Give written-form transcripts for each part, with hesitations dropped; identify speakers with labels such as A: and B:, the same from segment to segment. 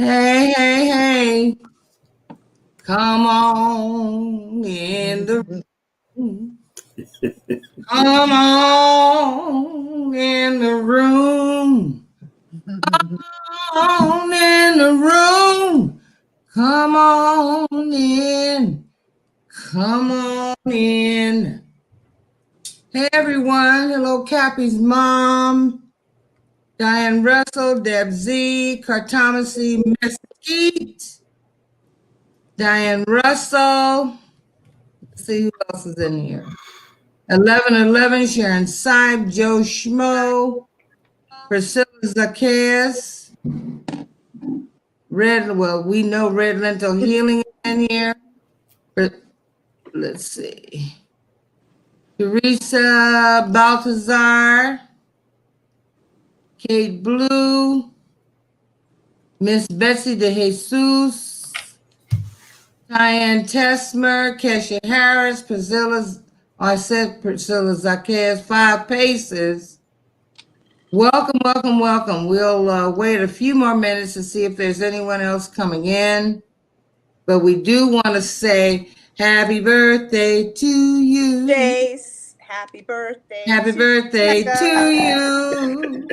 A: Hey, hey, hey. Come on in the room. Come on in the room. Come on in the room. Come on in. Come on in. Hey, everyone. Hello, Cappy's mom. Diane Russell, Deb Z, Cartomacy Mesquite, Diane Russell. Let's see who else is in here. 1111, Sharon Seib, Joe Schmo, Priscilla Zacchaeus, we know Red Lentil Healing in here. Let's see. Teresa Baltazar, Kate Blue, Miss Betsy De Jesus, Diane Tesmer, Kesha Harris, Priscilla Zacchaeus, 5 Paces. Welcome, welcome, welcome. We'll wait a few more minutes to see if there's anyone else coming in. But we do want to say happy birthday to you.
B: Jace, happy birthday.
A: Happy birthday to you.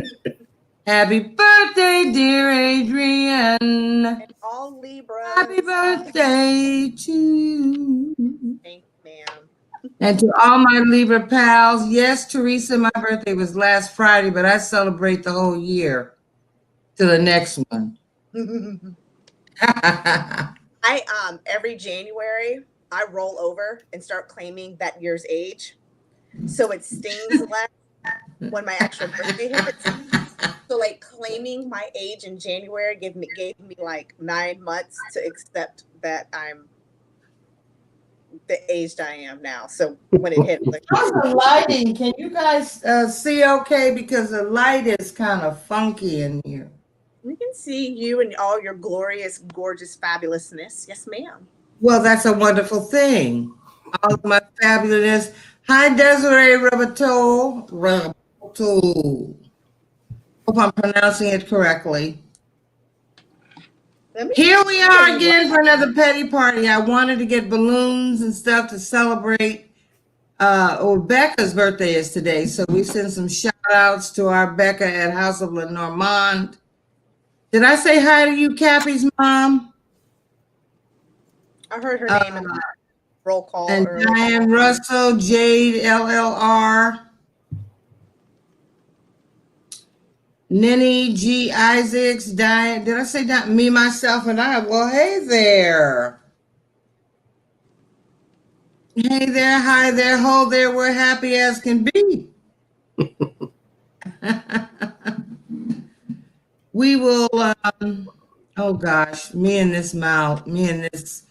A: Happy birthday, dear Adrian.
B: And all Librans.
A: Happy birthday to you.
B: Thank you, ma'am.
A: And to all my Libra pals, yes, Teresa, my birthday was last Friday, but I celebrate the whole year to the next one.
B: I every January I roll over and start claiming that year's age, so it stings less when my actual birthday hits. So like claiming my age in January gave me like 9 months to accept that I'm the age I am now. So when it hit, like,
A: how's the lighting? Can you guys see okay? Because the light is kind of funky in here.
B: We can see you and all your glorious, gorgeous, fabulousness. Yes, ma'am.
A: Well, that's a wonderful thing. All of my fabulous. Hi, Desiree Roberto. Hope I'm pronouncing it correctly. Here we are again for another petty party. I wanted to get balloons and stuff to celebrate. Becca's birthday is today, so we send some shout outs to our Becca at House of Lenormand. Did I say hi to you, Cappy's mom?
B: I heard her name in the roll call.
A: And earlier. Diane Russell, Jade LLR, Ninny G Isaacs, Diane. Did I say that? Me, myself, and I. Well, hey there. Hey there, hi there, ho there. We're happy as can be. We will, oh gosh, me and this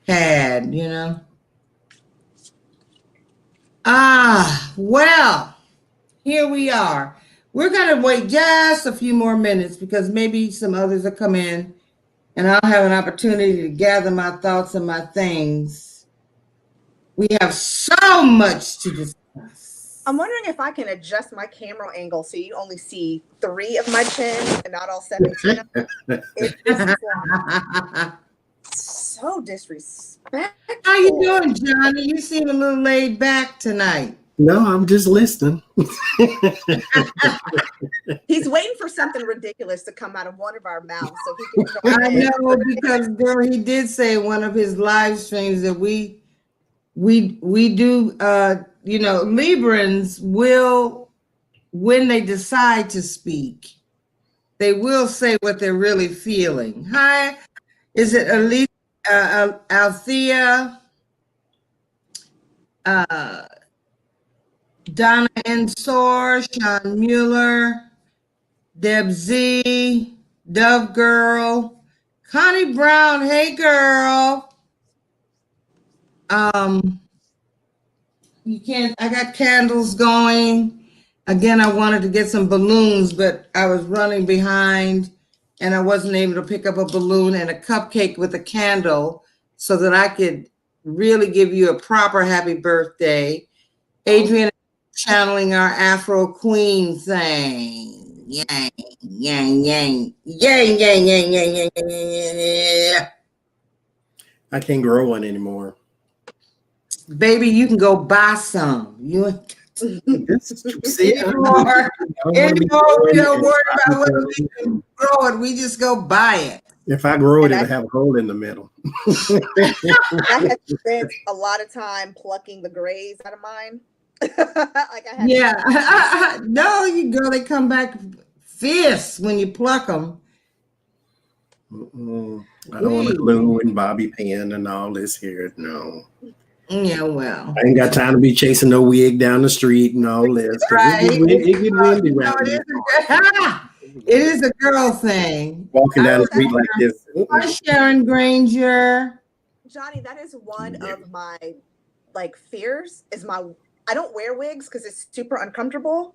A: pad, you know. Well, here we are. We're going to wait just a few more minutes because maybe some others will come in and I'll have an opportunity to gather my thoughts and my things. We have so much to discuss.
B: I'm wondering if I can adjust my camera angle so you only see 3 of my chins and not all 17. So disrespectful.
A: How you doing, Johnny? You seem a little laid back tonight.
C: No, I'm just listening.
B: He's waiting for something ridiculous to come out of one of our mouths so he can.
A: I know, because girl, he did say in one of his live streams that we do. Librans will, when they decide to speak, they will say what they're really feeling. Hi, is it Althea? Donna Ensor, Sean Mueller, Deb Z, Dove Girl, Connie Brown, hey girl. I got candles going. Again, I wanted to get some balloons, but I was running behind and I wasn't able to pick up a balloon and a cupcake with a candle so that I could really give you a proper happy birthday. Adrian channeling our Afro Queen thing. yang, yang, yang, yang, yang, yang, yang, yang, yang.
C: I can't grow one anymore.
A: Baby, you can go buy some. You
C: This is true. See,
A: anymore. We don't worry about whether we can grow it. We just go buy it.
C: If I grow it, it'll have a hole in the middle.
B: I had spent a lot of time plucking the grays out of mine. Like I had.
A: Yeah. No, you girl, they come back fierce when you pluck them.
C: I don't want to glue and bobby pin and all this here. No.
A: Yeah, well.
C: I ain't got time to be chasing no wig down the street and all this.
A: Right.
C: It get windy around here.
A: It is a girl thing.
C: Walking down the street like this.
A: Hi, Sharon Granger.
B: Johnny, that is one of my like fears. I don't wear wigs because it's super uncomfortable.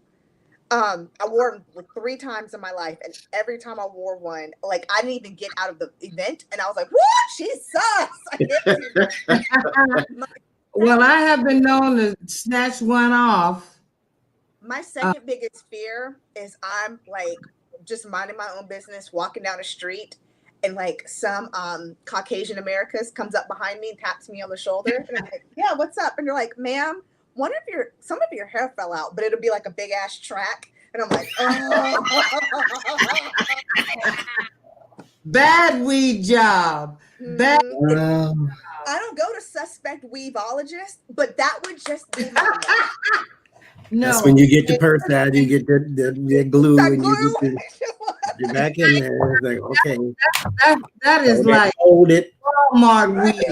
B: I wore them like 3 times in my life, and every time I wore one, like I didn't even get out of the event, and I was like, "What? She sucks."
A: Well, I have been known to snatch one off.
B: My second biggest fear is I'm like just minding my own business, walking down the street, and like some Caucasian Americans comes up behind me and taps me on the shoulder, and I'm like, "Yeah, what's up?" And they're like, "Ma'am, some of your hair fell out," but it'll be like a big ass track, and I'm like, "Oh."
A: Bad weed job. Bad.
B: I don't go to suspect weaveologist, but that would just be my
A: No.
C: That's when you get the purse out, you get the glue, and you get you're back in there. It's like, okay.
A: That is like
C: hold it.
A: Walmart weed.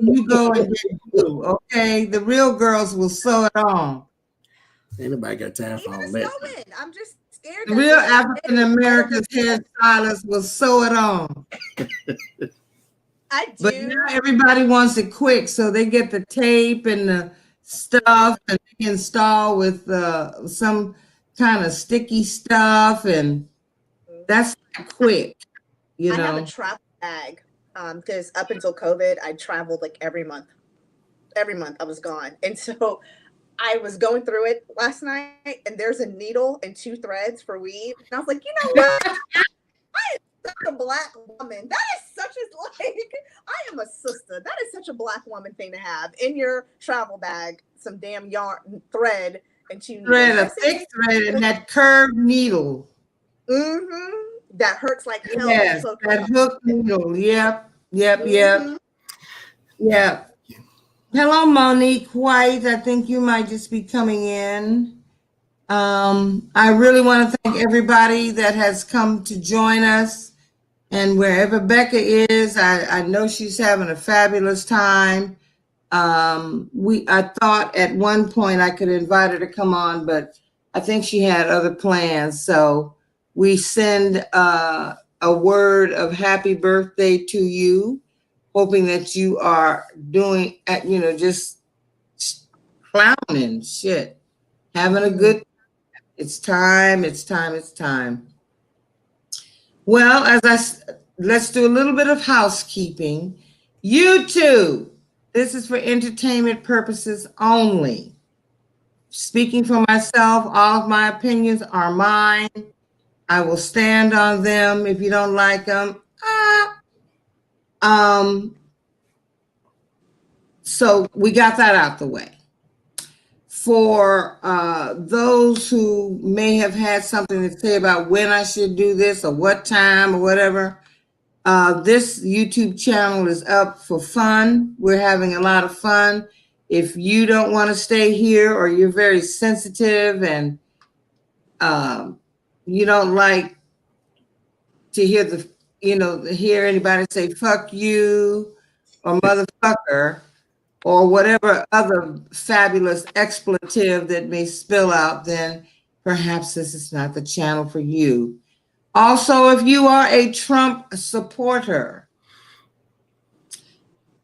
A: You go and get glue, okay? The real girls will sew it on.
C: Ain't nobody got time for all that.
B: I'm just scared.
A: The real African Americans hairstylists will sew it on.
B: I do.
A: But now everybody wants it quick, so they get the tape and the stuff, and they install with some kind of sticky stuff, and that's quick. I
B: have a travel bag because up until COVID, I traveled like every month. Every month I was gone, and so I was going through it last night, and there's a needle and 2 threads for weave, and I was like, you know what? I am such a Black woman. That is such a I am a sister. That is such a Black woman thing to have in your travel bag. Some damn yarn thread and 2 needles.
A: A thick thread and that curved needle.
B: That hurts like hell.
A: Yes, that hook needle. Yep. Hello, Monique White. I think you might just be coming in. I really want to thank everybody that has come to join us. And wherever Becca is, I know she's having a fabulous time. I thought at one point I could invite her to come on, but I think she had other plans. So we send a word of happy birthday to you, hoping that you are doing, just clowning shit, having a good. It's time. Well, let's do a little bit of housekeeping. YouTube, this is for entertainment purposes only. Speaking for myself, all of my opinions are mine. I will stand on them. If you don't like them, so we got that out the way. For those who may have had something to say about when I should do this or what time or whatever, this YouTube channel is up for fun. We're having a lot of fun. If you don't want to stay here or you're very sensitive and you don't like to hear anybody say fuck you or motherfucker, or whatever other fabulous expletive that may spill out, then perhaps this is not the channel for you. Also, if you are a Trump supporter,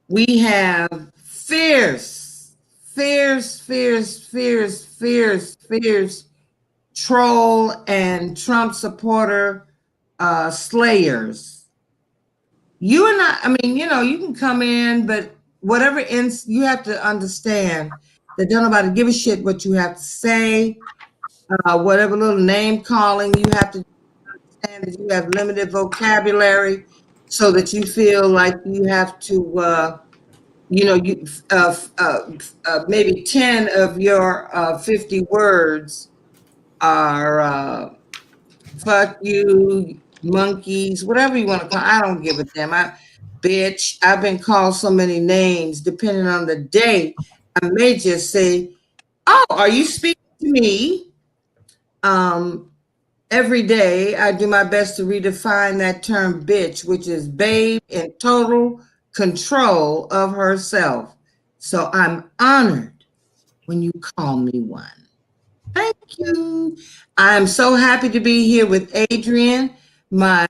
A: we have fierce troll and Trump supporter slayers. You and I mean, you can come in, but whatever you have to understand that don't nobody give a shit what you have to say, whatever little name calling you have to understand that you have limited vocabulary so that you feel like you have to, maybe 10 of your 50 words are fuck you, monkeys, whatever you want to call. I don't give a damn. Bitch, I've been called so many names. Depending on the day, I may just say, "Oh, are you speaking to me?" Every day, I do my best to redefine that term "bitch," which is babe in total control of herself. So I'm honored when you call me one. Thank you. I'm so happy to be here with Adrian, my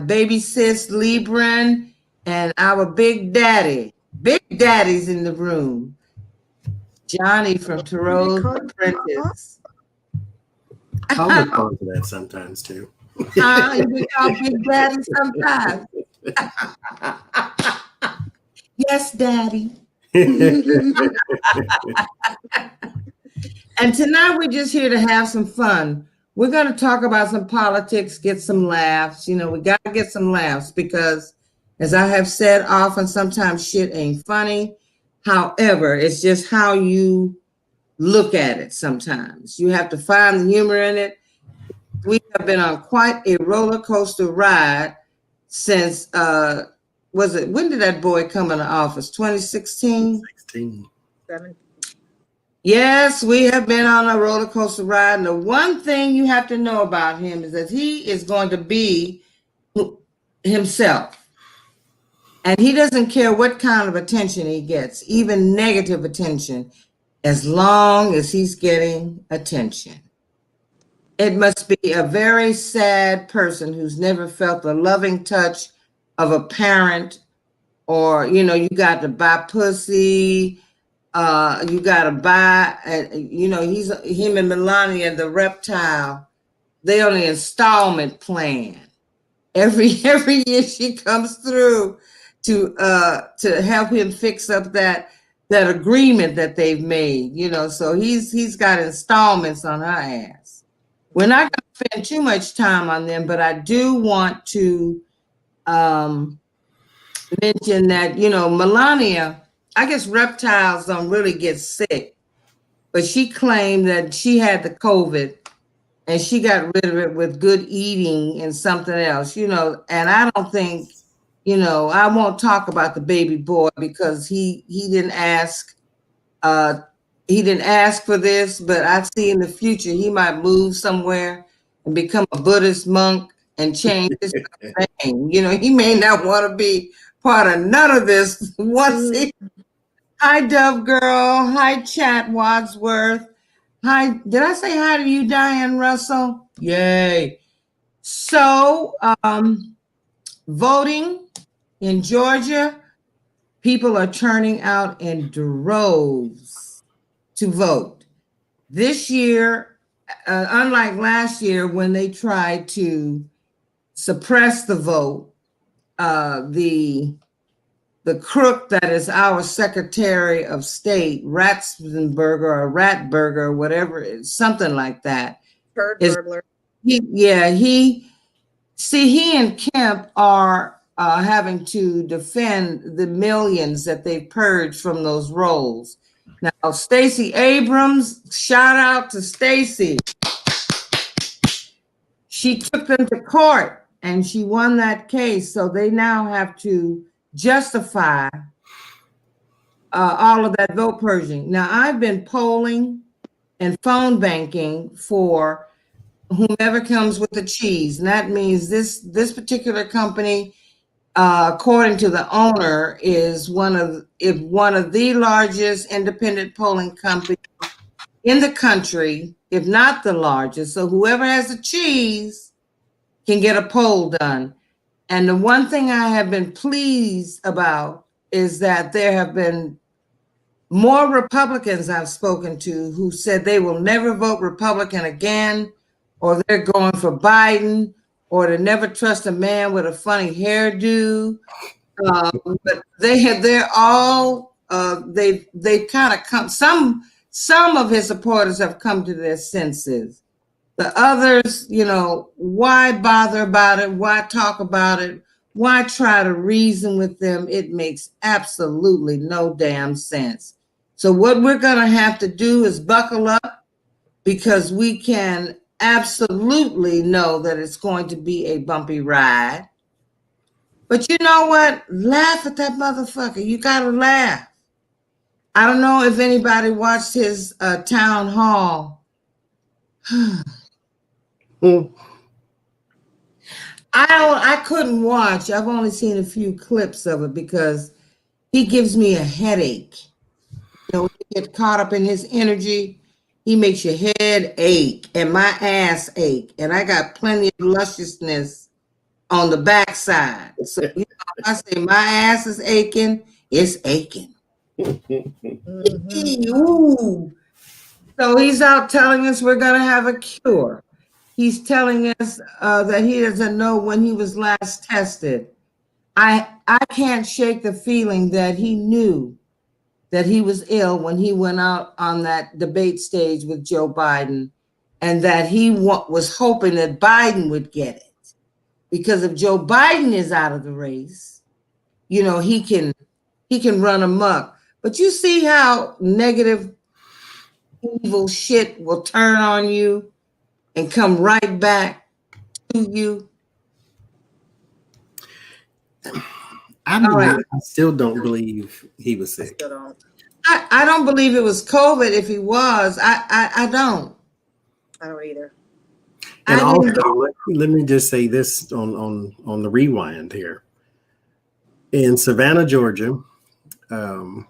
A: baby sis Libran, and our big daddy. Big daddy's in the room. Johnny from Thoreau's Apprentice.
C: I'll respond to that sometimes too.
A: You be called Big Daddy sometimes. Yes, Daddy. And tonight we're just here to have some fun. We're going to talk about some politics, get some laughs. You know, we got to get some laughs because, as I have said often, sometimes shit ain't funny. However, it's just how you look at it sometimes. You have to find the humor in it. We have been on quite a roller coaster ride since, when did that boy come into office? 2016?
C: 16.
B: 7.
A: Yes, we have been on a roller coaster ride. And the one thing you have to know about him is that he is going to be himself. And he doesn't care what kind of attention he gets, even negative attention, as long as he's getting attention. It must be a very sad person who's never felt the loving touch of a parent, or, you got to buy pussy. You gotta buy, him and Melania, the reptile, they on the installment plan. Every year she comes through to help him fix up that agreement that they've made, so he's got installments on her ass. We're not gonna spend too much time on them, but I do want to mention that, Melania, I guess reptiles don't really get sick, but she claimed that she had the COVID and she got rid of it with good eating and something else, and I don't think, I won't talk about the baby boy because he didn't ask, for this, but I see in the future he might move somewhere and become a Buddhist monk and change his name. He may not want to be part of none of this once he. Hi, Dove Girl. Hi, Chat Wadsworth. Hi. Did I say hi to you, Diane Russell? Yay. So, voting in Georgia, people are turning out in droves to vote. This year, unlike last year when they tried to suppress the vote, the crook that is our Secretary of State, Ratzenberger or Ratberger, whatever, something like that.
B: Bird burglar.
A: He and Kemp are having to defend the millions that they purged from those rolls. Now, Stacey Abrams, shout out to Stacey. She took them to court and she won that case. So they now have to justify all of that vote purging. Now, I've been polling and phone banking for whomever comes with the cheese. And that means this particular company, according to the owner, is one of the largest independent polling companies in the country, if not the largest. So whoever has the cheese can get a poll done. And the one thing I have been pleased about is that there have been more Republicans I've spoken to who said they will never vote Republican again, or they're going for Biden, or they never trust a man with a funny hairdo. But they're all they've kind of come. Some of his supporters have come to their senses. The others, why bother about it? Why talk about it? Why try to reason with them? It makes absolutely no damn sense. So what we're going to have to do is buckle up, because we can absolutely know that it's going to be a bumpy ride. But you know what? Laugh at that motherfucker. You got to laugh. I don't know if anybody watched his town hall. I couldn't watch. I've only seen a few clips of it because he gives me a headache. When you get caught up in his energy, he makes your head ache and my ass ache. And I got plenty of lusciousness on the backside. So if I say my ass is aching, it's aching. Ooh. So he's out telling us we're going to have a cure. He's telling us that he doesn't know when he was last tested. I can't shake the feeling that he knew that he was ill when he went out on that debate stage with Joe Biden, and that he was hoping that Biden would get it. Because if Joe Biden is out of the race, he can run amok. But you see how negative, evil shit will turn on you and come right back to you.
C: I still don't believe he was sick.
A: I don't believe it was COVID. If he was, I don't.
B: I don't either.
C: And also, let me just say this on the rewind here. In Savannah, Georgia, and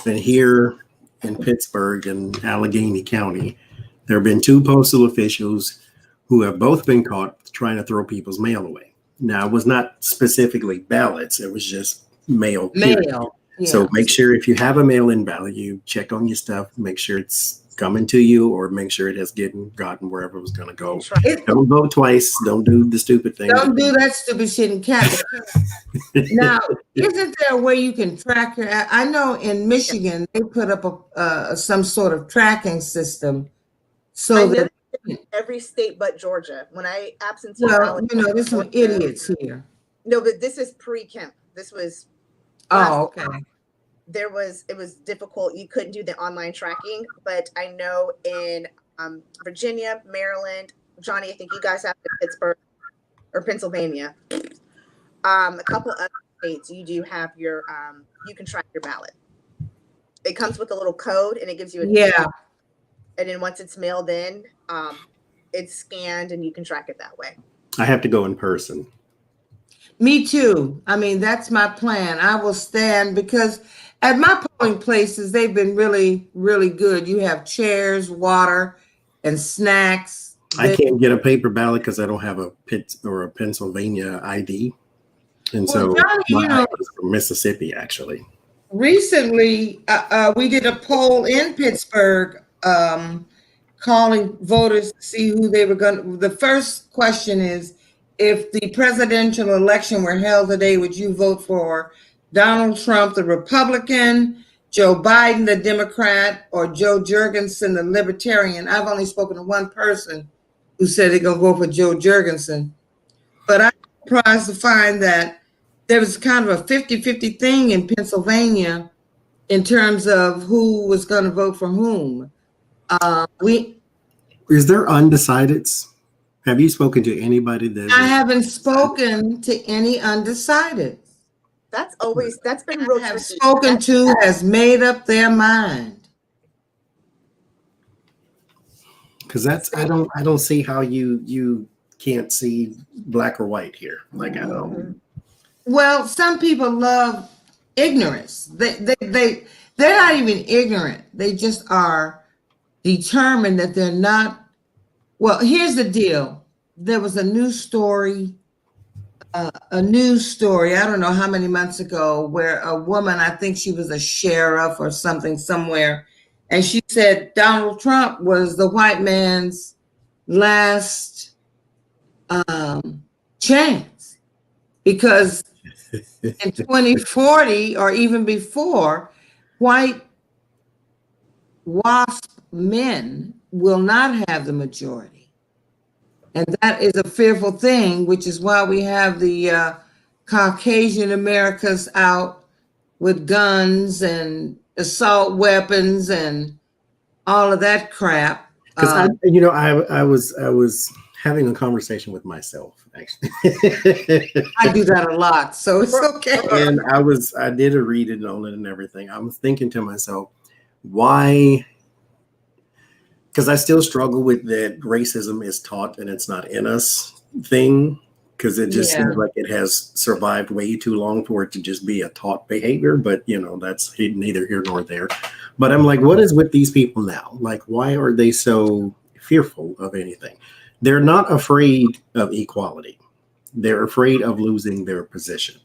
C: here in Pittsburgh and Allegheny County, there have been 2 postal officials who have both been caught trying to throw people's mail away. Now, it was not specifically ballots. It was just mail.
A: Mail. Yeah.
C: So make sure if you have a mail-in ballot, you check on your stuff, make sure it's coming to you, or make sure it has gotten wherever it was going to go. Don't vote twice. Don't do the stupid thing.
A: Don't do that stupid shit in Canada. Now, isn't there a way you can track your? I know in Michigan they put up some sort of tracking system, so that
B: every state but Georgia. When I absentee
A: ballot, there's some idiots here.
B: No, but this is pre-Kemp. This was.
A: Oh, okay.
B: It was difficult. You couldn't do the online tracking, but I know in Virginia, Maryland, Johnny, I think you guys have in Pittsburgh or Pennsylvania. A couple other states, you do have your you can track your ballot. It comes with a little code and it gives you and then once it's mailed in, it's scanned and you can track it that way.
C: I have to go in person.
A: Me too. I mean, that's my plan. I will stand, because at my polling places, they've been really, really good. You have chairs, water, and snacks.
C: I can't get a paper ballot because I don't have a Pennsylvania ID. And so my ID is from Mississippi, actually.
A: Recently, we did a poll in Pittsburgh calling voters to see who they were going to. The first question is, if the presidential election were held today, would you vote for Donald Trump, the Republican, Joe Biden, the Democrat, or Joe Jorgensen, the Libertarian? I've only spoken to one person who said they're going to vote for Joe Jorgensen. But I'm surprised to find that there was kind of a 50-50 thing in Pennsylvania in terms of who was going to vote for whom.
B: Is
C: there undecideds? Have you spoken to anybody that?
A: I haven't spoken to any undecided.
B: That's been real.
A: Have spoken to has made up their mind.
C: Because I don't see how you can't see black or white here. Like I don't.
A: Well, some people love ignorance. They're not even ignorant. They just are determined that they're not. Well, here's the deal. There was a news story, I don't know how many months ago, where a woman, I think she was a sheriff or something somewhere, and she said Donald Trump was the white man's last chance, because in 2040 or even before, white WASP men will not have the majority. And that is a fearful thing, which is why we have the Caucasian Americans out with guns and assault weapons and all of that crap.
C: Because I was having a conversation with myself, actually.
A: I do that a lot, so it's okay.
C: And I did a reading on it and everything. I was thinking to myself, why? Because I still struggle with that racism is taught and it's not in us thing. Because it just seems like it has survived way too long for it to just be a taught behavior. But, that's neither here nor there. But I'm like, what is with these people now? Like, why are they so fearful of anything? They're not afraid of equality. They're afraid of losing their position.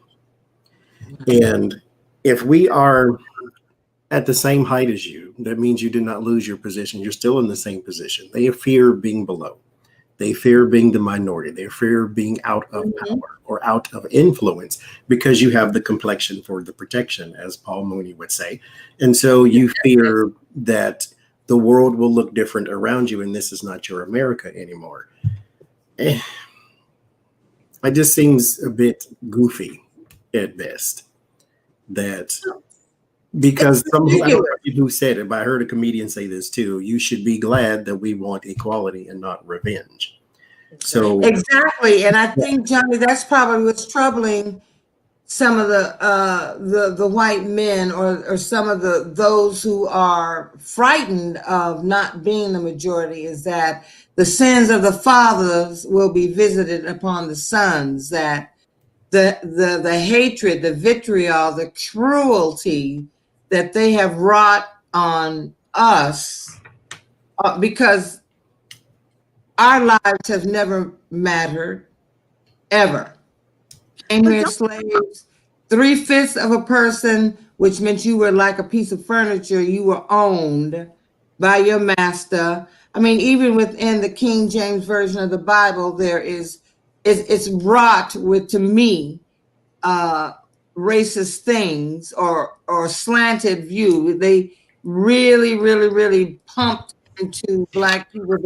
C: And if we are at the same height as you, that means you did not lose your position. You're still in the same position. They fear being below. They fear being the minority. They fear being out of power or out of influence because you have the complexion for the protection, as Paul Mooney would say. And so you fear that the world will look different around you and this is not your America anymore. It just seems a bit goofy at best. That because I don't know who said it, but I heard a comedian say this too. You should be glad that we want equality and not revenge. So
A: exactly, and I think, Johnny, that's probably what's troubling some of the white men or some of those who are frightened of not being the majority, is that the sins of the fathers will be visited upon the sons, that the hatred, the vitriol, the cruelty that they have wrought on us, because our lives have never mattered, ever. Came here slaves, 3/5 of a person, which meant you were like a piece of furniture. You were owned by your master. I mean, even within the King James Version of the Bible, it's wrought with, to me, racist things or slanted view. They really, really, really pumped into Black people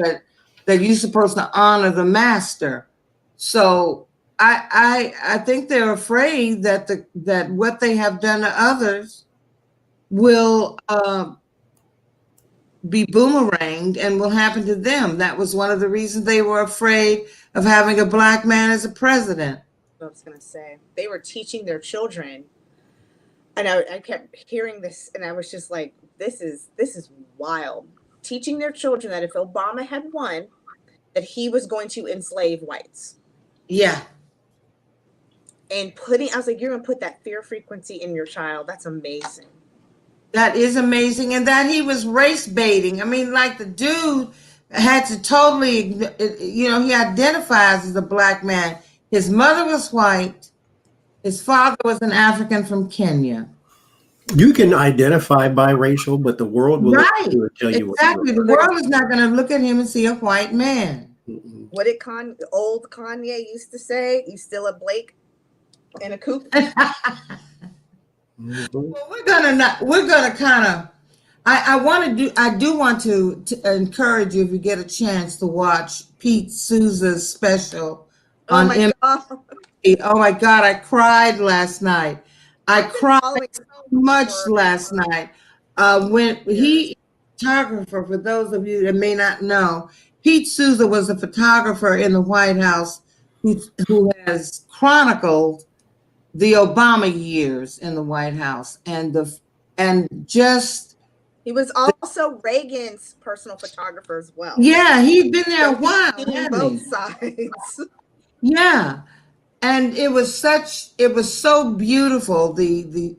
A: that you're supposed to honor the master. So I think they're afraid that that what they have done to others will be boomeranged and will happen to them. That was one of the reasons they were afraid of having a Black man as a president.
B: I was going to say, they were teaching their children, and I kept hearing this, and I was just like, this is wild. Teaching their children that if Obama had won, that he was going to enslave whites.
A: Yeah.
B: And I was like, you're going to put that fear frequency in your child. That's amazing.
A: That is amazing. And that he was race baiting. I mean, like, the dude had to totally, he identifies as a Black man. His mother was white. His father was an African from Kenya.
C: You can identify biracial, but the world will tell you
A: exactly. The world is not going to look at him and see a white man.
B: What did old Kanye used to say? You still a Blake in a coupe?
A: Well, we're gonna kind of. I do want to encourage you, if you get a chance, to watch Pete Souza's special on MTV. Oh my God, I cried last night. I cried so much last night. When photographer, for those of you that may not know, Pete Souza was a photographer in the White House who has chronicled the Obama years in the White House,
B: he was also Reagan's personal photographer as well.
A: Yeah, he'd been there a while.
B: Both sides.
A: Yeah, and it was so beautiful. The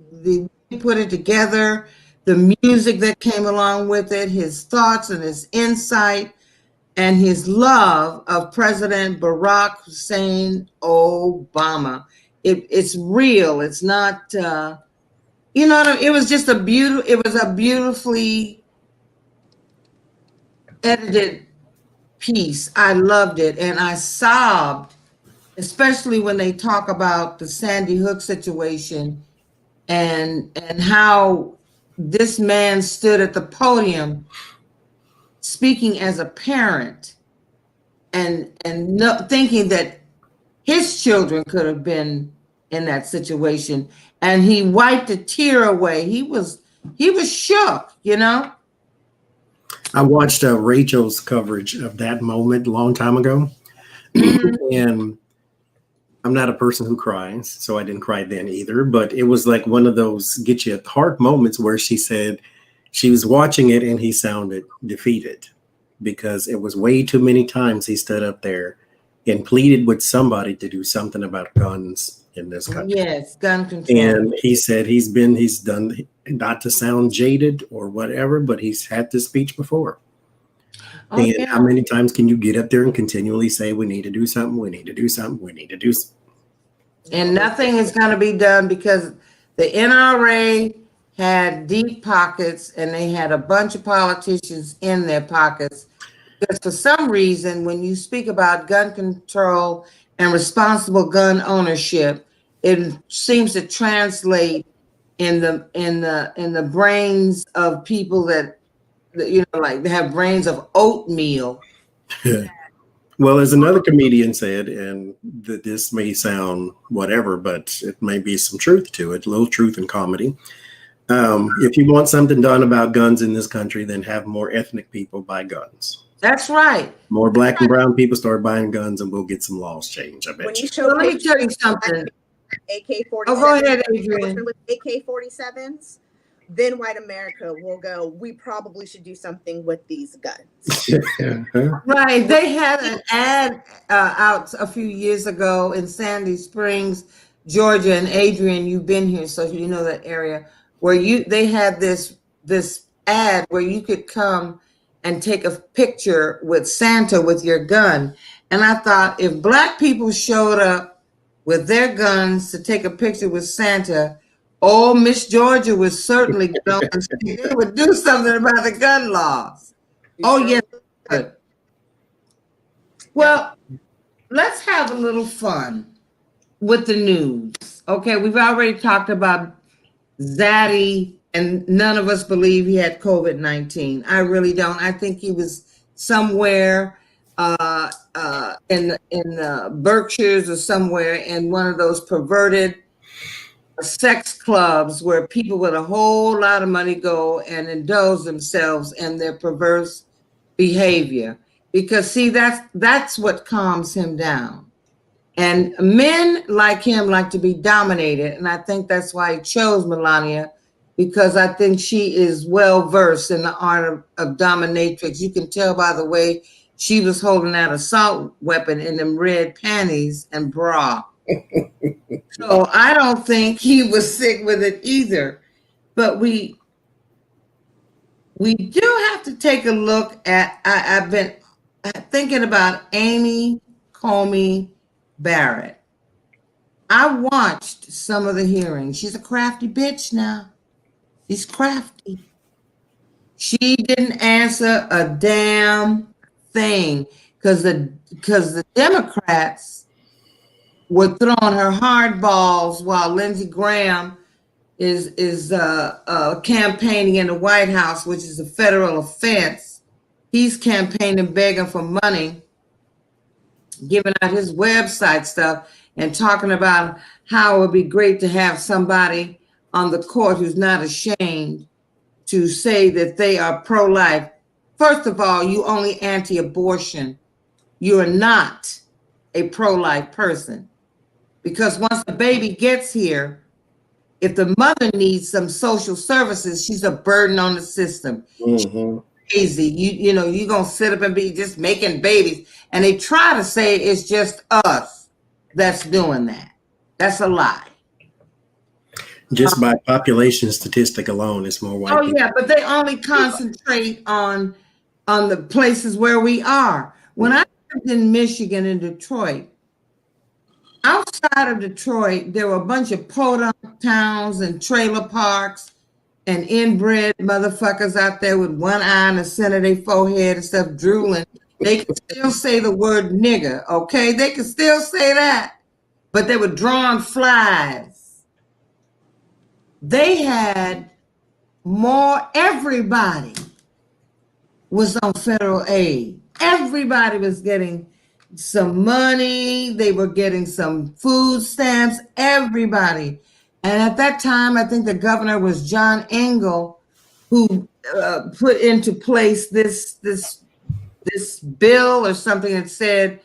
A: put it together, the music that came along with it, his thoughts and his insight, and his love of President Barack Hussein Obama. It's real. It's not. It was just a beautifully edited piece. I loved it, and I sobbed, especially when they talk about the Sandy Hook situation and how this man stood at the podium speaking as a parent and no, thinking that his children could have been in that situation, and he wiped a tear away. He was shook, you know.
C: I watched Rachel's coverage of that moment a long time ago, and I'm not a person who cries, so I didn't cry then either. But it was like one of those get you at the heart moments where she said she was watching it and he sounded defeated because it was way too many times he stood up there and pleaded with somebody to do something about guns in this country.
A: Yes, gun control.
C: And he said he's done, not to sound jaded or whatever, but he's had this speech before.
A: Oh,
C: And
A: yeah.
C: how many times can you get up there and continually say, we need to do something, we need to do something, we need to do something?
A: And nothing is going to be done because the NRA had deep pockets and they had a bunch of politicians in their pockets. Because for some reason, when you speak about gun control and responsible gun ownership, it seems to translate in the brains of people that you know, like they have brains of oatmeal.
C: Well, as another comedian said, and that this may sound whatever, but it may be some truth to it, a little truth in comedy. If you want something done about guns in this country, then have more ethnic people buy guns.
A: That's right.
C: More black and brown people start buying guns, and we'll get some laws changed. I bet
B: When
C: you.
B: you show
A: Let me tell you something.
B: AK-47,
A: Oh, go ahead, Adrian.
B: with AK-47s, then white America will go, we probably should do something with these guns.
A: Right. They had an ad out a few years ago in Sandy Springs, Georgia, and Adrian, you've been here, so you know that area, where they had this ad where you could come and take a picture with Santa with your gun. And I thought if black people showed up with their guns to take a picture with Santa, oh, Miss Georgia would certainly get on and they would do something about the gun laws. Oh, yes. Good. Well, let's have a little fun with the news. Okay, we've already talked about Zaddy, and none of us believe he had COVID-19. I really don't. I think he was somewhere in the Berkshires or somewhere in one of those perverted sex clubs where people with a whole lot of money go and indulge themselves in their perverse behavior. Because see, that's what calms him down. And men like him like to be dominated, and I think that's why he chose Melania, because I think she is well versed in the art of dominatrix. You can tell by the way she was holding that assault weapon in them red panties and bra. So I don't think he was sick with it either. But we do have to take a look at, I've been thinking about Amy Comey Barrett. I watched some of the hearings. She's a crafty bitch now. She's crafty. She didn't answer a damn thing because the Democrats were throwing her hard balls while Lindsey Graham is campaigning in the White House, which is a federal offense. He's campaigning, begging for money, giving out his website stuff and talking about how it would be great to have somebody on the court who's not ashamed to say that they are pro-life. First of all, you only anti-abortion. You are not a pro-life person. Because once the baby gets here, if the mother needs some social services, she's a burden on the system.
C: Mm-hmm.
A: Crazy. You know, you're going to sit up and be just making babies. And they try to say it's just us that's doing that. That's a lie.
C: Just by population statistic alone, it's more white people.
A: Yeah, but they only concentrate on the places where we are. When I lived in Michigan, in Detroit, outside of Detroit, there were a bunch of podunk towns and trailer parks and inbred motherfuckers out there with one eye in the center of their forehead and stuff drooling. They could still say the word nigger, okay? They could still say that, but they were drawing flies. They had everybody was on federal aid. Everybody was getting some money. They were getting some food stamps, everybody. And at that time, I think the governor was John Engel, who put into place this bill or something that said,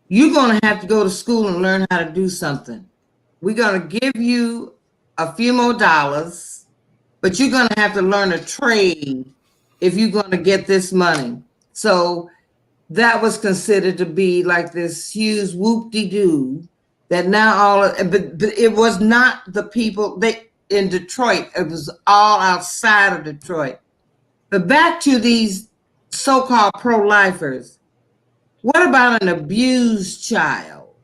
A: you're going to have to go to school and learn how to do something. We're going to give you a few more dollars, but you're going to have to learn a trade if you're going to get this money. So that was considered to be like this huge whoop-de-doo that now but it was not the people in Detroit. It was all outside of Detroit. But back to these so-called pro-lifers. What about an abused child?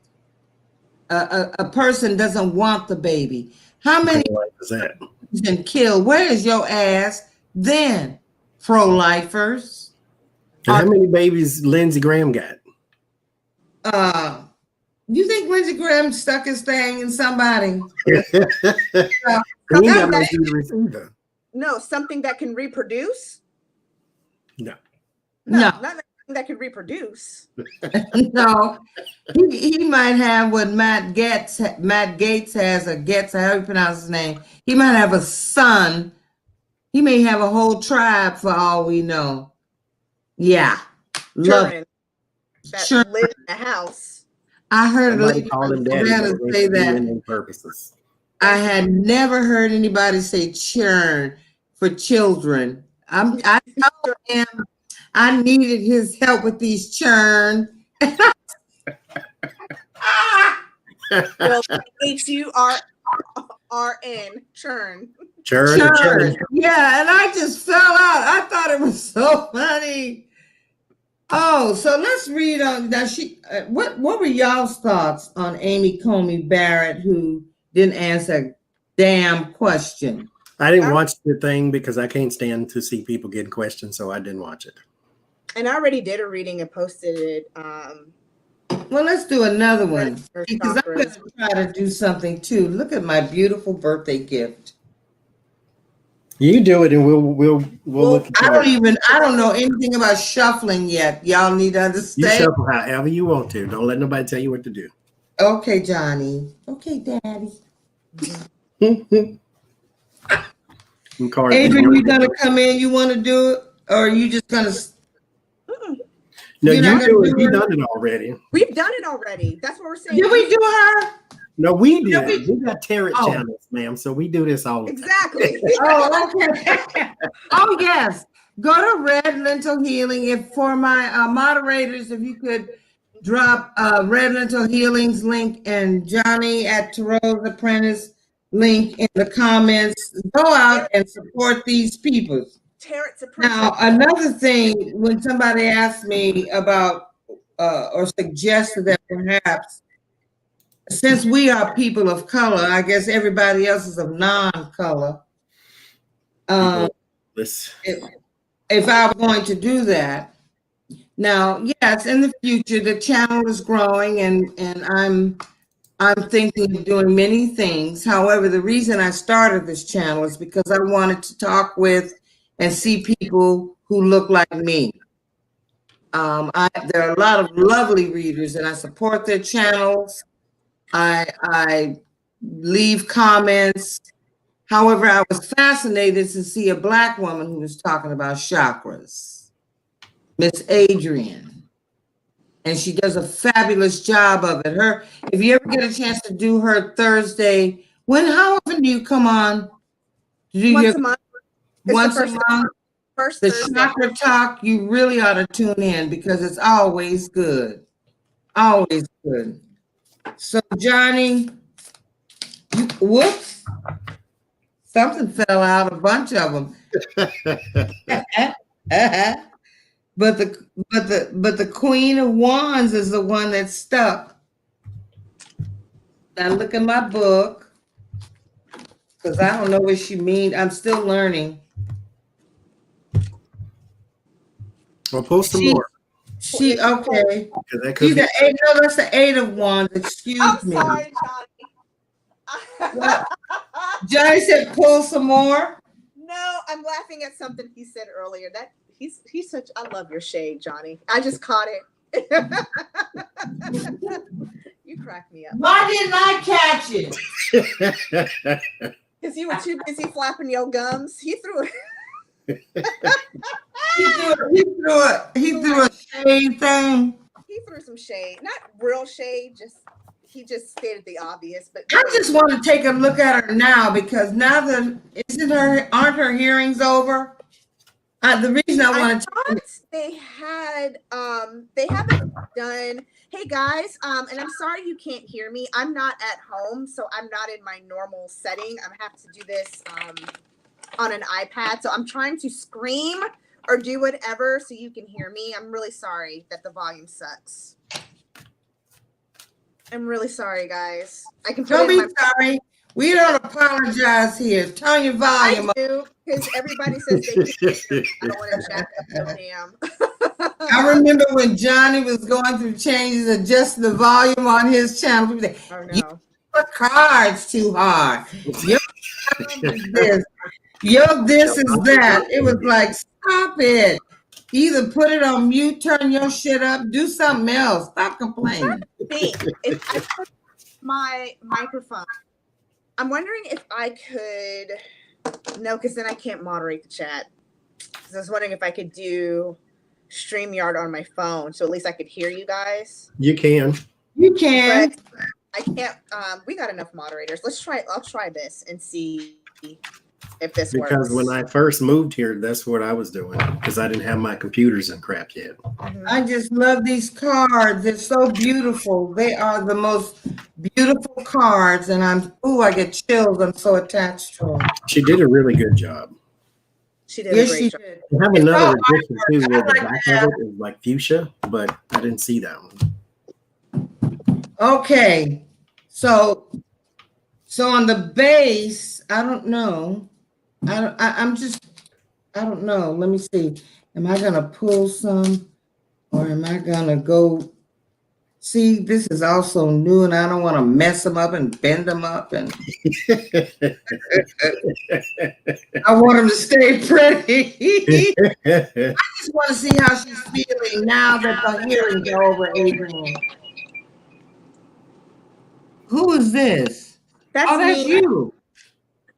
A: A person doesn't want the baby. How many
C: is that?
A: been killed? Where is your ass then, pro-lifers?
C: And how many babies Lindsey Graham got?
A: You think Lindsey Graham stuck his thing in somebody?
B: No, something that can reproduce?
C: No.
B: Not something that can reproduce.
A: No. He might have what Matt Gaetz has, or Gaetz, how you pronounce his name. He might have a son. He may have a whole tribe for all we know. Yeah.
B: Children that live in the house.
A: I heard a lady
C: call him daddy
A: say that.
C: Purposes.
A: I had never heard anybody say churn for children. I told him I needed his help with these churn.
B: Well, H-U-R-R-N, churn.
C: Churn.
A: Yeah, and I just fell out. I thought it was so funny. Oh, so let's read on. Now, what were y'all's thoughts on Amy Coney Barrett, who didn't answer a damn question?
C: I didn't watch the thing because I can't stand to see people getting questions, so I didn't watch it.
B: And I already did a reading and posted it.
A: Well, let's do another one because I'm going to try to do something too. Look at my beautiful birthday gift.
C: You do it, and we'll look.
A: I don't know anything about shuffling yet. Y'all need to understand.
C: You shuffle however you want to. Don't let nobody tell you what to do.
A: Okay, Johnny. Okay, Daddy. Adrian, you gonna come in? You want to do it, or are you just gonna?
C: No, you do it. We've done it already.
B: We've done it already. That's what we're saying.
A: Did we do her?
C: No, we did. We got tarot channels, ma'am. So we do this all the time.
B: Exactly.
A: Oh, okay. Oh, yes. Go to Red Lentil Healing. If for my moderators, if you could drop Red Lentil Healing's link and Johnny at Tarot's Apprentice link in the comments. Go out and support these people. Now, another thing, when somebody asked me about or suggested that perhaps, since we are people of color, I guess everybody else is of non-color. If I were going to do that, now, yes, in the future, the channel is growing, and I'm thinking of doing many things. However, the reason I started this channel is because I wanted to talk with and see people who look like me. There are a lot of lovely readers, and I support their channels. I leave comments. However, I was fascinated to see a Black woman who was talking about chakras, Miss Adrian, and she does a fabulous job of it. If you ever get a chance to do her Thursday, how often do you come on?
B: Once a month.
A: Once a month.
B: First
A: the
B: Thursday.
A: Chakra Talk, you really ought to tune in because it's always good. Always good. So, Johnny, whoops, something fell out, a bunch of them. But the Queen of Wands is the one that's stuck. Now look at my book, because I don't know what she means. I'm still learning.
C: Well, post some more.
A: Okay.
C: That could be.
A: That's the Eight of Wands. Excuse me.
B: I'm sorry, Johnny.
A: Johnny said, "Pull some more."
B: No, I'm laughing at something he said earlier. That he's such. I love your shade, Johnny. I just caught it. You crack me up.
A: Why didn't I catch it?
B: Because you were too busy flapping your gums. He threw it.
A: He threw a shade thing.
B: He threw some shade. Not real shade, he just stated the obvious. But
A: I just want to take a look at her now because now that aren't her hearings over? The reason I want to
B: thought they haven't done. Hey guys, and I'm sorry you can't hear me. I'm not at home, so I'm not in my normal setting. I have to do this on an iPad, so I'm trying to scream or do whatever so you can hear me. I'm really sorry that the volume sucks. I'm really sorry, guys. I can.
A: Don't be sorry. We don't apologize here. Turn your volume up.
B: I do, because everybody says they can hear. I don't want to jack up no damn.
A: I remember when Johnny was going through changes, adjusting the volume on his channel. People say,
B: Oh
A: you
B: no.
A: put cards too hard. Your is this. Your this is that. It was like, stop it. Either put it on mute, turn your shit up, do something else. Stop complaining.
B: If I put my microphone, I'm wondering if I could. No, because then I can't moderate the chat. Because I was wondering if I could do StreamYard on my phone, so at least I could hear you guys.
C: You can.
A: You can.
B: But I can't. We got enough moderators. Let's try. I'll try this and see if this works.
C: Because when I first moved here, that's what I was doing because I didn't have my computers and crap yet.
B: Mhm.
A: I just love these cards. They're so beautiful. They are the most beautiful cards, and I get chills. I'm so attached to them.
C: She did a really good job.
B: She did a
A: Yes,
B: great
A: she
B: job.
A: did.
C: I have another edition too
A: I'd
C: where the
A: like
C: back
A: to have-
C: of it is like fuchsia, but I didn't see that one.
A: Okay, so on the base, I don't know. I don't know. Let me see. Am I gonna pull some, or am I gonna go? See, this is also new, and I don't want to mess them up and bend them up, and I want them to stay pretty. I just want to see how she's feeling now that the hearings are over, Adrian. Who is this?
B: That's
A: That's
B: me.
A: you.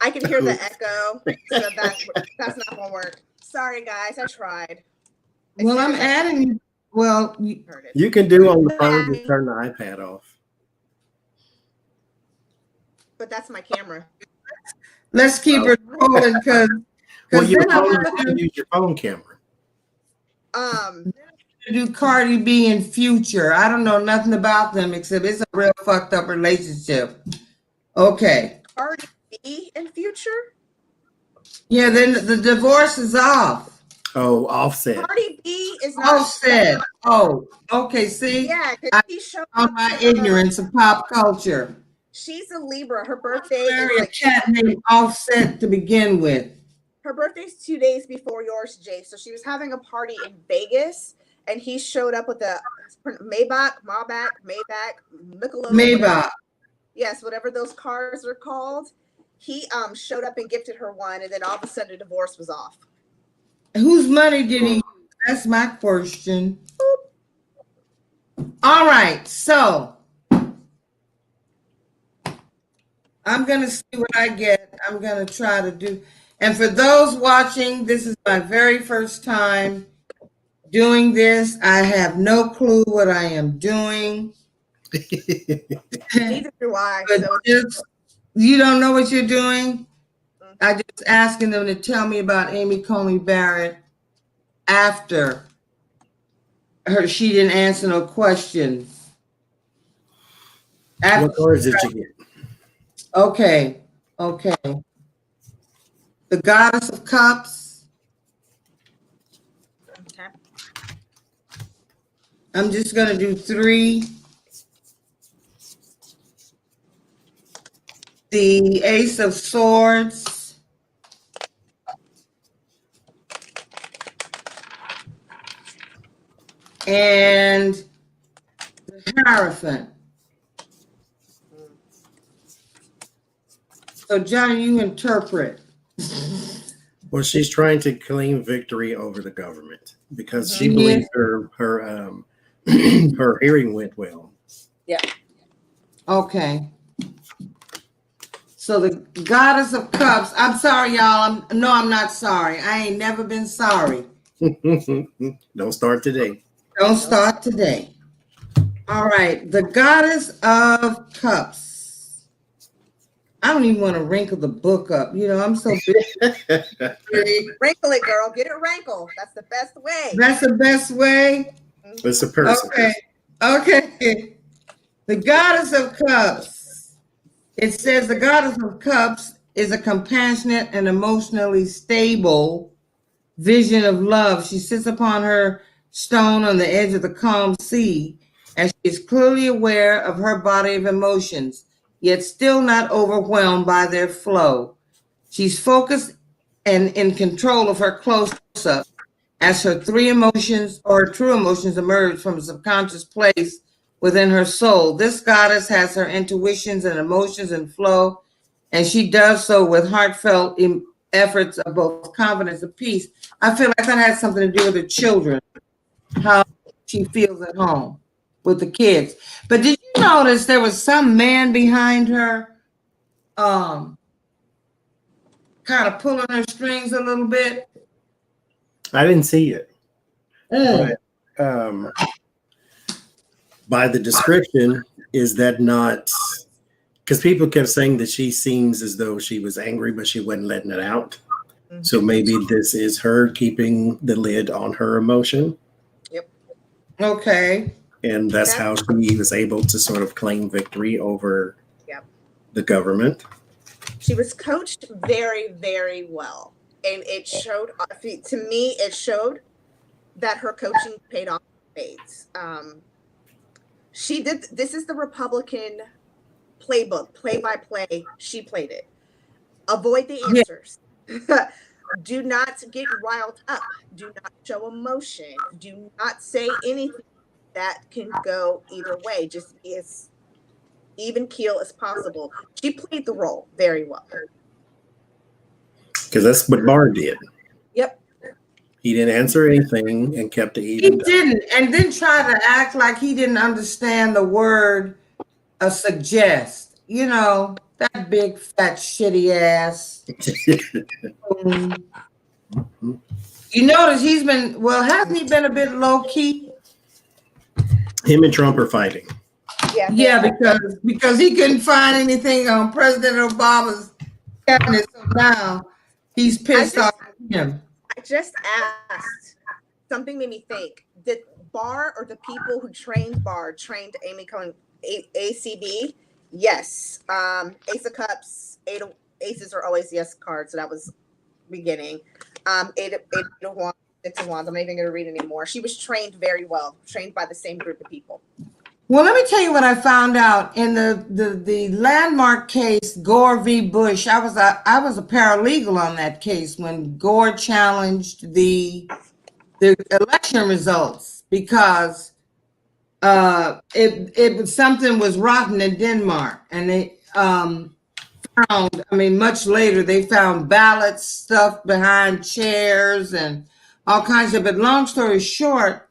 B: I can hear the echo, so that's not gonna work. Sorry, guys. I tried.
A: Well, I'm adding you. Well,
B: Heard it.
C: You can do on the phone, just turn the iPad off.
B: But that's my camera.
A: let's keep it rolling because
C: Well, you
A: then I want
C: can use your phone camera.
B: Um,
A: to do Cardi B in Future. I don't know nothing about them except it's a real fucked up relationship. Okay.
B: Cardi B in Future.
A: Yeah, then the divorce is off.
C: Oh, Offset.
B: Cardi B is not.
A: Offset. Oh, okay. See,
B: Yeah, because he showed
A: on my ignorance of pop culture.
B: She's a Libra. Her birthday
A: Marry
B: is
A: a cat named Offset to begin with.
B: her birthday's 2 days before yours, Jay. So she was having a party in Vegas, and he showed up with a Maybach, Michelob.
A: Maybach.
B: Yes, whatever those cars are called. He showed up and gifted her one, and then all of a sudden the divorce was off.
A: Whose money did he use? That's my question. All right, so I'm going to see what I get. I'm going to try to do. And for those watching, this is my very first time doing this. I have no clue what I am doing.
B: Neither do I.
A: But
B: So
A: you don't know what you're doing? I just asking them to tell me about Amy Coney Barrett after she didn't answer no questions.
C: What cards did you get?
A: Okay. The Goddess of Cups.
B: okay.
A: I'm just gonna do 3. The Ace of Swords. And the Hierophant. So, Johnny, you interpret.
C: Well, she's trying to claim victory over the government because she
A: Mhm.
C: believes her her hearing went well.
B: Yeah.
A: Okay. So the goddess of cups. I'm sorry, y'all. I'm not sorry. I ain't never been sorry.
C: Don't start today.
A: Don't start today. All right. The goddess of cups. I don't even want to wrinkle the book up. You know, I'm so busy.
B: Wrinkle it, girl. Get it wrinkled. That's the best way.
A: That's the best way.
C: It's a person.
A: Okay. Okay. The goddess of cups. It says the goddess of cups is a compassionate and emotionally stable vision of love. She sits upon her stone on the edge of the calm sea, and she is clearly aware of her body of emotions, yet still not overwhelmed by their flow. She's focused and in control of her close-up as her three emotions or true emotions emerge from a subconscious place within her soul. This goddess has her intuitions and emotions in flow, and she does so with heartfelt efforts of both confidence and peace. I feel like that has something to do with the children, how she feels at home with the kids. But did you notice there was some man behind her, kind of pulling her strings a little bit?
C: I didn't see it.
A: Mm.
C: But, by the description, is that not? Because people kept saying that she seems as though she was angry, but she wasn't letting it out.
B: Mm-hmm.
C: So maybe this is her keeping the lid on her emotion.
B: Yep.
A: Okay.
C: And that's how she was able to sort of claim victory over the government.
B: She was coached very, very well. And it showed, to me, it showed that her coaching paid off spades. She did, this is the Republican playbook, play-by-play. She played it. Avoid the answers. Do not get riled up. Do not show emotion. Do not say anything that can go either way. Just be as even keel as possible. She played the role very well.
C: Because that's what Barr did.
B: Yep.
C: He didn't answer anything and kept it even.
A: He didn't, and then try to act like he didn't understand the word suggest. You know, that big fat shitty ass. You notice he's been, well, hasn't he been a bit low key?
C: Him and Trump are fighting.
A: Yeah, because he couldn't find anything on President Obama's cabinet, so now he's pissed off at him.
B: I just asked, something made me think, did Barr or the people who trained Barr trained Amy Cohen ACB? Yes. Ace of Cups, aces are always yes cards, so that was beginning. Eight of Wands, Six of Wands, I'm not even going to read anymore. She was trained very well, trained by the same group of people.
A: Well, let me tell you what I found out in the landmark case, Gore v. Bush. I was a paralegal on that case when Gore challenged the election results because it was something was rotten in Denmark, and they found. I mean, much later they found ballots stuffed behind chairs and all kinds of. But long story short,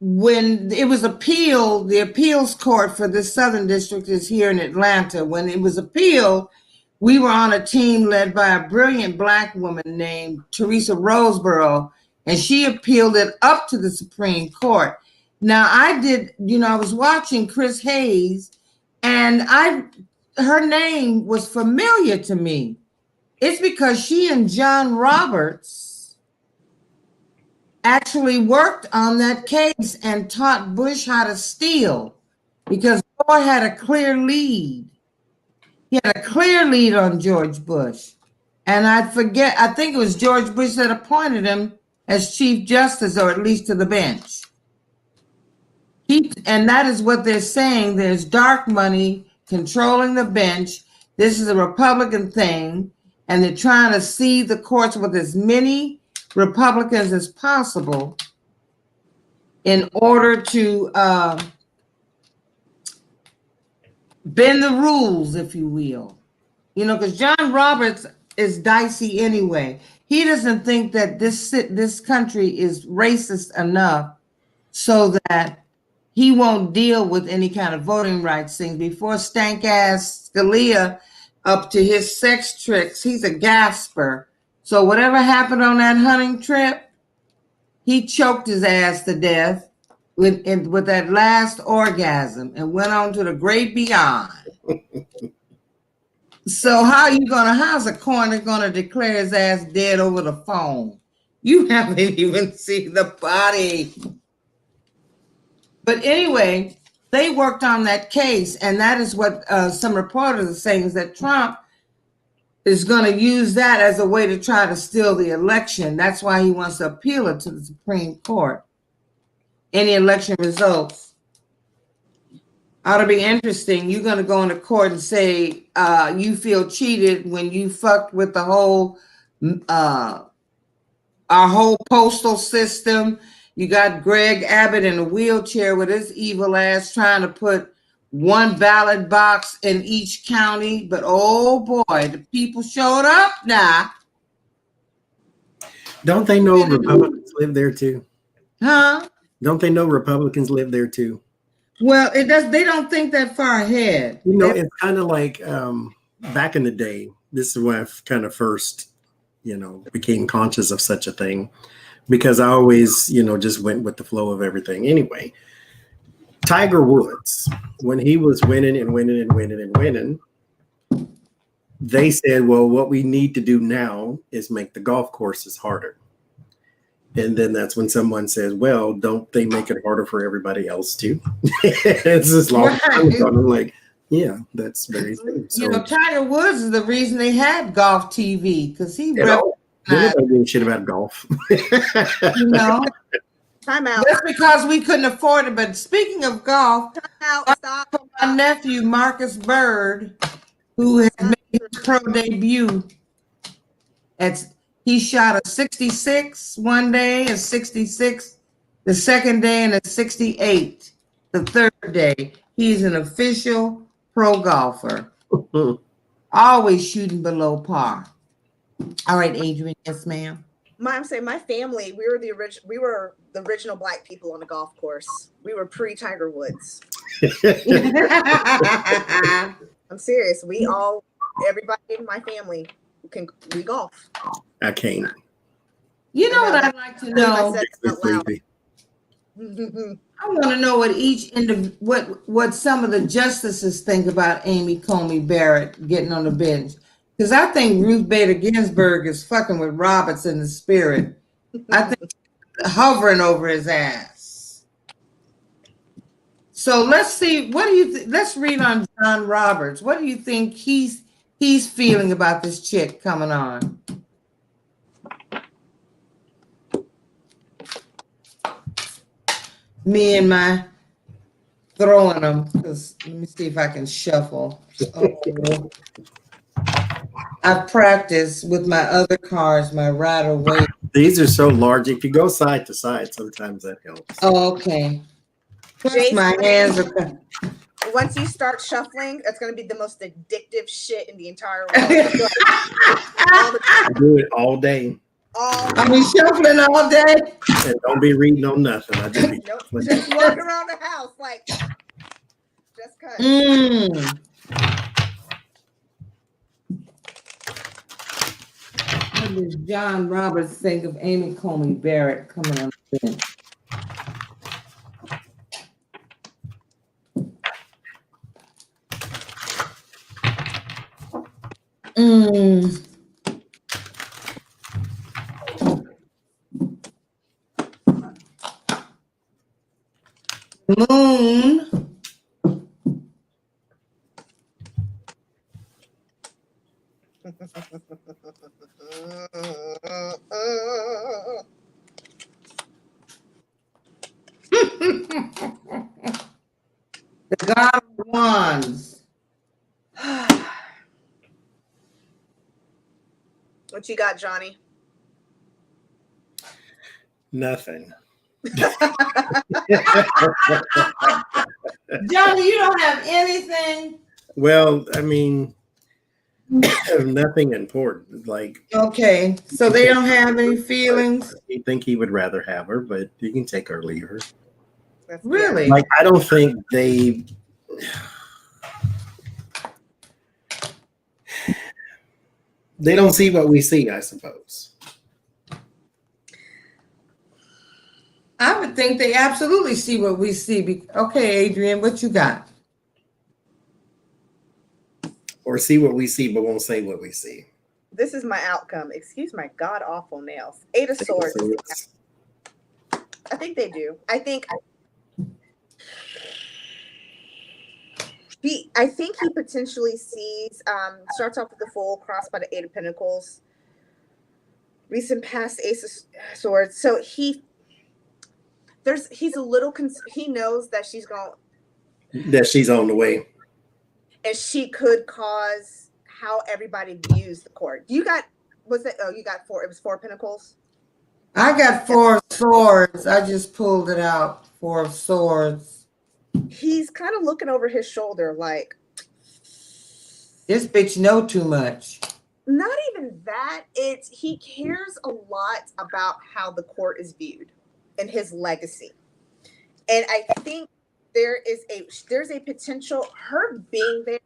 A: when it was appealed, the appeals court for the Southern District is here in Atlanta. When it was appealed, we were on a team led by a brilliant Black woman named Teresa Roseborough, and she appealed it up to the Supreme Court. Now, I was watching Chris Hayes, and her name was familiar to me. It's because she and John Roberts actually worked on that case and taught Bush how to steal, because Gore had a clear lead. He had a clear lead on George Bush. And I think it was George Bush that appointed him as Chief Justice, or at least to the bench. And that is what they're saying. There's dark money controlling the bench. This is a Republican thing, and they're trying to seed the courts with as many Republicans as possible in order to bend the rules, if you will. You know, because John Roberts is dicey anyway. he doesn't think that this country is racist enough so that he won't deal with any kind of voting rights thing. Before stank ass Scalia up to his sex tricks, he's a gasper. So whatever happened on that hunting trip, he choked his ass to death with that last orgasm and went on to the great beyond. So how's a coroner gonna declare his ass dead over the phone? You haven't even seen the body. But anyway, they worked on that case, and that is what some reporters are saying, is that Trump is going to use that as a way to try to steal the election. That's why he wants to appeal it to the Supreme Court. Any election results ought to be interesting. You're going to go into court and say you feel cheated when you fucked with the whole our whole postal system. You got Greg Abbott in a wheelchair with his evil ass trying to put one ballot box in each county. But oh boy, the people showed up now.
C: Don't they know Republicans live there too?
A: Huh?
C: Don't they know Republicans live there too?
A: Well, it does. They don't think that far ahead.
C: You know, it's kind of like back in the day. This is when I kind of first, became conscious of such a thing, because I always, just went with the flow of everything. Anyway, Tiger Woods, when he was winning and winning and winning and winning, they said, well, what we need to do now is make the golf courses harder. And then that's when someone says, well, don't they make it harder for everybody else too? It's this long time ago. I'm like, yeah, that's very true. So,
A: Tiger Woods is the reason they had golf TV, because he
C: nobody gave a shit about golf.
B: Time out.
A: That's because we couldn't afford it. But speaking of golf,
B: Time out. Stop.
A: my nephew Marcus Bird, who has made his pro debut, he shot a 66 one day, a 66 the second day, and a 68 the third day. He's an official pro golfer, always shooting below par. All right, Adrian. Yes, ma'am.
B: I'm saying my family, we were the original Black people on the golf course. We were pre-Tiger Woods. I'm serious. Everybody in my family we golf.
C: I can't.
A: You know what I'd like to know? I want to know what some of the justices think about Amy Coney Barrett getting on the bench. Because I think Ruth Bader Ginsburg is fucking with Roberts in the spirit. I think hovering over his ass. So let's see. What do you let's read on John Roberts. What do you think he's feeling about this chick coming on? Me and my throwing them. Because let me see if I can shuffle. Oh. I practice with my other cards, my Rider Waite.
C: These are so large. If you go side to side, sometimes that helps.
A: Oh, okay.
B: Jason,
A: my hands are.
B: Once you start shuffling, that's going to be the most addictive shit in the entire world.
C: I do it all day.
A: I'll be shuffling all day.
C: And don't be reading on nothing. I just be
B: just walk around the house like just cut.
A: What does John Roberts think of Amy Coney Barrett coming on the bench? Moon. The God of Wands.
B: What you got, Johnny?
C: nothing.
A: Johnny, you don't have anything?
C: Well, I mean, Nothing important. Like,
A: Okay, so they don't have any feelings?
C: you think he would rather have her, but you can take her or leave her.
A: Really?
C: Like, I don't think they don't see what we see, I suppose.
A: I would think they absolutely see what we see. Okay, Adrian, what you got?
C: Or see what we see, but won't say what we see.
B: This is my outcome. Excuse my god awful nails. 8 of Swords. I think they do. I think he potentially sees, starts off with the Fool, crossed by the 8 of Pentacles, recent past Ace of Swords. So he's a little, he knows that she's on
C: the way.
B: And she could cause how everybody views the court. You got, you got 4, it was 4 Pentacles?
A: I got 4 of Swords. I just pulled it out. 4 of Swords.
B: He's kind of looking over his shoulder like,
A: this bitch know too much.
B: Not even that. He cares a lot about how the court is viewed and his legacy. And I think there's a potential her being there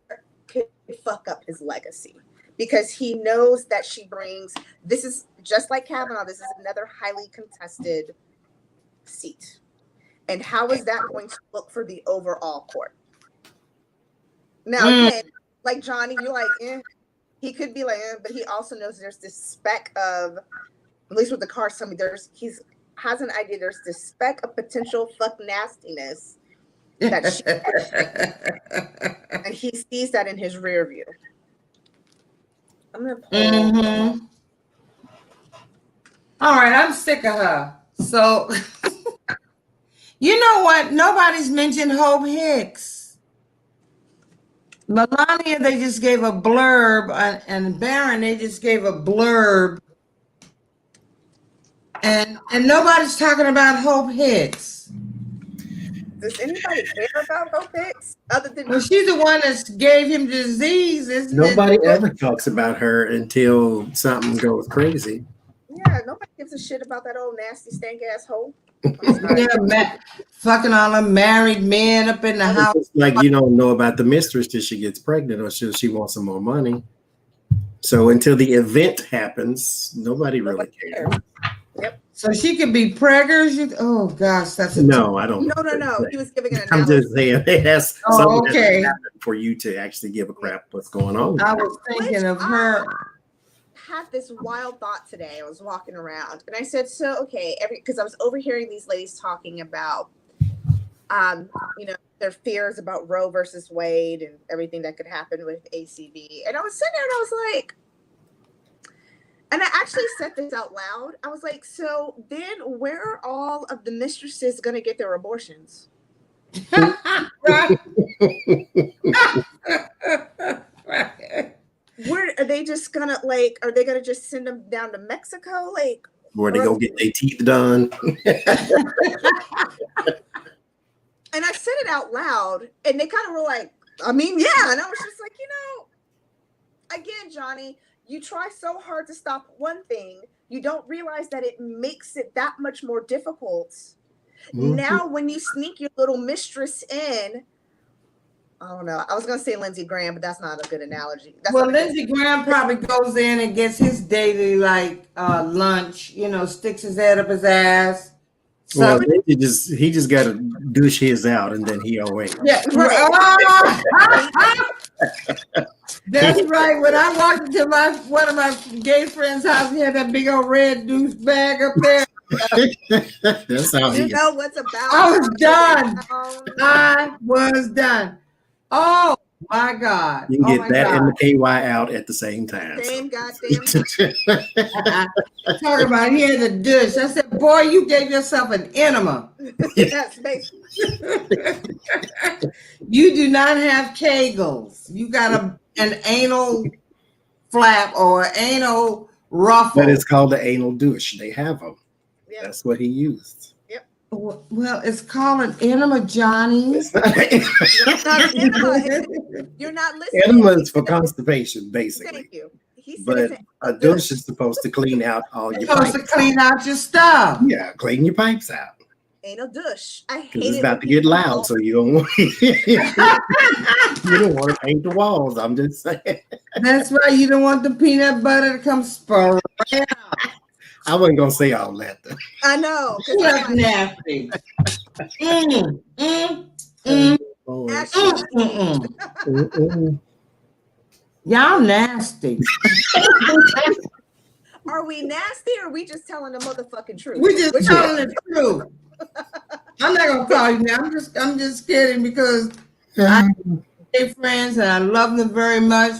B: could fuck up his legacy, because he knows that she brings, this is just like Kavanaugh, this is another highly contested seat. And how is that going to look for the overall court? Now, again, like Johnny, you're like, he could be like, but he also knows there's this speck of, at least with the cards, he has an idea there's this speck of potential fuck nastiness that she and he sees that in his rear view. I'm gonna pull.
A: All right, I'm sick of her. So you know what? Nobody's mentioned Hope Hicks. Melania, they just gave a blurb, and Baron, they just gave a blurb. And nobody's talking about Hope Hicks.
B: Does anybody care about Hope Hicks? Other than,
A: well, she's the one that gave him disease, isn't
C: Nobody ever talks about her until something goes crazy.
B: Yeah, nobody gives a shit about that old nasty stank ass hoe.
A: Yeah, fucking all the married men up in the house.
C: Like, you don't know about the mistress till she gets pregnant or till she wants some more money. So until the event happens, nobody really cares.
B: Yep.
A: So she could be preggers. Oh gosh, that's
C: no. I don't.
B: No. He was giving an
C: I'm
B: analogy.
C: just saying it has
A: something okay.
C: to happen for you to actually give a crap what's going on.
A: I was thinking of her.
B: Had this wild thought today. I was walking around and I said, so okay, because I was overhearing these ladies talking about their fears about Roe versus Wade and everything that could happen with ACB. And I was sitting there and I was like, and I actually said this out loud. I was like, so then where are all of the mistresses going to get their abortions?
A: Right.
B: Where are they just gonna are they gonna just send them down to Mexico?
C: Where they go get their teeth done.
B: And I said it out loud and they kind of were like, I mean, yeah. And I was just like, again, Johnny, you try so hard to stop one thing, you don't realize that it makes it that much more difficult. Mm-hmm. Now, when you sneak your little mistress in, I don't know. I was going to say Lindsey Graham, but that's not a good analogy.
A: Lindsey Graham probably goes in and gets his daily lunch, sticks his head up his ass.
C: So he just got to douche his out and then he away.
A: Yeah, right. That's right. When I walked into one of my gay friends' house, he had that big old red douche bag up there.
C: That's how
B: you know what's about.
A: I was done. Oh my God.
C: You can get that and the KY out at the same time.
B: Same goddamn
A: Talk about he had a douche. I said, boy, you gave yourself an enema.
B: Yes, basically.
A: You do not have kegels. You got an anal flap or anal ruffle.
C: But it's called the anal douche. They have them. Yep. That's what he used.
B: Yep.
A: Well, it's called an enema, Johnny.
C: It's not
B: That's not an enema. You're not listening.
C: enema is for constipation, basically.
B: Thank you. He said
C: But
B: it's
C: a douche is supposed to clean out all your
A: It's supposed
C: pipes.
A: to clean out your stuff.
C: Yeah, clean your pipes out.
B: ain't no douche. I hate
C: Because it's
B: it
C: about
B: when
C: to get
B: people
C: loud,
B: call-
C: so you don't want you don't want to paint the walls. I'm just saying.
A: That's why you don't want the peanut butter to come spraying out.
C: I wasn't gonna say all that. Though.
B: I know. 'cause
A: That's
B: I'm like,
A: nasty. Mm.
C: Oh,
B: actually,
C: mm.
A: Y'all nasty.
B: are we nasty or are we just telling the motherfucking truth?
A: We just
B: Which
A: telling the truth. I'm not gonna call you now. I'm just kidding because they're friends and I love them very much.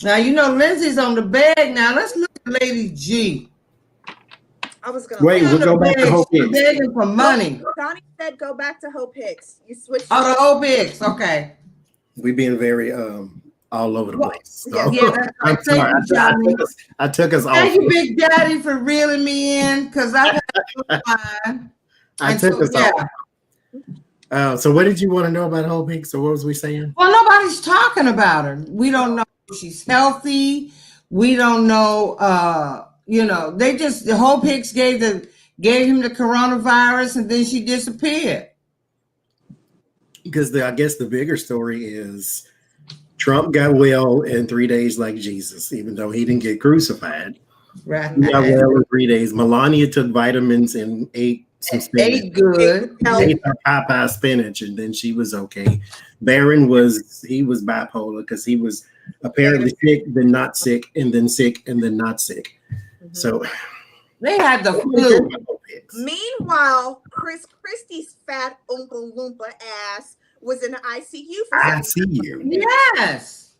A: Now you know Lindsay's on the bag now. Let's look at Lady G.
B: I was gonna
C: Wait,
A: She's
C: we'll
A: on the
C: go back to
A: bag.
C: Hope
A: She's
C: Hicks.
A: begging for money.
B: Donnie said go back to Hope Hicks. You switched.
A: Oh, the whole bigs. Okay.
C: We've been very all over the place. So,
B: Yeah,
A: that's
C: I'm
A: right. Thank
C: sorry.
A: you, Johnny.
C: I took us off.
A: Thank you, Big Daddy, for reeling me in because I've had a time.
C: I
A: And
C: took
A: so,
C: us
A: yeah.
C: off. So what did you want to know about Hope Hicks? So what was we saying?
A: Well, nobody's talking about her. We don't know if she's healthy. We don't know. They just the Hope Hicks gave him the coronavirus and then she disappeared.
C: Because I guess the bigger story is Trump got well in 3 days like Jesus, even though he didn't get crucified.
A: Right.
C: He got well in 3 days. Melania took vitamins and ate some spinach.
A: Ate good.
C: Ate her Popeye spinach, and then she was okay. Barron was bipolar because he was apparently sick, then not sick, and then sick, and then not sick. So
A: They had the flu.
B: Meanwhile, Chris Christie's fat Oompa Loompa ass was in the ICU for
C: I
B: 7
C: see you.
A: Yes.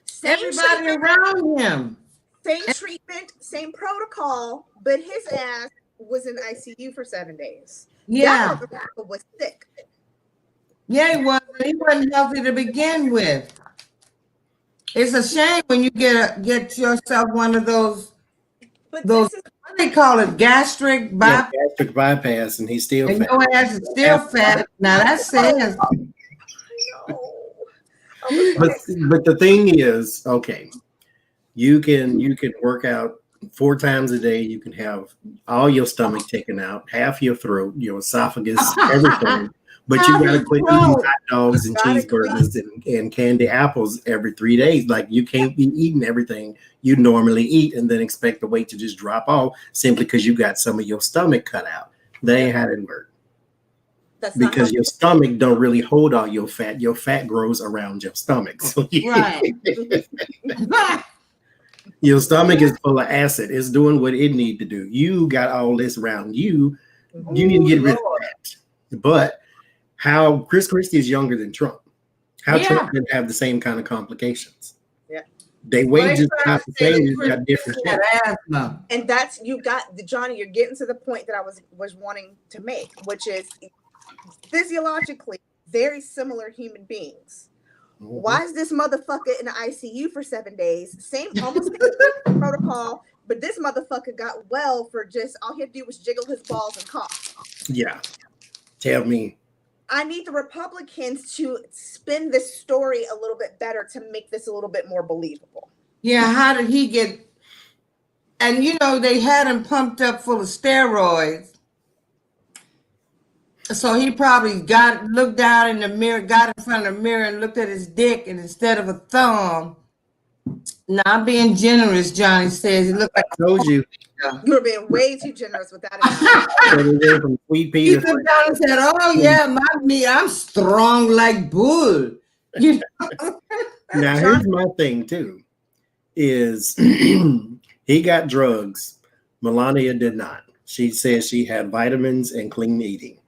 B: Same
A: Everybody
B: treatment,
A: around him.
B: same treatment, same protocol, but his ass was in ICU for 7 days.
A: Yeah.
B: That motherfucker was sick.
A: Yeah, he wasn't healthy to begin with. It's a shame when you get yourself one of those
B: But
A: what
B: this is
A: do they call it? Gastric bypass.
C: Gastric bypass, and he's still
A: And
C: fat.
A: your ass is still fat. Now that's says
C: But the thing is, okay, you can work out 4 times a day. You can have all your stomach taken out, half your throat, your esophagus, everything. But you got to quit eating hot dogs and cheeseburgers and candy apples every 3 days. Like you can't be eating everything you normally eat and then expect the weight to just drop off simply because you got some of your stomach cut out. That ain't how it works. Because your stomach don't really hold all your fat. Your fat grows around your stomach. So
A: right.
C: Your stomach is full of acid. It's doing what it need to do. You got all this around you. You need to get rid of that. But how Chris Christie is younger than Trump. How Trump didn't have the same kind of complications.
B: Yeah.
C: They wages not the same. You got different shit.
A: Asthma.
B: And that's Johnny, you're getting to the point that I was wanting to make, which is physiologically very similar human beings. Mm-hmm. Why is this motherfucker in the ICU for 7 days? Almost same protocol, but this motherfucker got well for just all he had to do was jiggle his balls and cough.
C: Yeah. Tell me.
B: I need the Republicans to spin this story a little bit better to make this a little bit more believable.
A: Yeah, how did he get? And they had him pumped up full of steroids. So he probably looked down in the mirror, got in front of the mirror and looked at his dick, and instead of a thumb, now I'm being generous, Johnny says. He looked like
C: I told you.
B: You were being way too generous with that.
C: From Sweet
A: He
C: Pea.
A: looked down and said, "Oh yeah, I'm strong like bull."
C: Now here's my thing too, is he got drugs. Melania did not. She says she had vitamins and clean eating.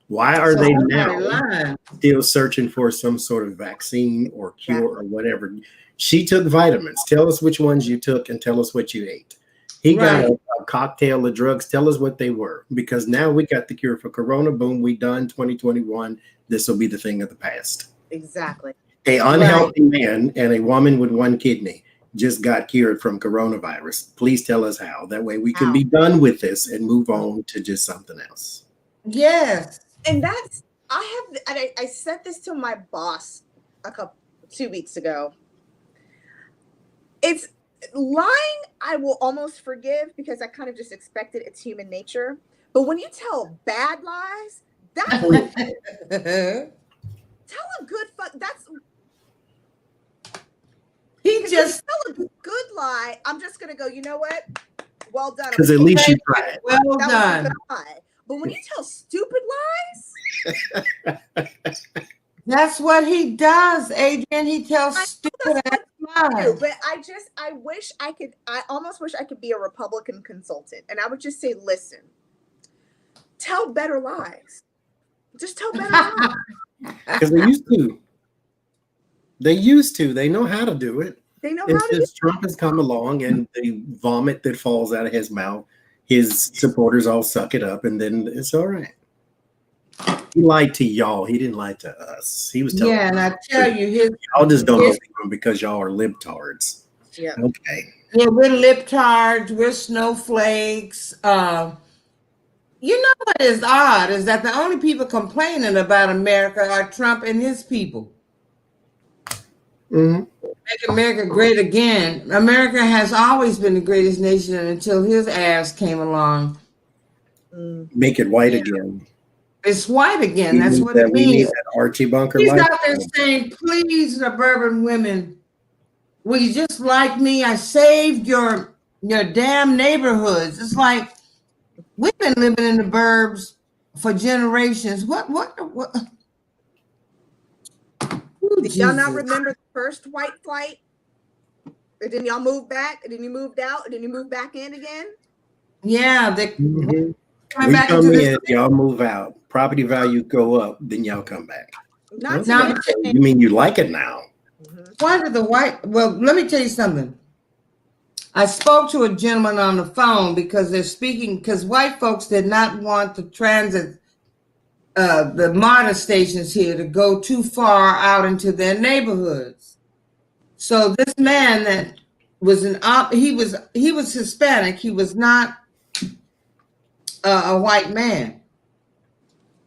C: Why are they now still searching for some sort of vaccine or cure or whatever? She took vitamins. Tell us which ones you took and tell us what you ate. He got a cocktail of drugs. Tell us what they were, because now we got the cure for Corona. Boom, we done 2021. This will be the thing of the past.
B: Exactly.
C: An unhealthy man and a woman with one kidney just got cured from coronavirus. Please tell us how. That way we can be done with this and move on to just something else.
A: Yes.
B: And I said this to my boss 2 weeks ago. It's lying, I will almost forgive because I kind of just expected it's human nature. But when you tell bad lies, that's tell a good fuck. That's
A: he just
B: tell a good lie. I'm just gonna go. You know what? Well done.
C: Because at least you tried.
A: Well
B: that
A: done.
B: was a good lie. But when you tell stupid lies,
A: that's what he does, Adrian. He tells stupid ass lies.
B: but I wish I could. I almost wish I could be a Republican consultant, and I would just say, listen, tell better lies. Just tell better lies.
C: Because they used to. They used to. They know how to do it.
B: They know
C: It's
B: how to do
C: just Trump has come along and the vomit that falls out of his mouth, his supporters all suck it up, and then it's all right. He lied to y'all. He didn't lie to us. He was telling
A: Yeah, and I tell you,
C: y'all just don't believe him because y'all are libtards.
B: Yeah.
C: Okay.
A: yeah, we're libtards, we're snowflakes. You know what is odd is that the only people complaining about America are Trump and his people.
C: Mm-hmm.
A: Make America great again. America has always been the greatest nation until his ass came along.
C: Make it white again.
A: It's white again. That's what it
C: we need
A: means.
C: that Archie Bunker.
A: He's out there saying, please, suburban women, will you just like me? I saved your damn neighborhoods. It's like we've been living in the burbs for generations. What? Ooh,
B: Did y'all not
A: Jesus.
B: remember the first white flight? And then y'all moved back, and then you moved out, and then you moved back in again?
A: Yeah,
C: We
A: back
C: come
A: into
C: in, y'all move out. Property value go up, then y'all come back.
B: Not
A: Now,
B: today.
C: You mean you like it now?
A: why did the white? Well, let me tell you something. I spoke to a gentleman on the phone because they're speaking because white folks did not want the transit, the MARTA stations here to go too far out into their neighborhoods. So this man that was he was Hispanic. He was not a white man.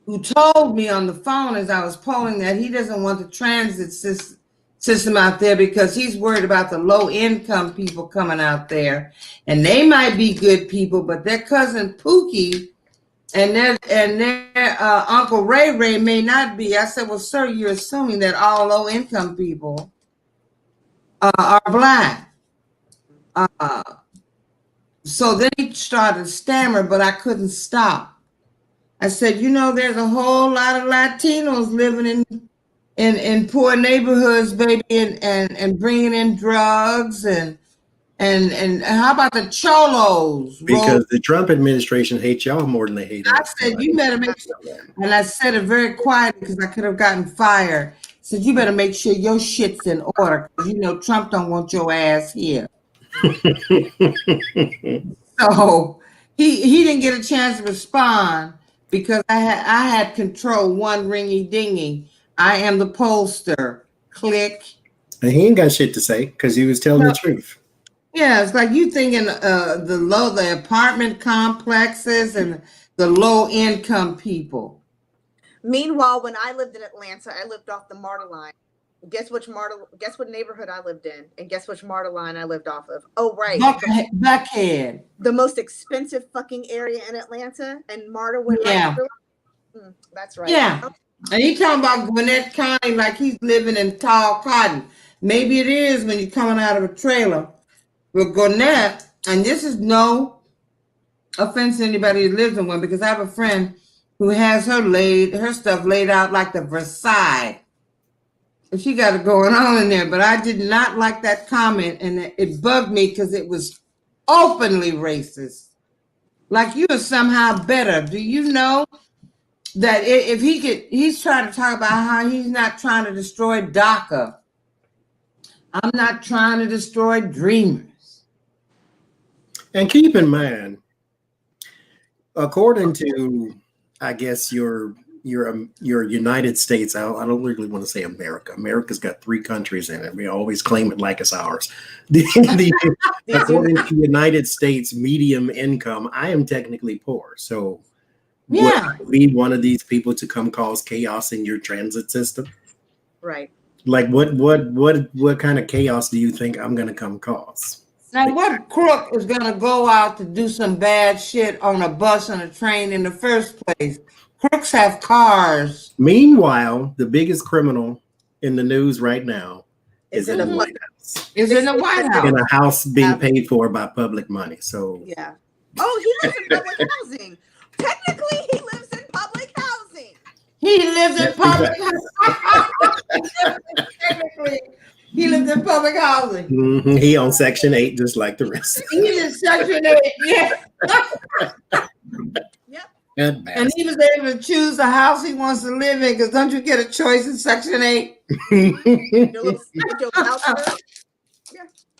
A: Who told me on the phone as I was polling that he doesn't want the transit system out there because he's worried about the low income people coming out there, and they might be good people, but their cousin Pookie and their Uncle Ray may not be. I said, well, sir, you're assuming that all low income people are black. So then he started to stammer, but I couldn't stop. I said, you know, there's a whole lot of Latinos living in poor neighborhoods, baby, and bringing in drugs and how about the cholos?
C: Because the Trump administration hates y'all more than they hate us.
A: I said, you better make sure, and I said it very quietly because I could have gotten fired. I said, you better make sure your shit's in order because you know Trump don't want your ass here. So he didn't get a chance to respond. Because I had control one ringy dingy. I am the pollster. Click.
C: And he ain't got shit to say because he was telling the truth.
A: Yeah, it's like you thinking the apartment complexes and the low income people.
B: Meanwhile, when I lived in Atlanta, I lived off the MARTA line. Guess what neighborhood I lived in, and guess which MARTA line I lived off of? Oh, right,
A: Buckhead.
B: The most expensive fucking area in Atlanta, and MARTA went
A: yeah.
B: Right. That's right.
A: Yeah, and he talking about Gwinnett County like he's living in tall cotton. Maybe it is when you're coming out of a trailer. But Gwinnett, and this is no offense to anybody who lives in one, because I have a friend who has her stuff laid out like the Versailles. She got it going on in there, but I did not like that comment, and it bugged me because it was openly racist. Like you are somehow better. Do you know that if he's trying to talk about how he's not trying to destroy DACA. I'm not trying to destroy dreamers.
C: And keep in mind, according to, I guess, your your United States. I don't really want to say America. America's got 3 countries in it. We always claim it like it's ours. According to United States medium income, I am technically poor. So would I be one of these people to come cause chaos in your transit system?
B: Right.
C: Like what kind of chaos do you think I'm going to come cause?
A: Now, what crook is going to go out to do some bad shit on a bus and a train in the first place? Crooks have cars.
C: Meanwhile, the biggest criminal in the news right now is in the White House.
A: Is in the White House.
C: In a house being paid for by public money. So
B: yeah. Oh, he lives in public housing. Technically, he lives in public housing.
A: He lives in public housing. Technically, he lives in public housing.
C: Mm-hmm. He on Section 8, just like the rest.
A: He's in Section 8, yeah.
B: Yep.
A: And he was able to choose the house he wants to live in, because don't you get a choice in Section 8?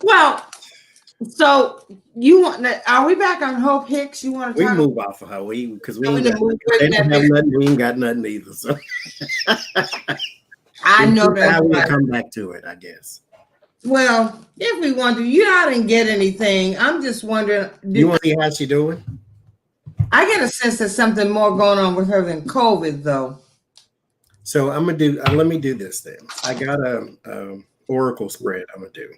A: Well, so you want that? Are we back on Hope Hicks? You want to
C: we
A: talk?
C: move off of her because we ain't got nothing either. So
A: I know that.
C: I will come back to it, I guess.
A: Well, if we want to, I didn't get anything. I'm just wondering.
C: You want to see how she doing?
A: I get a sense there's something more going on with her than COVID, though.
C: So I'm gonna do. Let me do this then. I got a oracle spread. I'm gonna do.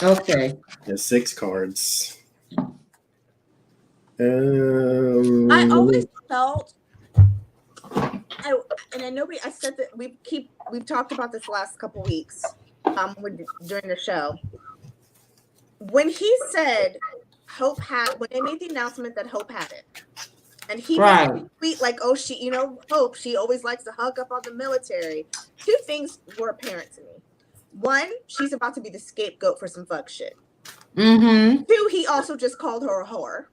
A: Okay.
C: There's 6 cards.
B: I always felt, and I know I said that we've talked about this last couple weeks during the show. When he said when they made the announcement that Hope had it, and he made a tweet like, "Oh, Hope, she always likes to hug up on the military." 2 things were apparent to me. 1, she's about to be the scapegoat for some fuck shit.
A: Mm-hmm.
B: 2, he also just called her a whore.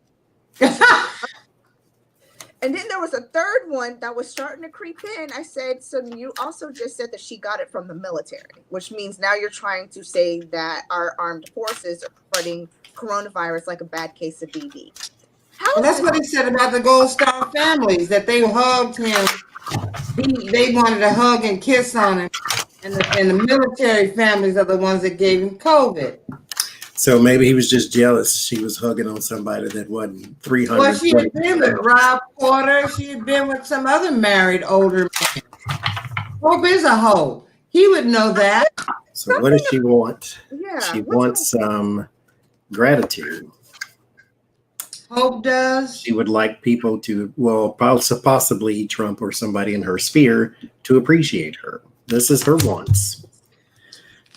B: And then there was a third one that was starting to creep in. I said, so you also just said that she got it from the military, which means now you're trying to say that our armed forces are spreading coronavirus like a bad case of BV.
A: That's what he said about the Gold Star families, that they hugged him. They wanted to hug and kiss on him. And the military families are the ones that gave him COVID.
C: So maybe he was just jealous she was hugging on somebody that wasn't 300.
A: Well, she had been with Rob Porter. She had been with some other married older man. Hope is a hoe. He would know that.
C: So what does she want?
B: Yeah,
C: she wants some gratitude.
A: Hope does.
C: She would like people to, possibly Trump or somebody in her sphere to appreciate her. This is her wants.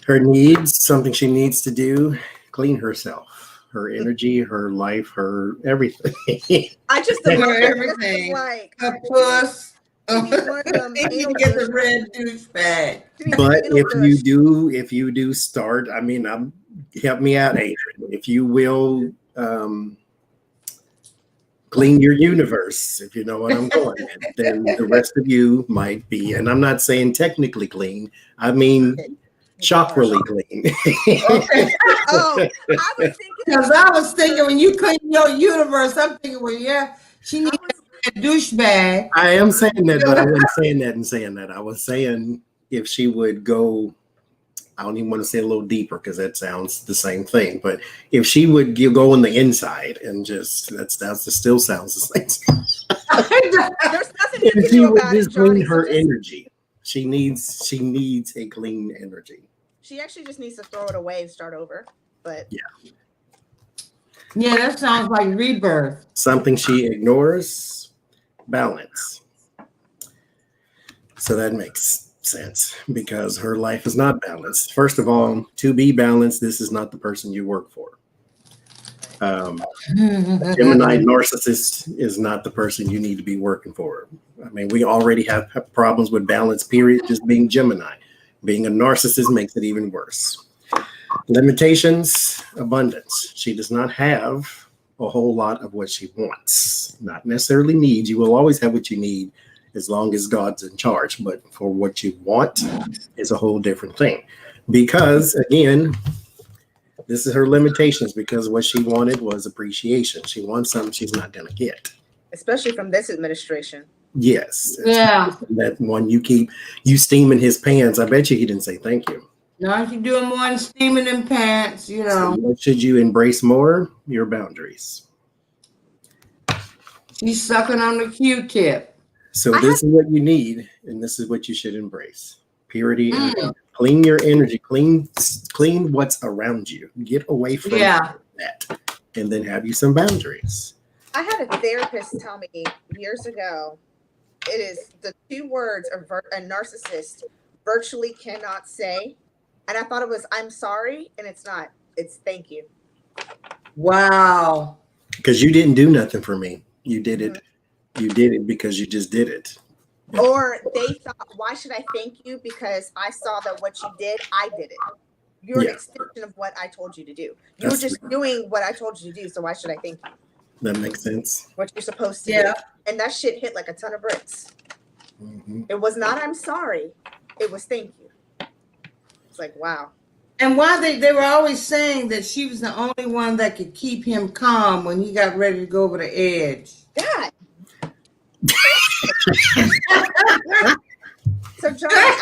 C: Her needs, something she needs to do, clean herself, her energy, her life, her everything.
B: I just
A: her everything.
B: Like
A: her puss. You can get the red douchebag.
C: But if you do start, help me out, Adrian. If you will clean your universe, if you know what I'm going at, then the rest of you might be, and I'm not saying technically clean, I mean chakrally clean.
B: Okay. Oh,
A: I was thinking when you clean your universe, I'm thinking, she needs a douchebag.
C: I am saying that, but I wasn't saying that and saying that. I was saying if she would go, I don't even want to say a little deeper because that sounds the same thing. But if she would go on the inside and just that still sounds the same.
B: There's nothing you can
C: do
B: about it.
C: Just clean her energy. She needs a clean energy.
B: She actually just needs to throw it away and start over. But
A: yeah, that sounds like rebirth.
C: Something she ignores, balance. So that makes sense because her life is not balanced. First of all, to be balanced, this is not the person you work for. Gemini narcissist is not the person you need to be working for. We already have problems with balance, period, just being Gemini. Being a narcissist makes it even worse. Limitations, abundance. She does not have a whole lot of what she wants, not necessarily needs. You will always have what you need as long as God's in charge. But for what you want is a whole different thing. Because, again, this is her limitations because what she wanted was appreciation. She wants something she's not going to get.
B: Especially from this administration.
C: Yes.
A: Yeah.
C: That one you steaming his pants. I bet you he didn't say thank you.
A: No, she's doing more than steaming them pants, you
C: So
A: know.
C: what should you embrace more? Your boundaries.
A: She's sucking on the Q-tip.
C: So this is what you need, and this is what you should embrace. Purity and clean your energy, clean what's around you. Get away from that. And then have you some boundaries.
B: I had a therapist tell me years ago, it is the 2 words a narcissist virtually cannot say. And I thought it was, I'm sorry. And it's not. It's thank you.
A: Wow.
C: Because you didn't do nothing for me. You did it. You did it because you just did it. Yeah.
B: Or they thought, why should I thank you? Because I saw that what you did, I did it. You're an extension of what I told you to do. You were just doing what I told you to do. So why should I thank you?
C: That makes sense.
B: What you're supposed to do. And that shit hit like a ton of bricks.
C: Mm-hmm.
B: It was not, I'm sorry. It was thank you. It's like, wow.
A: And why they were always saying that she was the only one that could keep him calm when he got ready to go over the edge.
B: God. So John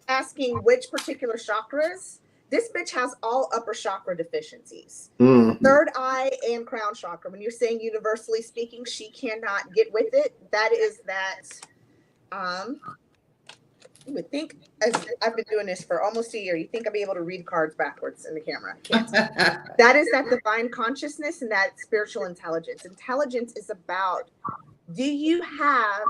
B: asking which particular chakras. This bitch has all upper chakra deficiencies.
C: Mm-hmm.
B: Third eye and crown chakra. When you're saying universally speaking, she cannot get with it. That is that. You would think, as I've been doing this for almost a year, you think I'd be able to read cards backwards in the camera. I can't. That is that divine consciousness and that spiritual intelligence. Intelligence is about, do you have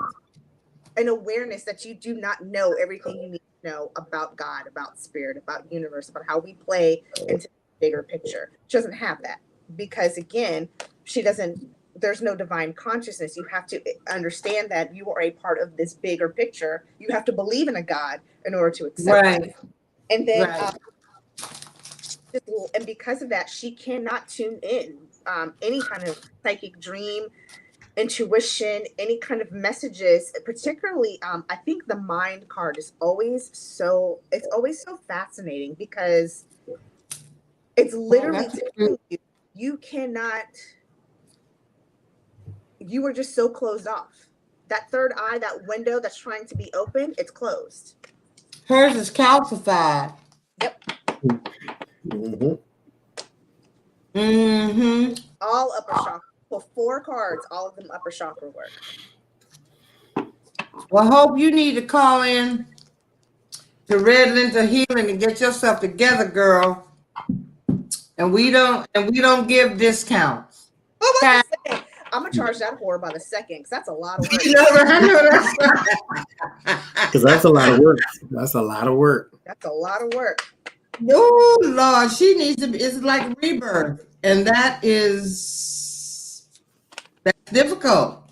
B: an awareness that you do not know everything you need to know about God, about spirit, about universe, about how we play into the bigger picture? She doesn't have that because, again, there's no divine consciousness. You have to understand that you are a part of this bigger picture. You have to believe in a God in order to accept it. And then, and because of that, she cannot tune in any kind of psychic dream, intuition, any kind of messages, particularly I think the mind card is always so fascinating because it's literally telling you cannot, you are just so closed off. That third eye, that window that's trying to be open, it's closed.
A: Hers is calcified.
B: Yep.
C: Mm-hmm.
A: Mm-hmm.
B: All upper chakra. For 4 cards, all of them upper chakra work.
A: Well, Hope, you need to call in to Red Lantern Healing and get yourself together, girl. And we don't give discounts.
B: Oh, what you say? I'm gonna charge that whore by the second because that's a lot of work.
A: I know that's right.
C: Because that's a lot of work. That's a lot of work.
B: That's a lot of work.
A: Oh Lord, she needs to be. It's like rebirth, and that's difficult.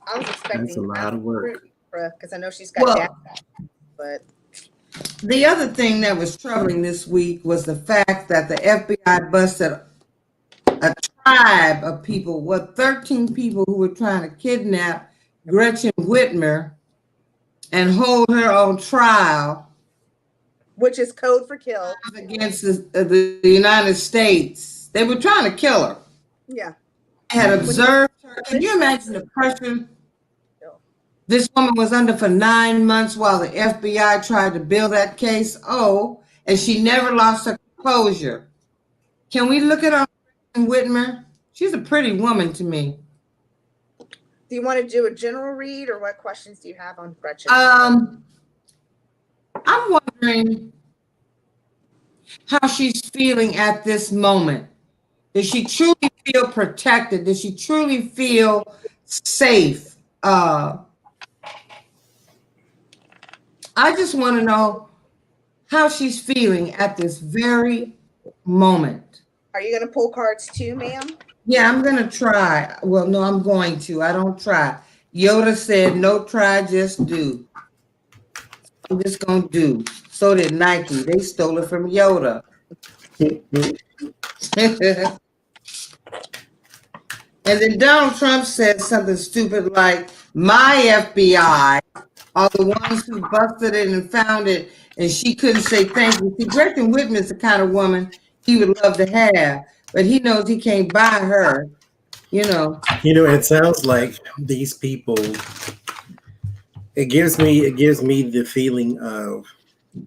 B: I was expecting
C: That's a lot of work
B: because I know she's got that, but
A: the other thing that was troubling this week was the fact that the FBI busted a tribe of people, 13 people who were trying to kidnap Gretchen Whitmer and hold her on trial.
B: Which is code for kill.
A: Against the United States. They were trying to kill her.
B: Yeah.
A: Had observed her. Can you imagine the pressure this woman was under for 9 months while the FBI tried to build that case? Oh, and she never lost her composure. Can we look at her, Whitmer? She's a pretty woman to me.
B: Do you want to do a general read, or what questions do you have on Gretchen?
A: I'm wondering how she's feeling at this moment. Does she truly feel protected? Does she truly feel safe? I just want to know how she's feeling at this very moment.
B: Are you going to pull cards too, ma'am?
A: Yeah, I'm going to try. Well, no, I'm going to. I don't try. Yoda said, no try, just do. I'm just going to do. So did Nike. They stole it from Yoda. And then Donald Trump said something stupid like, my FBI are the ones who busted it and found it, and she couldn't say thank you. See, Gretchen Whitman is the kind of woman he would love to have, but he knows he can't buy her, you know.
C: You know, it sounds like these people It gives me the feeling of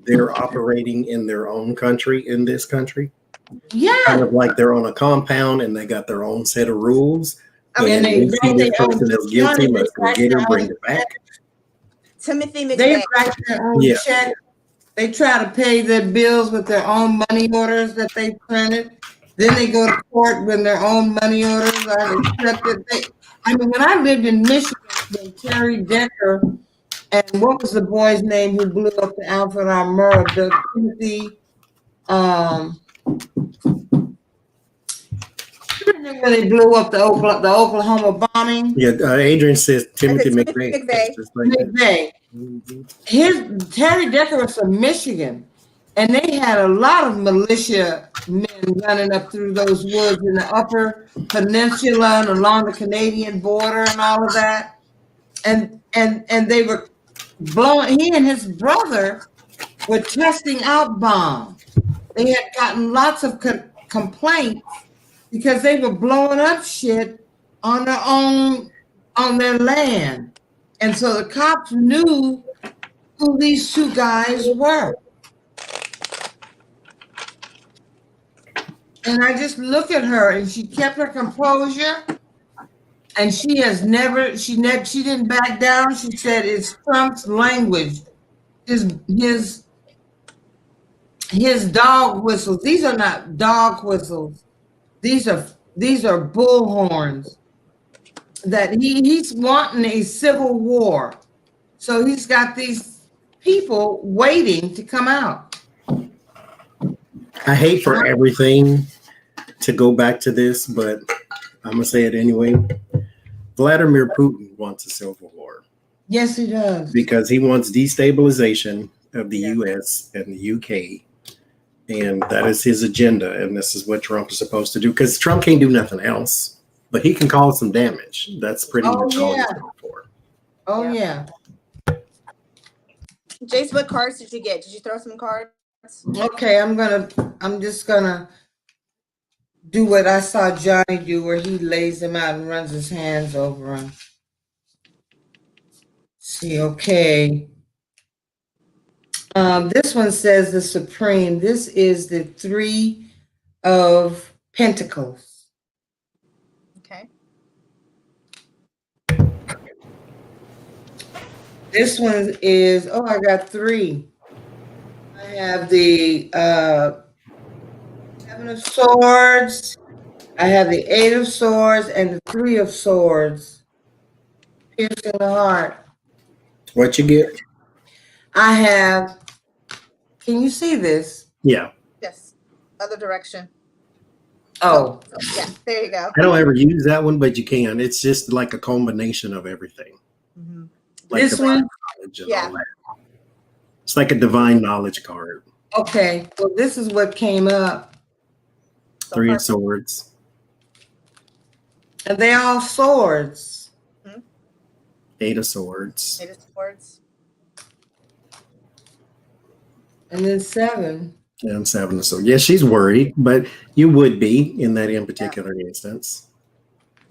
C: they're operating in their own country, in this country. Kind
A: Yeah.
C: of like they're on a compound and they got their own set of rules.
B: Okay.
C: And
A: And they
C: they see
A: write
C: this
A: their own
C: person is guilty,
A: money. They
C: let's go
A: write
C: get her,
A: their
C: bring
A: own
C: her back.
B: Timothy
A: They
B: McVeigh.
A: write their own
C: Yeah.
A: check. They try to pay their bills with their own money orders that they printed. Then they go to court with their own money orders are accepted. I mean, when I lived in Michigan, when Terry Decker and what was the boy's name who blew up the Alfred Armura, the Timothy, when they blew up the Oklahoma bombing?
C: Yeah, Adrian says Timothy
B: Timothy
C: McVeigh.
B: McVeigh.
C: Just like that.
A: McVeigh.
C: Mhm.
A: Terry Decker was from Michigan, and they had a lot of militia men running up through those woods in the Upper Peninsula and along the Canadian border and all of that. And they were blowing. He and his brother were testing out bombs. They had gotten lots of complaints because they were blowing up shit on their land. And so the cops knew who these two guys were. And I just look at her and she kept her composure and she didn't back down. She said it's Trump's language. His dog whistles. These are not dog whistles. These are bullhorns that he's wanting a civil war. So he's got these people waiting to come out.
C: I hate for everything to go back to this, but I'm gonna say it anyway. Vladimir Putin wants a civil war.
A: Yes, he does.
C: Because he wants destabilization of the US and the UK. And that is his agenda. And this is what Trump is supposed to do. Because Trump can't do nothing else, but he can cause some damage. That's pretty much all he's going for.
A: Oh, yeah.
B: Jace, what cards did you get? Did you throw some cards?
A: Okay, I'm just gonna do what I saw Johnny do, where he lays them out and runs his hands over them. See, okay. This one says the Supreme. This is the Three of Pentacles.
B: Okay.
A: This one is, I got three. I have the Seven of Swords. I have the Eight of Swords and the Three of Swords. Piercing the heart.
C: What you get?
A: I have, can you see this?
C: Yeah.
B: Yes. Other direction.
A: Oh.
B: Yeah, there you go.
C: I don't ever use that one, but you can. It's just like a combination of everything.
B: Mm-hmm.
C: Like
A: This one?
B: Yeah.
C: All that. It's like a divine knowledge card.
A: Okay. Well, this is what came up.
C: Three of Swords.
A: And they all swords.
B: Mm-hmm.
C: Eight of Swords.
B: Eight of Swords.
A: And then seven.
C: And Seven of Swords. Yeah, she's worried, but you would be in that in particular instance.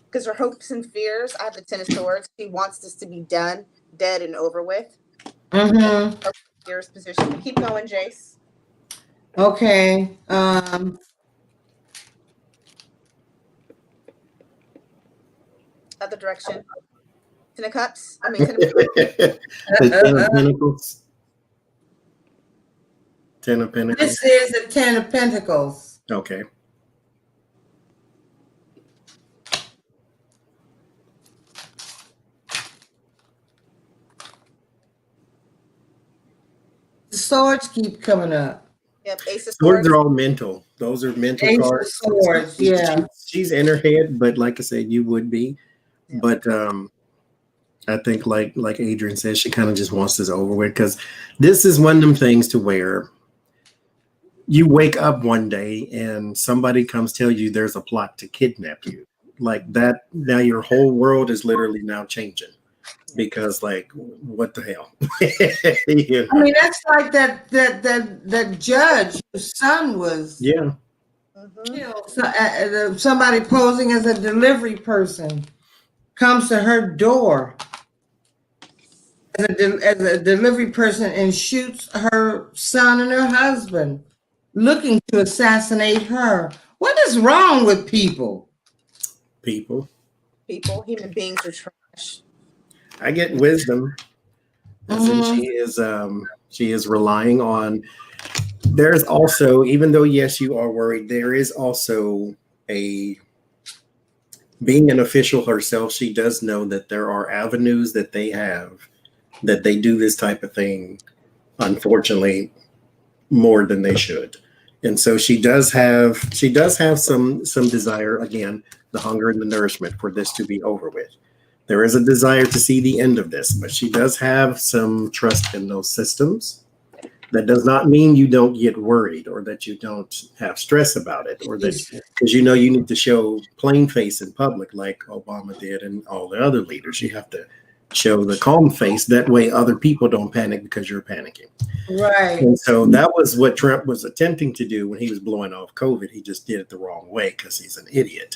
B: Because her hopes and fears, I have the Ten of Swords. She wants this to be done, dead, and over with.
A: Mm-hmm.
B: Her fears position. Keep going, Jace.
A: Okay.
B: Other direction. Ten of Cups. I mean, Ten of
C: The Ten of Pentacles. Ten of Pentacles.
A: This is the Ten of Pentacles.
C: Okay.
A: The swords keep coming up.
B: Yep, Ace of
C: Swords
B: Swords.
C: are all mental. Those are mental
A: Ace of
C: cards.
A: Swords, yeah.
C: She's in her head, but like I said, you would be.
B: Yeah.
C: But I think like Adrian says, she kind of just wants this over with, because this is one of them things to where you wake up one day and somebody comes tell you there's a plot to kidnap you. Like that, now your whole world is literally now changing. Because like, what the hell? You know?
A: I mean, that's like that judge whose son was
C: Yeah.
B: Mm-hmm.
A: killed. So, somebody posing as a delivery person comes to her door as a delivery person and shoots her son and her husband, looking to assassinate her. What is wrong with people?
C: People.
B: Human beings are trash.
C: I get wisdom. She is relying on. There's also, even though yes, you are worried, there is also a being an official herself. She does know that there are avenues that they have that they do this type of thing, unfortunately, more than they should. And so she does have some desire, again, the hunger and the nourishment for this to be over with. There is a desire to see the end of this, but she does have some trust in those systems. That does not mean you don't get worried or that you don't have stress about it, or that because you need to show plain face in public like Obama did and all the other leaders. You have to show the calm face. That way other people don't panic because you're panicking.
A: Right.
C: And so that was what Trump was attempting to do when he was blowing off COVID. He just did it the wrong way because he's an idiot.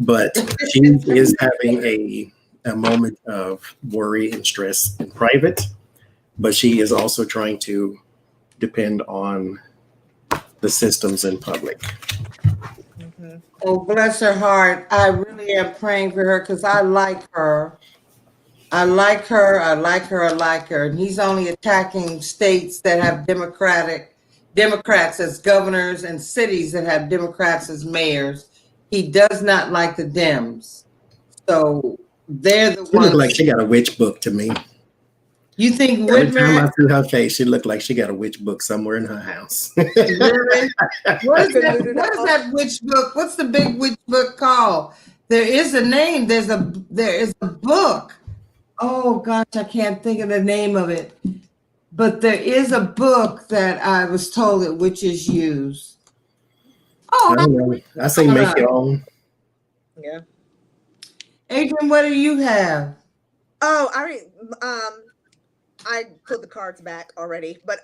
C: But she is having a moment of worry and stress in private, but she is also trying to depend on the systems in public.
B: Mm-hmm.
A: Oh, bless her heart. I really am praying for her because I like her. I like her. And he's only attacking states that have Democrats as governors and cities that have Democrats as mayors. He does not like the Dems. So they're the
C: She
A: ones.
C: looked like she got a witch book to me.
A: You think
C: Every time I
A: Whitmer?
C: see her face, she looked like she got a witch book somewhere in her house.
A: Really? What is that witch book? What's the big witch book called? There is a name. There is a book. Oh gosh, I can't think of the name of it. But there is a book that I was told that witches use.
C: I
A: Oh,
C: don't know. I say make your own.
B: Yeah.
A: Adrian, what do you have?
B: Oh, I put the cards back already, but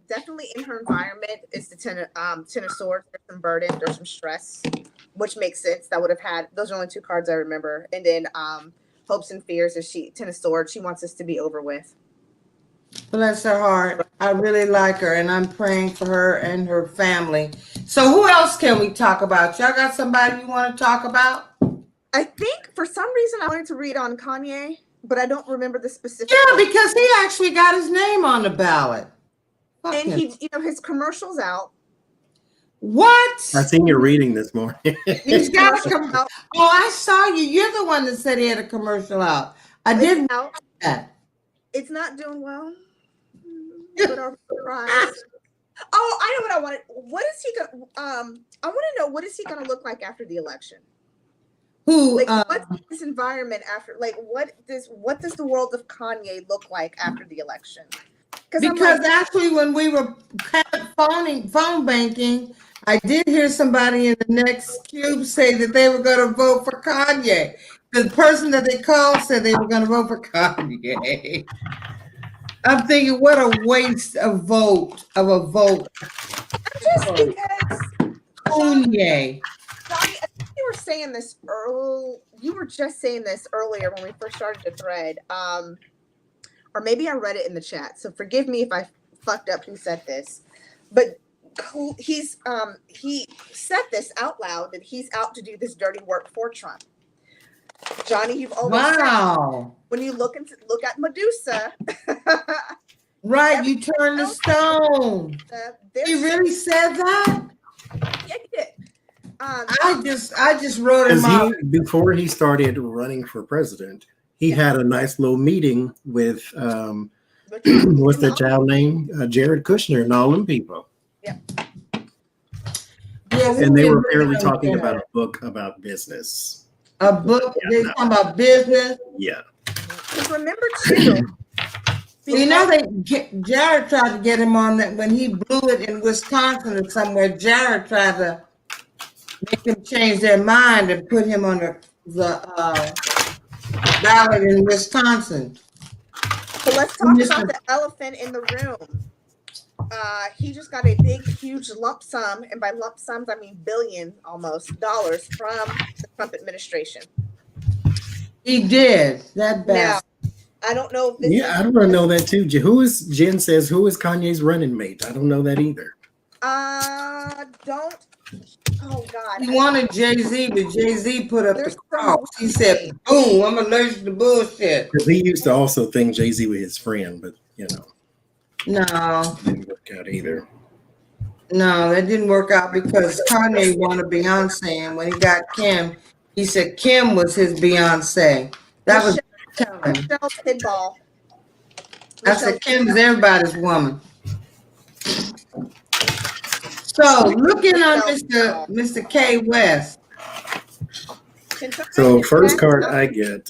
B: definitely in her environment is the ten of swords. There's some burden, there's some stress, which makes sense. That would have had those are only two cards I remember. And then hopes and fears is ten of swords. She wants this to be over with.
A: Bless her heart. I really like her, and I'm praying for her and her family. So who else can we talk about? Y'all got somebody you want to talk about?
B: I think for some reason I wanted to read on Kanye, but I don't remember the specific.
A: Yeah, because he actually got his name on the ballot.
B: And he, his commercials out.
A: What?
C: I seen your reading this morning.
A: He's got a commercial. Oh, I saw you. You're the one that said he had a commercial out. I didn't know that.
B: It's not doing well. But our surprise. Oh, I know what I wanted. What is he going? I want to know what is he going to look like after the election?
A: Who?
B: What's this environment after? What does the world of Kanye look like after the election?
A: Because actually, when we were phone banking, I did hear somebody in the next cube say that they were going to vote for Kanye. The person that they called said they were going to vote for Kanye. I'm thinking, what a waste of a vote.
B: Just because
A: Kanye.
B: Johnny, I think you were saying this earlier. You were just saying this earlier when we first started the thread. Or maybe I read it in the chat. So forgive me if I fucked up who said this. But he said this out loud that he's out to do this dirty work for Trump. Johnny, you've always said when you look at Medusa.
A: Right, you turn the stone. He really said that?
B: Yeah, he did.
A: I just wrote him out.
C: Before he started running for president, he had a nice little meeting with what's that child name? Jared Kushner and all them people.
B: Yeah.
C: And they were apparently talking about a book about business.
A: A book? They talking about business?
C: Yeah.
B: Because remember too.
A: Jared tried to get him on that when he blew it in Wisconsin or somewhere. Jared tried to make them change their mind and put him on the ballot in Wisconsin.
B: So let's talk about the elephant in the room. He just got a big, huge lump sum, and by lump sums, I mean billion almost dollars from the Trump administration.
A: He did that best.
B: I don't know if this
C: Yeah, I don't know that too. Jen says, who is Kanye's running mate? I don't know that either.
B: Don't. Oh God.
A: He wanted Jay-Z, but Jay-Z put up
B: There's
A: the
B: some
A: cross. He said, boom, I'm allergic to bullshit.
C: Because he used to also think Jay-Z was his friend, but
A: No,
C: didn't work out either.
A: no, that didn't work out because Kanye wanted Beyonce, and when he got Kim, he said Kim was his Beyonce. That was telling.
B: Michelle Tidball.
A: I said Kim's everybody's woman. So looking on Mr. K West.
C: So first card I get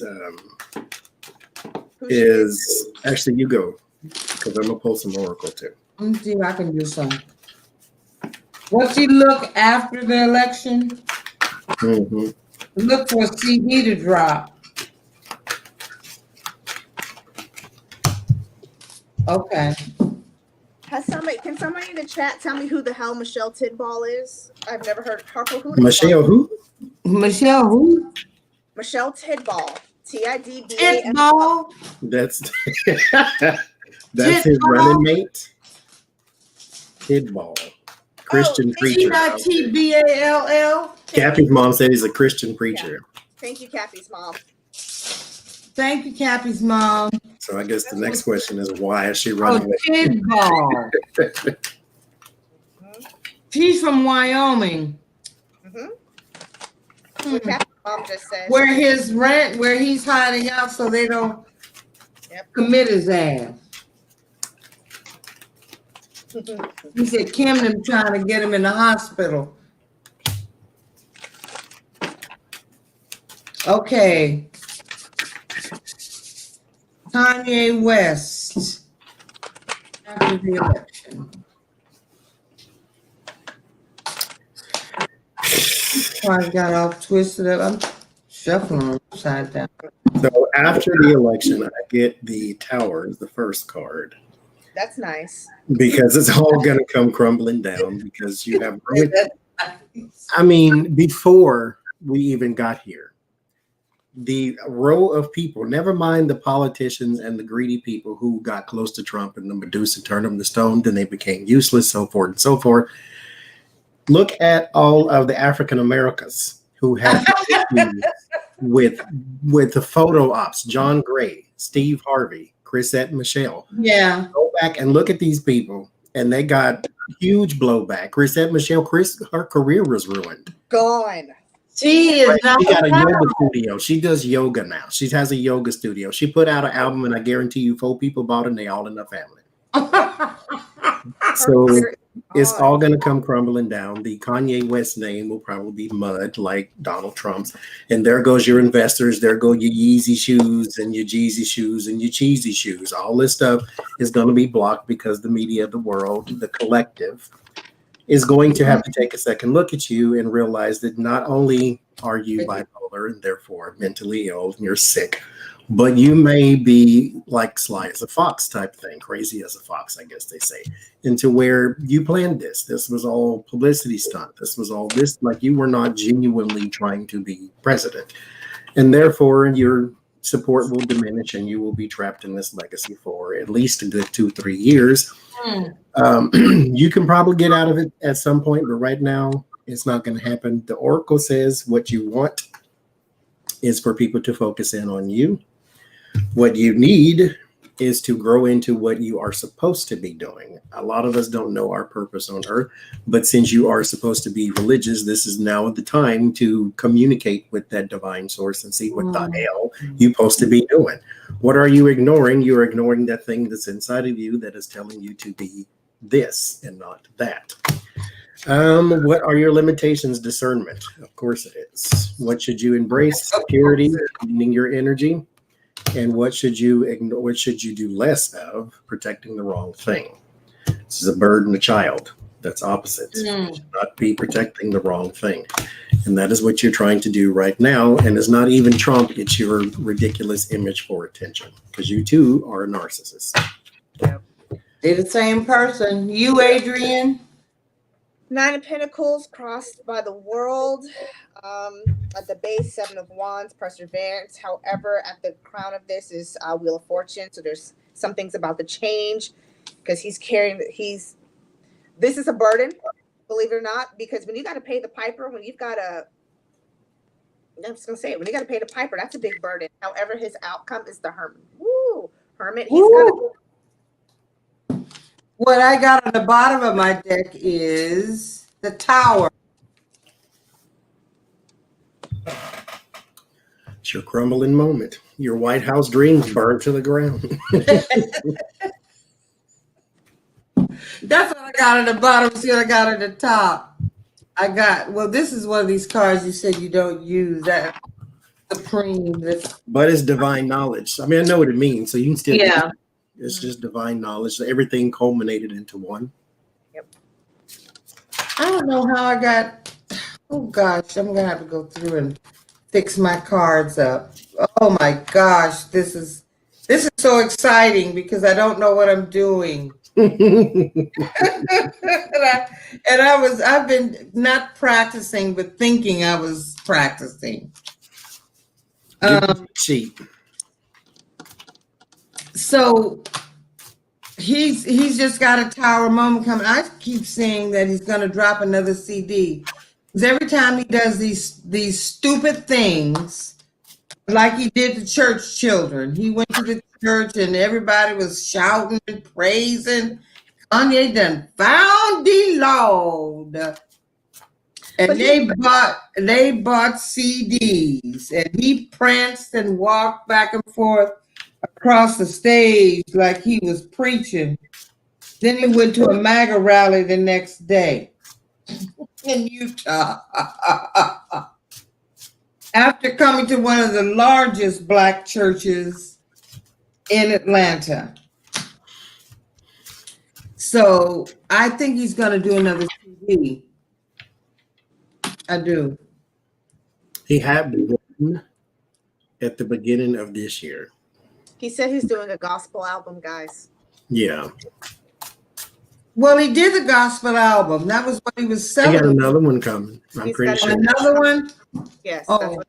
C: is actually you go because I'm gonna pull some oracle too.
A: Let me see if I can do something. What's he look after the election?
C: Mm-hmm.
A: Look for a CD to drop. Okay.
B: Can somebody in the chat tell me who the hell Michelle Tidball is? I've never heard. Harper, who?
C: Michelle who?
A: Michelle who?
B: Michelle Tidball. Tidball.
A: Tidball.
C: That's that's his running mate. Tidball. Christian preacher.
A: Tidball.
C: Cappy's mom said he's a Christian preacher.
B: Yeah. Thank you, Cappy's mom.
A: Thank you, Cappy's mom.
C: So I guess the next question is why is she running?
A: Tidball. She's from Wyoming.
B: What Cappy's mom just said.
A: Where he's hiding out so they don't commit his ass. He said Kim them trying to get him in the hospital. Okay. Kanye West after the election. I got all twisted up. I'm shuffling upside down.
C: So after the election, I get the Towers, the first card.
B: That's nice.
C: Because it's all going to come crumbling down because you have. I mean, before we even got here, the row of people, never mind the politicians and the greedy people who got close to Trump and the Medusa turned them to stone, then they became useless, so forth and so forth. Look at all of the African Americans who had with the photo ops, John Gray, Steve Harvey, Chrisette Michelle.
A: Yeah.
C: Go back and look at these people, and they got huge blowback. Chrisette Michelle, her career was ruined.
B: Gone.
A: She is not.
C: She got a yoga studio. She does yoga now. She has a yoga studio. She put out an album, and I guarantee you 4 people bought it, and they all in the family. So it's all going to come crumbling down. The Kanye West name will probably be mud like Donald Trump's. And there goes your investors. There go your Yeezy shoes and your Jeezy shoes and your cheesy shoes. All this stuff is going to be blocked because the media of the world, the collective, is going to have to take a second look at you and realize that not only are you bipolar and therefore mentally ill and you're sick, but you may be like sly as a fox type thing, crazy as a fox, I guess they say, into where you planned this. This was all publicity stunt. This was all this, like you were not genuinely trying to be president. And therefore your support will diminish and you will be trapped in this legacy for at least a good 2-3 years. You can probably get out of it at some point, but right now it's not going to happen. The Oracle says what you want is for people to focus in on you. What you need is to grow into what you are supposed to be doing. A lot of us don't know our purpose on earth, but since you are supposed to be religious, this is now the time to communicate with that divine source and see what the hell you're supposed to be doing. What are you ignoring? You're ignoring that thing that's inside of you that is telling you to be this and not that. What are your limitations? Discernment. Of course it is. What should you embrace? Purity, cleaning your energy. And what should you ignore? What should you do less of? Protecting the wrong thing. This is a bird and a child. That's opposite. You should not be protecting the wrong thing. And that is what you're trying to do right now. And it's not even Trump. It's your ridiculous image for attention. Because you too are a narcissist.
A: They're the same person. You, Adrian?
B: Nine of Pentacles crossed by the world. At the base, Seven of Wands, perseverance. However, at the crown of this is Wheel of Fortune. So there's some things about the change because he's carrying. This is a burden, believe it or not, because when you got to pay the piper, when you've got to. I'm just gonna say it. When you got to pay the piper, that's a big burden. However, his outcome is the Hermit. Woo, Hermit. He's gonna.
A: What I got on the bottom of my deck is the Tower.
C: It's your crumbling moment. Your White House dreams burned to the ground.
A: That's what I got on the bottom. See what I got on the top. This is one of these cards you said you don't use. That Supreme.
C: But it's divine knowledge. I mean, I know what it means, so you can still.
A: Yeah.
C: It's just divine knowledge. Everything culminated into one.
B: Yep.
A: I don't know how I got. Oh gosh, I'm gonna have to go through and fix my cards up. Oh my gosh, this is so exciting because I don't know what I'm doing. and I've been not practicing but thinking I was practicing.
C: Cheap.
A: So he's just got a Tower moment coming. I keep saying that he's going to drop another CD because every time he does these stupid things, like he did to church children, he went to the church and everybody was shouting and praising. Kanye done found the Lord, and they bought CDs, and he pranced and walked back and forth across the stage like he was preaching. Then he went to a MAGA rally the next day in Utah. After coming to one of the largest Black churches in Atlanta. So I think he's going to do another CD. I do.
C: He had one at the beginning of this year.
B: He said he's doing a gospel album, guys.
C: Yeah.
A: Well, he did the gospel album. That was what he was
C: He
A: selling.
C: got another one coming. I'm
B: He's
C: pretty
B: got
C: sure.
A: Another one?
B: Yes.
A: Oh,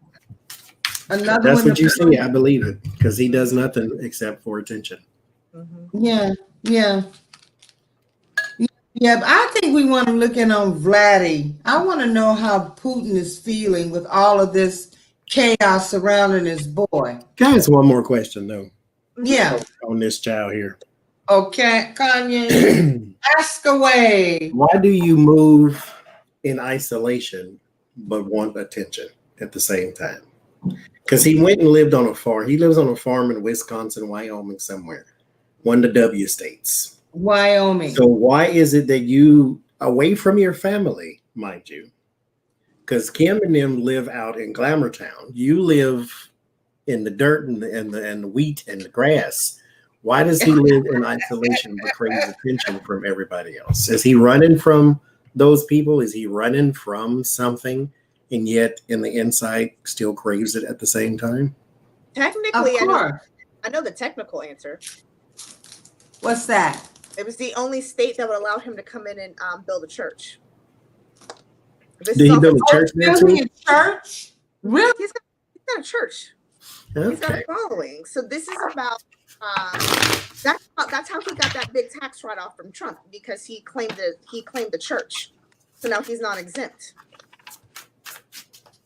A: another
C: That's
A: one.
C: what you say. I believe it because he does nothing except for attention.
A: Yeah. But I think we want to look in on Vladdy. I want to know how Putin is feeling with all of this chaos surrounding his boy.
C: Guys, one more question though.
A: Yeah.
C: On this child here.
A: Okay, Kanye, ask away.
C: Why do you move in isolation but want attention at the same time? Because he went and lived on a farm. He lives on a farm in Wisconsin, Wyoming, somewhere. One of the W states.
A: Wyoming.
C: So why is it that you, away from your family, mind you, because Kim and them live out in Glamour Town. You live in the dirt and the wheat and the grass. Why does he live in isolation but craves attention from everybody else? Is he running from those people? Is he running from something and yet in the inside still craves it at the same time?
B: Technically,
A: Of course.
B: I know the technical answer.
A: What's that?
B: It was the only state that would allow him to come in and build a church.
C: Did he build a church there too?
A: Building a church? Really?
B: He's got a church.
C: Okay.
B: He's got a following. So this is about that's how he got that big tax write-off from Trump, because he claimed the church. So now he's not exempt.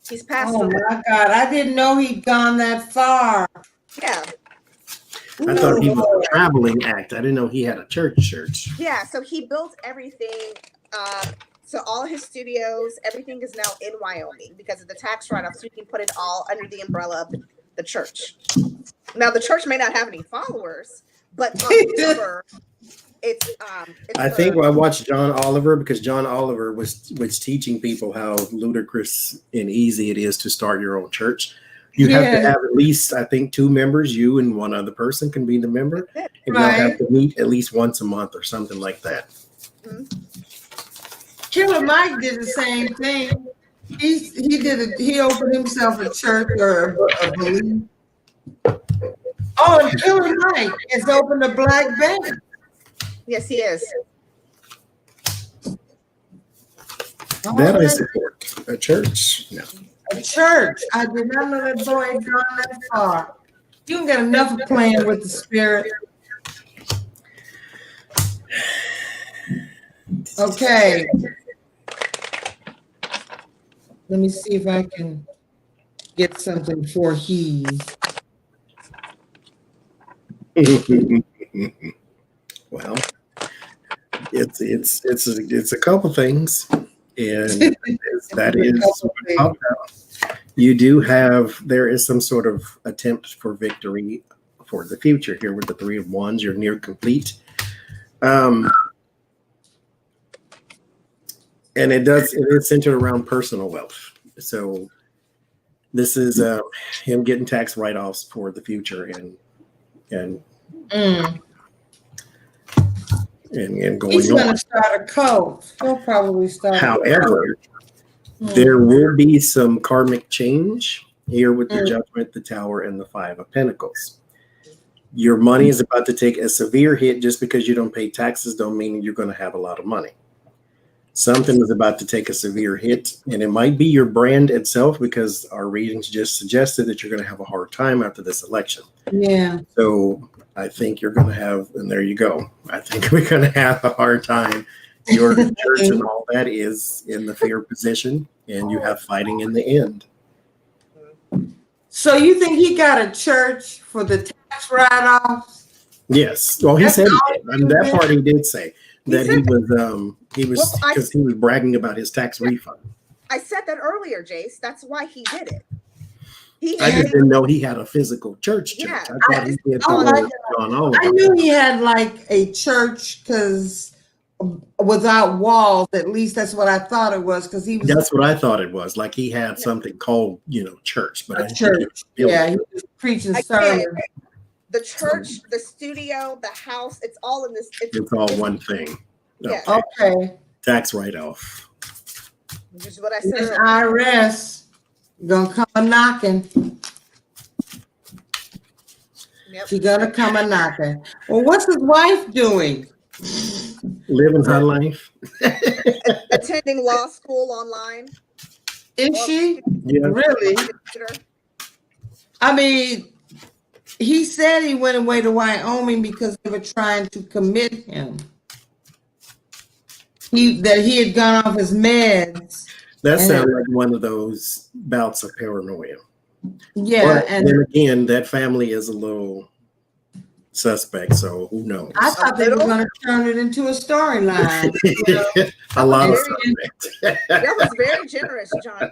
B: He's passed away.
A: My God, I didn't know he'd gone that far.
B: Yeah.
C: I thought he was a traveling act. I didn't know he had a church.
B: Yeah, so he built everything. So all his studios, everything is now in Wyoming because of the tax write-off. So you can put it all under the umbrella of the church. Now the church may not have any followers, but on paper, it's
C: I think I watched John Oliver because John Oliver was teaching people how ludicrous and easy it is to start your own church. You have to have at least, I think, 2 members. You and one other person can be the member. And you'll have to meet at least once a month or something like that.
B: Mm-hmm.
A: Killer Mike did the same thing. He opened himself a church or a belief. Oh, and Killer Mike has opened a black bank.
B: Yes, he is.
C: That I
A: Okay.
C: support. A church? No.
A: A church. I did not know that boy had gone that far. You don't get enough of playing with the spirit. Okay. Let me see if I can get something for he.
C: Well, it's a couple things, and that is what I talked about. You do have, there is some sort of attempt for victory for the future here with the Three of Wands. You're near complete. And it is centered around personal wealth. So this is him getting tax write-offs for the future and
A: Mm.
C: going
A: He's
C: on.
A: going to start a cult. He'll probably start.
C: However, there will be some karmic change here with the Judgment, the Tower, and the Five of Pentacles. Your money is about to take a severe hit. Just because you don't pay taxes don't mean you're going to have a lot of money. Something is about to take a severe hit, and it might be your brand itself, because our readings just suggested that you're going to have a hard time after this election.
A: Yeah.
C: So I think you're going to have, and there you go. I think we're going to have a hard time. Your church and all that is in the fear position, and you have fighting in the end.
A: So you think he got a church for the tax write-offs?
C: Yes. Well, he said that part he did say that he was because he was bragging about his tax refund.
B: I said that earlier, Jace. That's why he did it.
C: I just didn't know he had a physical church.
B: Yeah,
C: I thought he had John Oliver.
A: I knew he had like a church because without walls, at least that's what I thought it was. Because he was.
C: That's what I thought it was. Like he had something called, church, but
A: a church. Yeah, he was preaching sermons.
B: The church, the studio, the house, it's all in this.
C: It's all one thing.
B: Yeah.
A: Okay.
C: Tax write-off.
B: Which is what I said.
A: This IRS gonna come a knocking.
B: Yep.
A: She's gonna come a knocking. Well, what's his wife doing?
C: Living her life.
B: Attending law school online.
A: Is she?
C: Yeah.
A: Really? I mean, he said he went away to Wyoming because they were trying to commit him. That he had gone off his meds.
C: That sounds like one of those bouts of paranoia.
A: Yeah,
C: but then again, that family is a little suspect, so who knows?
A: I thought they were going to turn it into a storyline.
C: A lot of suspect.
B: That was very generous, John.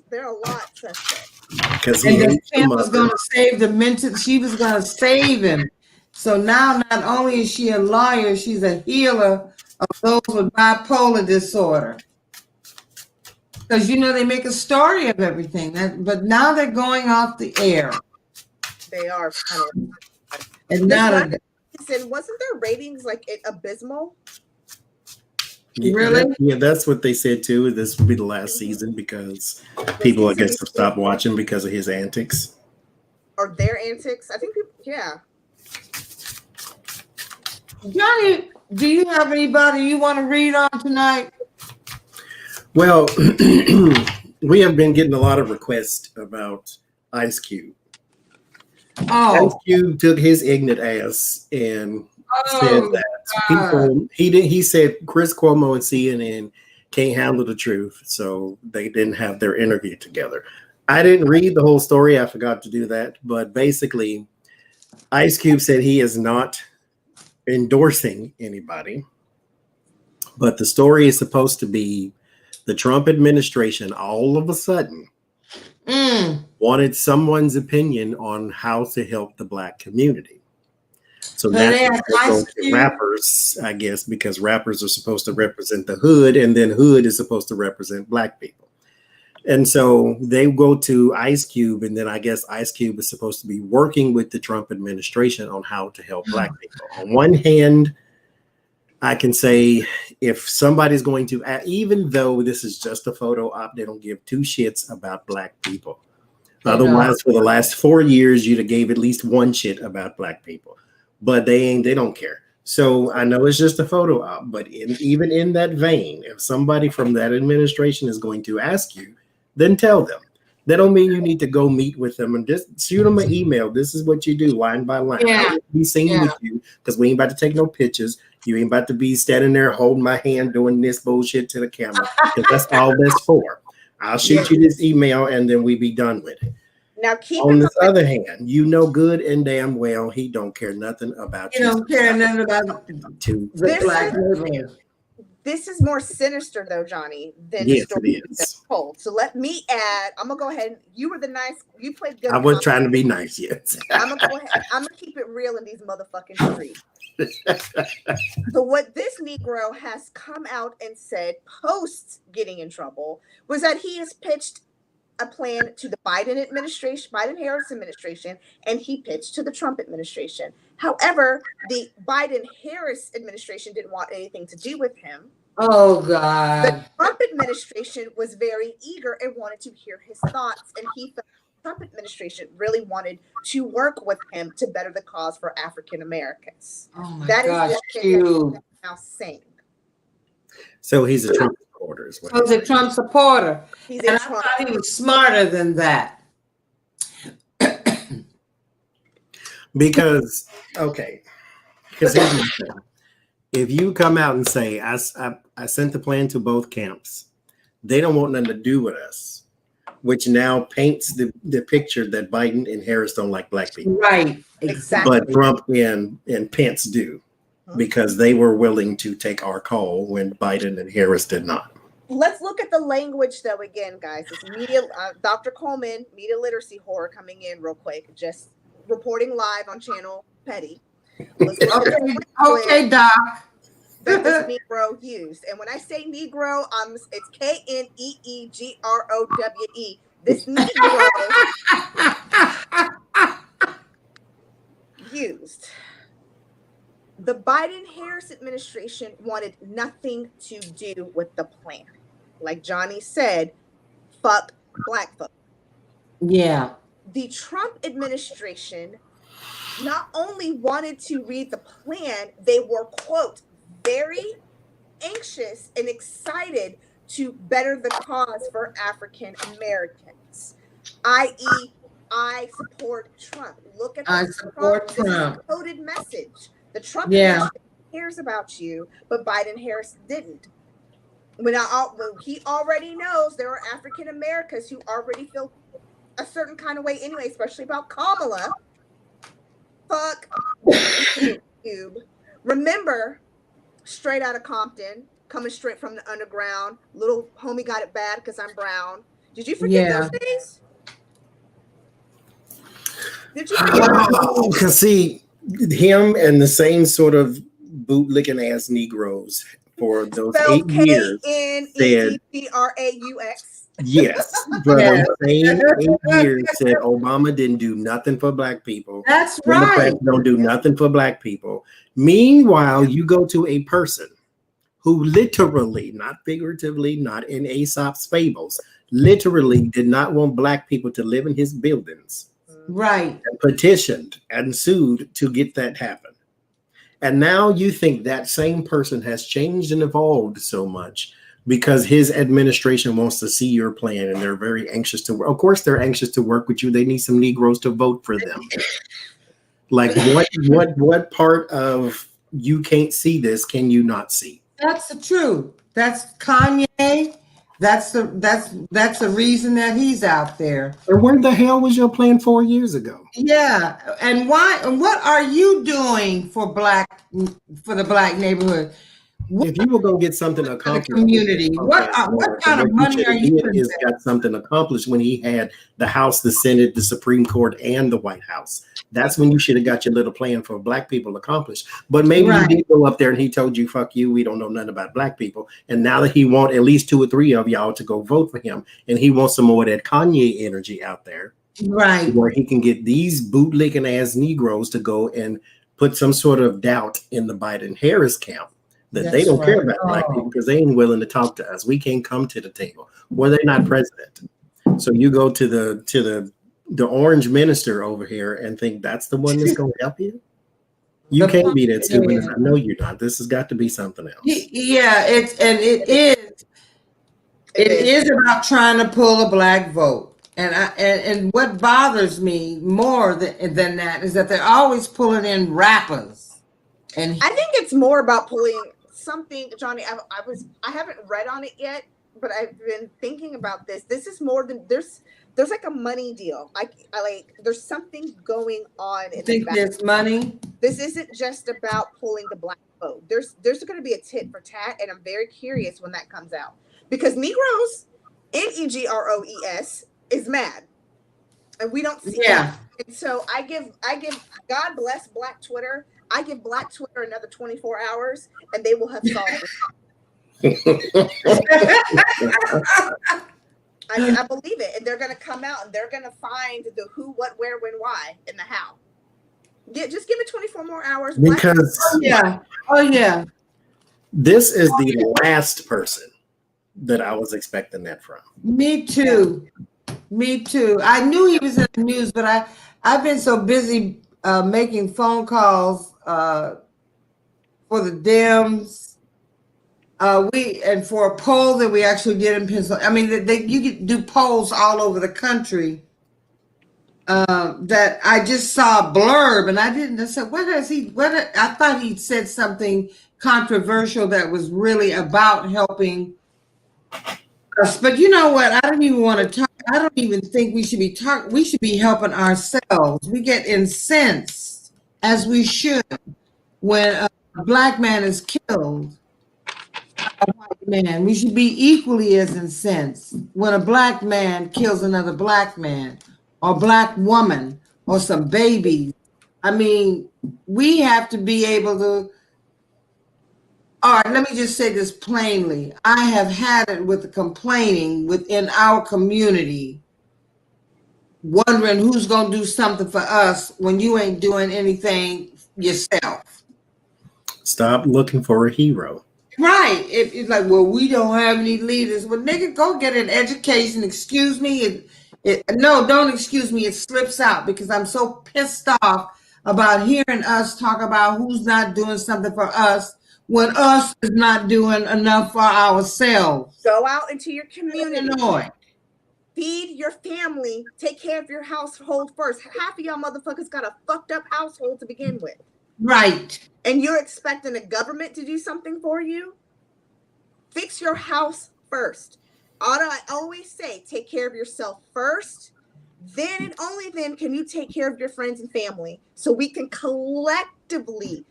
B: There are a lot suspect.
C: Because
A: Kim was going to save the mental. She was going to save him. So now, not only is she a lawyer, she's a healer of those with bipolar disorder. Because they make a story of everything. But now they're going off the air.
B: They are.
A: And now
B: wasn't their ratings like abysmal?
A: Really?
C: Yeah, that's what they said too. This will be the last season because people, I guess, have stopped watching because of his antics.
B: Or their antics. I think people, yeah.
A: Johnny, do you have anybody you want to read on tonight?
C: Well, we have been getting a lot of requests about Ice Cube.
A: Oh.
C: Ice Cube took his ignorant ass and said that people, he said Chris Cuomo and CNN can't handle the truth, so they didn't have their interview together. I didn't read the whole story. I forgot to do that. But basically, Ice Cube said he is not endorsing anybody. But the story is supposed to be the Trump administration all of a sudden wanted someone's opinion on how to help the Black community. So that's rappers, I guess, because rappers are supposed to represent the hood, and then hood is supposed to represent Black people. And so they go to Ice Cube, and then I guess Ice Cube is supposed to be working with the Trump administration on how to help Black people. On one hand, I can say if somebody's going to, even though this is just a photo op, they don't give two shits about Black people. Otherwise, for the last 4 years, you'd have gave at least one shit about Black people. But they don't care. So I know it's just a photo op, but even in that vein, if somebody from that administration is going to ask you, then tell them. That don't mean you need to go meet with them and just shoot them an email. This is what you do, line by line.
A: Yeah.
C: I won't be seen with you because we ain't about to take no pictures. You ain't about to be standing there holding my hand doing this bullshit to the camera because that's all that's for. I'll shoot you this email and then we be done with it.
B: Now keep
C: On
B: in
C: this
B: mind,
C: other hand, you know good and damn well he don't care nothing about
A: You don't care nothing about
C: to
A: the black neighborhood.
B: this is more sinister though, Johnny, than
C: Yes,
B: the story
C: it is.
B: that's told. So let me add. I'm gonna go ahead. You were the nice. You played good.
C: I was trying to be nice, yes.
B: I'm gonna go ahead. I'm gonna keep it real in these motherfucking streets. So what this Negro has come out and said post getting in trouble was that he has pitched a plan to the Biden administration, Biden-Harris administration, and he pitched to the Trump administration. However, the Biden-Harris administration didn't want anything to do with him.
A: Oh
B: The
A: God.
B: Trump administration was very eager and wanted to hear his thoughts, and he felt the Trump administration really wanted to work with him to better the cause for African Americans.
A: Oh my
B: That
A: gosh,
B: is what
A: you.
B: they're now saying.
C: So he's a Trump supporter as well.
A: He was a Trump supporter.
B: He's
A: And
B: a
A: I
B: Trump.
A: thought he was smarter than that.
C: Because, okay, because here's the thing. If you come out and say, I sent the plan to both camps, they don't want nothing to do with us, which now paints the picture that Biden and Harris don't like black people.
A: Right, exactly.
C: But Trump and Pence do, because they were willing to take our call when Biden and Harris did not.
B: Let's look at the language though again, guys. It's media. Dr. Coleman, media literacy horror, coming in real quick, just reporting live on Channel Petty. Let's look at the language
A: Okay, Doc.
B: that this Negro used. And when I say Negro, it's K-N-E-E-G-R-O-W-E. This Negro used. The Biden-Harris administration wanted nothing to do with the plan. Like Johnny said, fuck black folk.
A: Yeah.
B: The Trump administration not only wanted to read the plan, they were, quote, very anxious and excited to better the cause for African Americans, i.e., I support Trump. Look at
A: I support
B: This is a
A: Trump.
B: coded message. The Trump
A: Yeah.
B: administration cares about you, but Biden-Harris didn't. When he already knows there are African Americans who already feel a certain kind of way anyway, especially about Kamala. Fuck YouTube. Remember, straight out of Compton, coming straight from the underground, little homie got it bad because I'm brown. Did you forget
A: Yeah.
B: those days? Did you?
C: Oh, because see, him and the same sort of bootlicking ass Negroes for those
B: Spelled
C: 8 years.
B: K-N-E-E-G-R-A-U-X.
C: Yes, but
A: Yeah.
C: the same 8 years said Obama didn't do nothing for black people.
A: That's
C: Democrats
A: right.
C: don't do nothing for black people. Meanwhile, you go to a person who literally, not figuratively, not in Aesop's fables, literally did not want black people to live in his buildings,
A: Right.
C: and petitioned and sued to get that happen. And now you think that same person has changed and evolved so much because his administration wants to see your plan and they're very anxious to work. Of course, they're anxious to work with you. They need some Negroes to vote for them. Like what part of you can't see this can you not see?
A: That's the truth. That's Kanye. That's the reason that he's out there.
C: And where the hell was your plan 4 years ago?
A: Yeah. And why? And what are you doing for the black neighborhood?
C: If you were going to get something
A: For the
C: accomplished,
A: community, what kind of money are you
C: is got something accomplished when he had the House, the Senate, the Supreme Court, and the White House. That's when you should have got your little plan for black people accomplished. But maybe
A: Right.
C: you did go up there and he told you, fuck you, we don't know nothing about black people. And now that he wants at least 2 or 3 of y'all to go vote for him, and he wants some more of that Kanye energy out there,
A: Right.
C: where he can get these bootlicking ass Negroes to go and put some sort of doubt in the Biden-Harris camp that they
A: That's
C: don't care
A: right.
C: about black people because they ain't willing to talk to us. We can't come to the table. Well, they're not president. So you go to the orange minister over here and think that's the one that's going to help you. You
A: The
C: can't be that
A: point
C: stupid.
A: is-
C: I know you're not. This has got to be something else.
A: Yeah, it is about trying to pull a black vote. And what bothers me more than that is that they're always pulling in rappers. And
B: I think it's more about pulling something, Johnny. I haven't read on it yet, but I've been thinking about this. This is more than there's like a money deal. I like there's something going on
A: I
B: in
A: think
B: the back.
A: there's money.
B: This isn't just about pulling the black vote. There's going to be a tit for tat, and I'm very curious when that comes out because Negroes, Negroes, is mad, and we don't see that. And so I give God bless Black Twitter. I give Black Twitter another 24 hours, and they will have solved it. I believe it, and they're going to come out and they're going to find the who, what, where, when, why, and the how. Yeah, just give it 24 more hours.
C: Because
A: oh yeah,
C: this is the last person that I was expecting that from.
A: Me too. Me too. I knew he was in the news, but I've been so busy making phone calls for the Dems. And for a poll that we actually did in Pennsylvania. I mean, you could do polls all over the country. That I just saw a blurb, and I said, what has he? I thought he said something controversial that was really about helping us. But you know what? I don't even want to talk. I don't even think we should be talking. We should be helping ourselves. We get incensed, as we should, when a black man is killed by a white man. We should be equally as incensed when a black man kills another black man or black woman or some babies. I mean, we have to be able to. All right, let me just say this plainly. I have had it with the complaining within our community, wondering who's going to do something for us when you ain't doing anything yourself.
C: Stop looking for a hero.
A: Right. It's like, well, we don't have any leaders. Well, nigga, go get an education. Excuse me. No, don't excuse me. It slips out because I'm so pissed off about hearing us talk about who's not doing something for us when us is not doing enough for ourselves.
B: Go out into your community.
A: Illinois.
B: Feed your family. Take care of your household first. Half of y'all motherfuckers got a fucked up household to begin with.
A: Right.
B: And you're expecting the government to do something for you? Fix your house first. I always say, take care of yourself first. Then and only then can you take care of your friends and family so we can collectively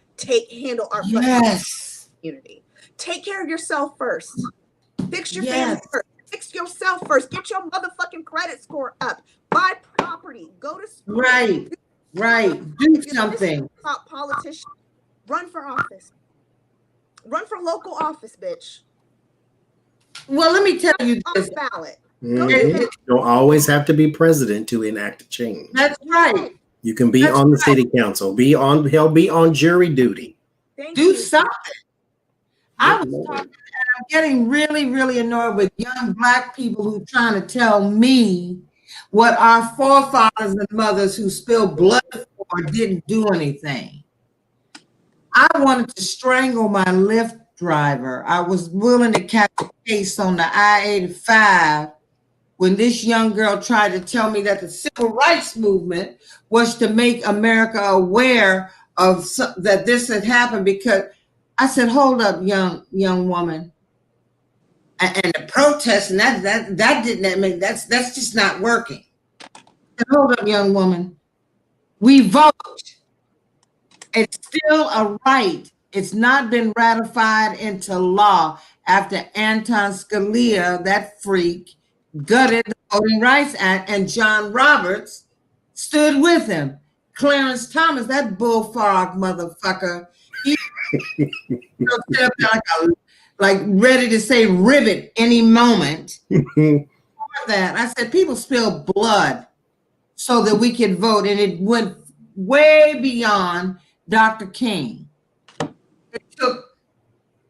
B: handle our community. Take care of yourself first. Fix your family first. Fix yourself first. Get your motherfucking credit score up. Buy property. Go to school.
A: Right. Do something.
B: About politicians. Run for office. Run for local office, bitch.
A: Well, let me tell you this.
B: Ballot.
C: Mm-hmm. You don't always have to be president to enact a change.
A: That's right.
C: You can be on the city council. Be on jury duty.
A: Do something. I was talking, and I'm getting really, really annoyed with young black people who are trying to tell me what our forefathers and mothers who spilled blood for didn't do anything. I wanted to strangle my Lyft driver. I was willing to catch a case on the I-85 when this young girl tried to tell me that the civil rights movement was to make America aware of that this had happened, because I said, hold up, young woman. And the protest, and that didn't make that's just not working. And hold up, young woman. We vote. It's still a right. It's not been ratified into law after Anton Scalia, that freak, gutted the Voting Rights Act, and John Roberts stood with him. Clarence Thomas, that bullfrog motherfucker, he stood up there like ready to say ribbit any moment. That I said, people spill blood so that we can vote, and it went way beyond Dr. King. It took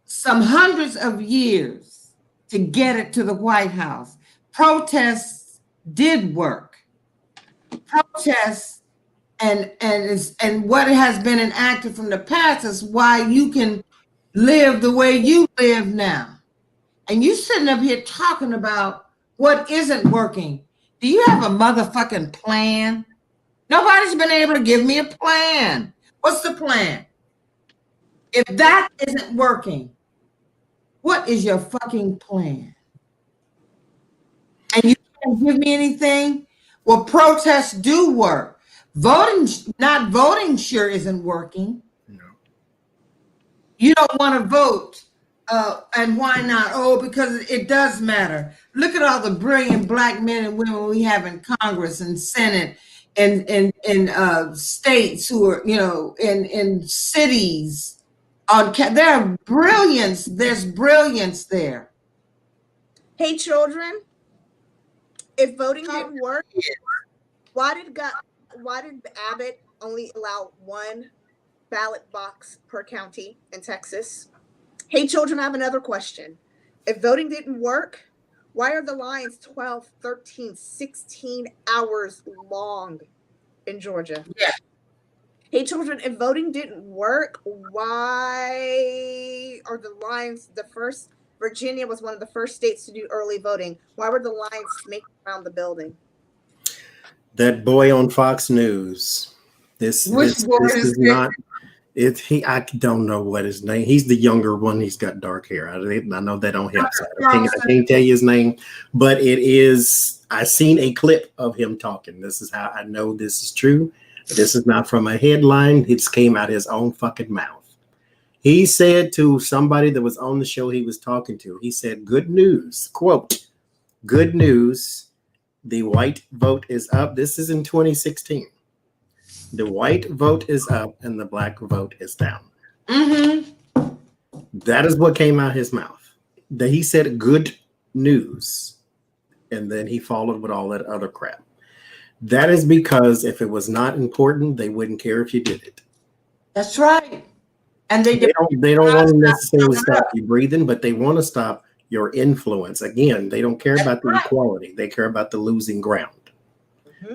A: some hundreds of years to get it to the White House. Protests did work. Protests and what has been enacted from the past is why you can live the way you live now. And you sitting up here talking about what isn't working. Do you have a motherfucking plan? Nobody's been able to give me a plan. What's the plan? If that isn't working, what is your fucking plan? And you can't give me anything? Well, protests do work. Not voting sure isn't working.
C: No.
A: You don't want to vote. And why not? Oh, because it does matter. Look at all the brilliant black men and women we have in Congress and Senate and in states who are, in cities. There are brilliance. There's brilliance there.
B: Hey, children, if voting didn't work, why did Abbott only allow one ballot box per county in Texas? Hey, children, I have another question. If voting didn't work, why are the lines 12, 13, 16 hours long in Georgia?
A: Yeah.
B: Hey, children, if voting didn't work, why are the lines Virginia was one of the first states to do early voting. Why were the lines snaking around the building?
C: That boy on Fox News. This is not. I don't know what his name. He's the younger one. He's got dark hair. I know that on him. So I can't tell you his name, but it is. I seen a clip of him talking. This is how I know this is true. This is not from a headline. It came out his own fucking mouth. He said to somebody that was on the show he was talking to, he said, "Good news," quote, "Good news. The white vote is up." This is in 2016. The white vote is up and the black vote is down.
A: Mm-hmm.
C: That is what came out his mouth. That he said good news. And then he followed with all that other crap. That is because if it was not important, they wouldn't care if you did it.
A: That's right. And they
C: don't want to necessarily stop you breathing, but they want to stop your influence. Again, they don't care about the equality. They care about the losing ground.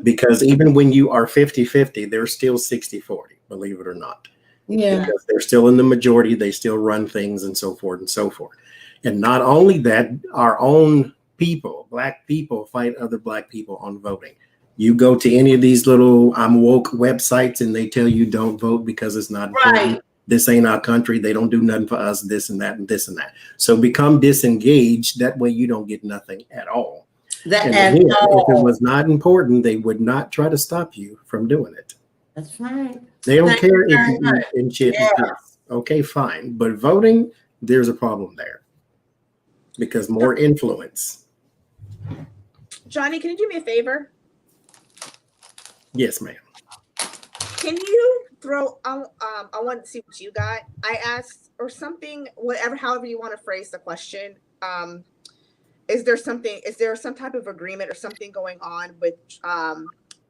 C: Because even when you are 50-50, they're still 60-40, believe it or not.
A: Yeah.
C: Because they're still in the majority. They still run things and so forth and so forth. And not only that, our own people, black people, fight other black people on voting. You go to any of these little I'm woke websites and they tell you don't vote because it's not important. This ain't our country. They don't do nothing for us, this and that and this and that. So become disengaged. That way you don't get nothing at all. If it was not important, they would not try to stop you from doing it.
A: That's right.
C: They don't care if you eat and shit and piss. Okay, fine. But voting, there's a problem there. Because more influence.
B: Johnny, can you do me a favor?
C: Yes, ma'am.
B: Can you throw I want to see what you got. I asked or something, however you want to phrase the question. Is there some type of agreement or something going on with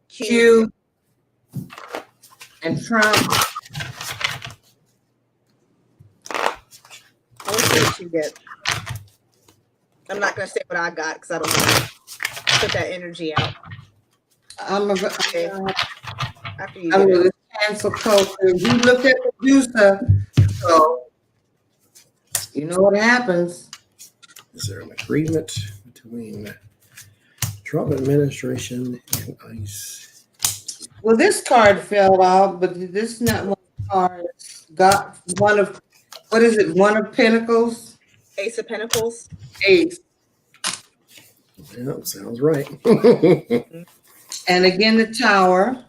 A: Q and Trump?
B: I want to see what you get. I'm not going to say what I got because I don't want to put that energy out.
A: I'm going to cancel culture. You look at the producer, so you know what happens.
C: Is there an agreement between Trump administration and ICE?
A: Well, this card fell off, but this is not one card. It's got one of, what is it? One of Pentacles?
B: Ace of Pentacles.
A: Ace.
C: Yeah, sounds right.
A: And again, the Tower.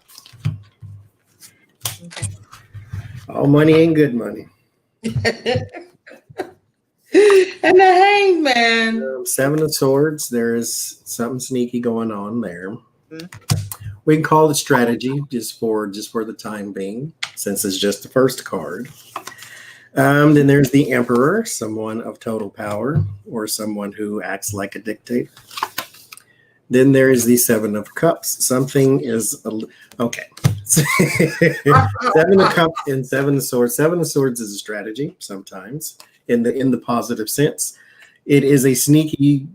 B: Okay.
C: All money ain't good money.
A: And the Hangman.
C: Seven of Swords. There is something sneaky going on there.
B: Mm-hmm.
C: We can call it strategy just for the time being, since it's just the first card. Then there's the Emperor, someone of total power, or someone who acts like a dictator. Then there is the Seven of Cups. Something is okay. Seven of Cups and Seven of Swords. Seven of Swords is a strategy sometimes. In the positive sense, it is a sneaky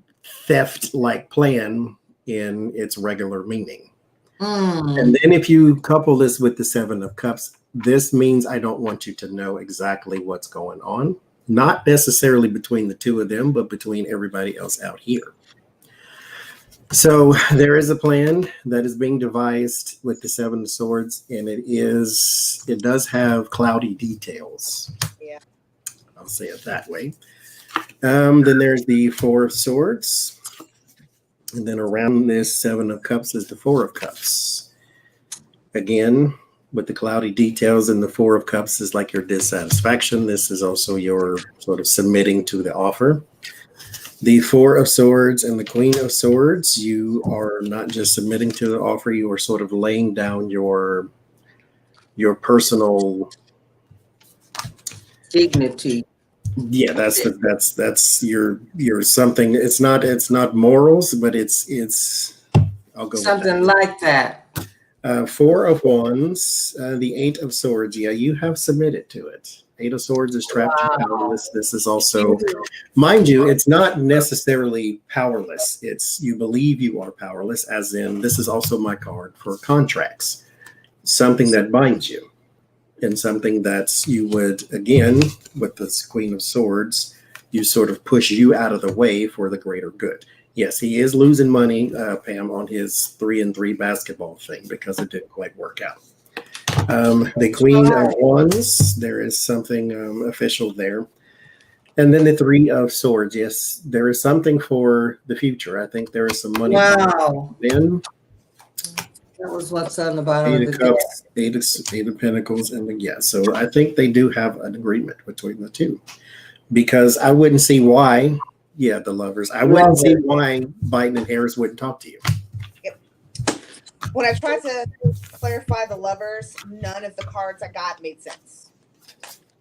C: theft-like plan in its regular meaning. And then if you couple this with the Seven of Cups, this means I don't want you to know exactly what's going on. Not necessarily between the two of them, but between everybody else out here. So there is a plan that is being devised with the Seven of Swords, and it does have cloudy details.
B: Yeah.
C: I'll say it that way. Then there's the Four of Swords. And then around this Seven of Cups is the Four of Cups. Again, with the cloudy details, and the Four of Cups is like your dissatisfaction. This is also your sort of submitting to the offer. The Four of Swords and the Queen of Swords, you are not just submitting to the offer, you are sort of laying down your personal
A: dignity.
C: Yeah, that's your something. It's not morals, but it's I'll go
A: something like that.
C: Four of Wands, the Eight of Swords. Yeah, you have submitted to it. Eight of Swords is trapped.
A: Wow.
C: This is also, mind you, it's not necessarily powerless. It's you believe you are powerless, as in this is also my card for contracts, something that binds you, and something that's you would again with this Queen of Swords, you sort of push you out of the way for the greater good. Yes, he is losing money, Pam, on his 3-and-3 basketball thing because it didn't quite work out. The Queen of Wands, there is something official there. And then the Three of Swords. Yes, there is something for the future. I think there is some money.
A: Wow.
C: Then
A: that was what's on the bottom
C: Eight
A: of
C: of
A: the
C: Cups, Eight of Pentacles, and yeah. So I think they do have an agreement between the two. Because I wouldn't see why, yeah, the Lovers. I wouldn't see why Biden and Harris wouldn't talk to you.
B: Yep. When I tried to clarify the Lovers, none of the cards I got made sense.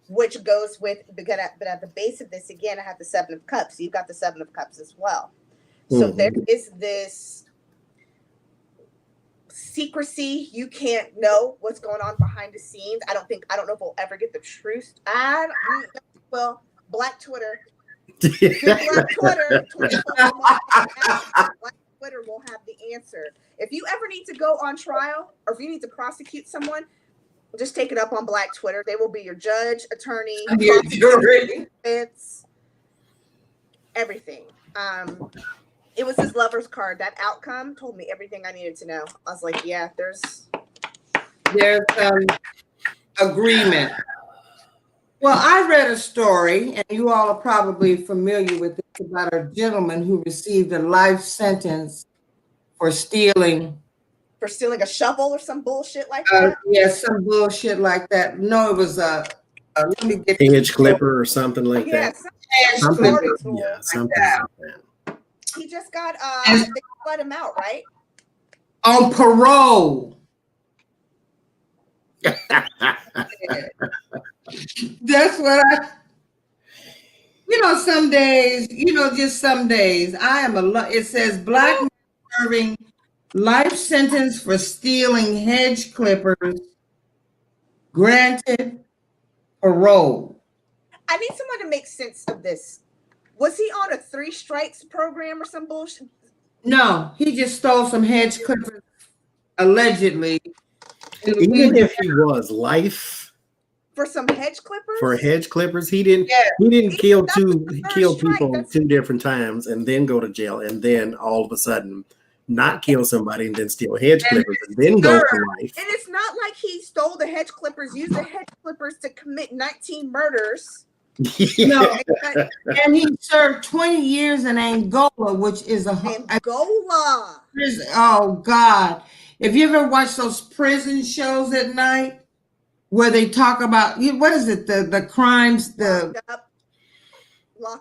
B: Which goes with, but at the base of this, again, I have the Seven of Cups. You've got the Seven of Cups as well. So there is this secrecy. You can't know what's going on behind the scenes. I don't know if we'll ever get the truth. Well, Black Twitter. Black Twitter. Black Twitter will have the answer. If you ever need to go on trial, or if you need to prosecute someone, just take it up on Black Twitter. They will be your judge, attorney, it's everything. It was his Lover's card. That outcome told me everything I needed to know. I was like, yeah, there's
A: agreement. Well, I read a story, and you all are probably familiar with it, about a gentleman who received a life sentence for stealing.
B: For stealing a shovel or some bullshit like that?
A: Yeah, some bullshit like that. No, it was let me get
C: Edge clipper or something like that.
A: Something
C: like that.
B: He just got they let him out, right?
A: On parole. That's what some days, just some days. It says black man serving life sentence for stealing hedge clippers, granted parole.
B: I need someone to make sense of this. Was he on a 3 strikes program or some bullshit?
A: No, he just stole some hedge clippers, allegedly.
C: Even if he was life
B: for some hedge clippers?
C: For hedge clippers, he didn't kill people 2 different times and then go to jail and then all of a sudden not kill somebody and then steal hedge clippers and then go for life.
B: And it's not like he stole the hedge clippers, used the hedge clippers to commit 19 murders.
A: No, and he served 20 years in Angola, which is
B: Angola.
A: Oh God! If you ever watch those prison shows at night, where they talk about what is it, the crimes,
B: Lock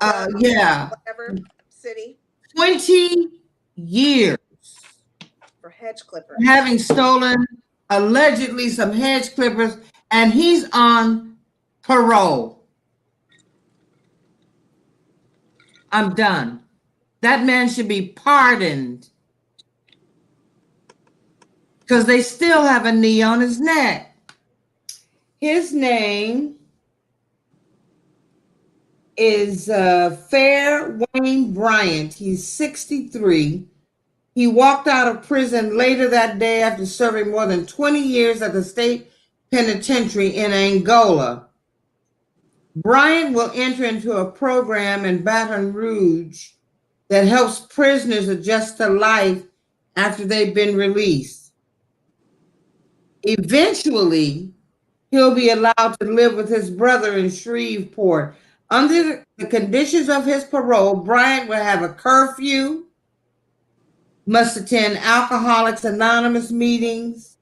B: up,
A: yeah,
B: whatever city.
A: 20 years
B: for hedge clippers,
A: having stolen allegedly some hedge clippers, and he's on parole. I'm done. That man should be pardoned because they still have a knee on his neck. His name is Fair Wayne Bryant. He's 63. He walked out of prison later that day after serving more than 20 years at the state penitentiary in Angola. Bryant will enter into a program in Baton Rouge that helps prisoners adjust to life after they've been released. Eventually, he'll be allowed to live with his brother in Shreveport. Under the conditions of his parole, Bryant will have a curfew, must attend Alcoholics Anonymous meetings,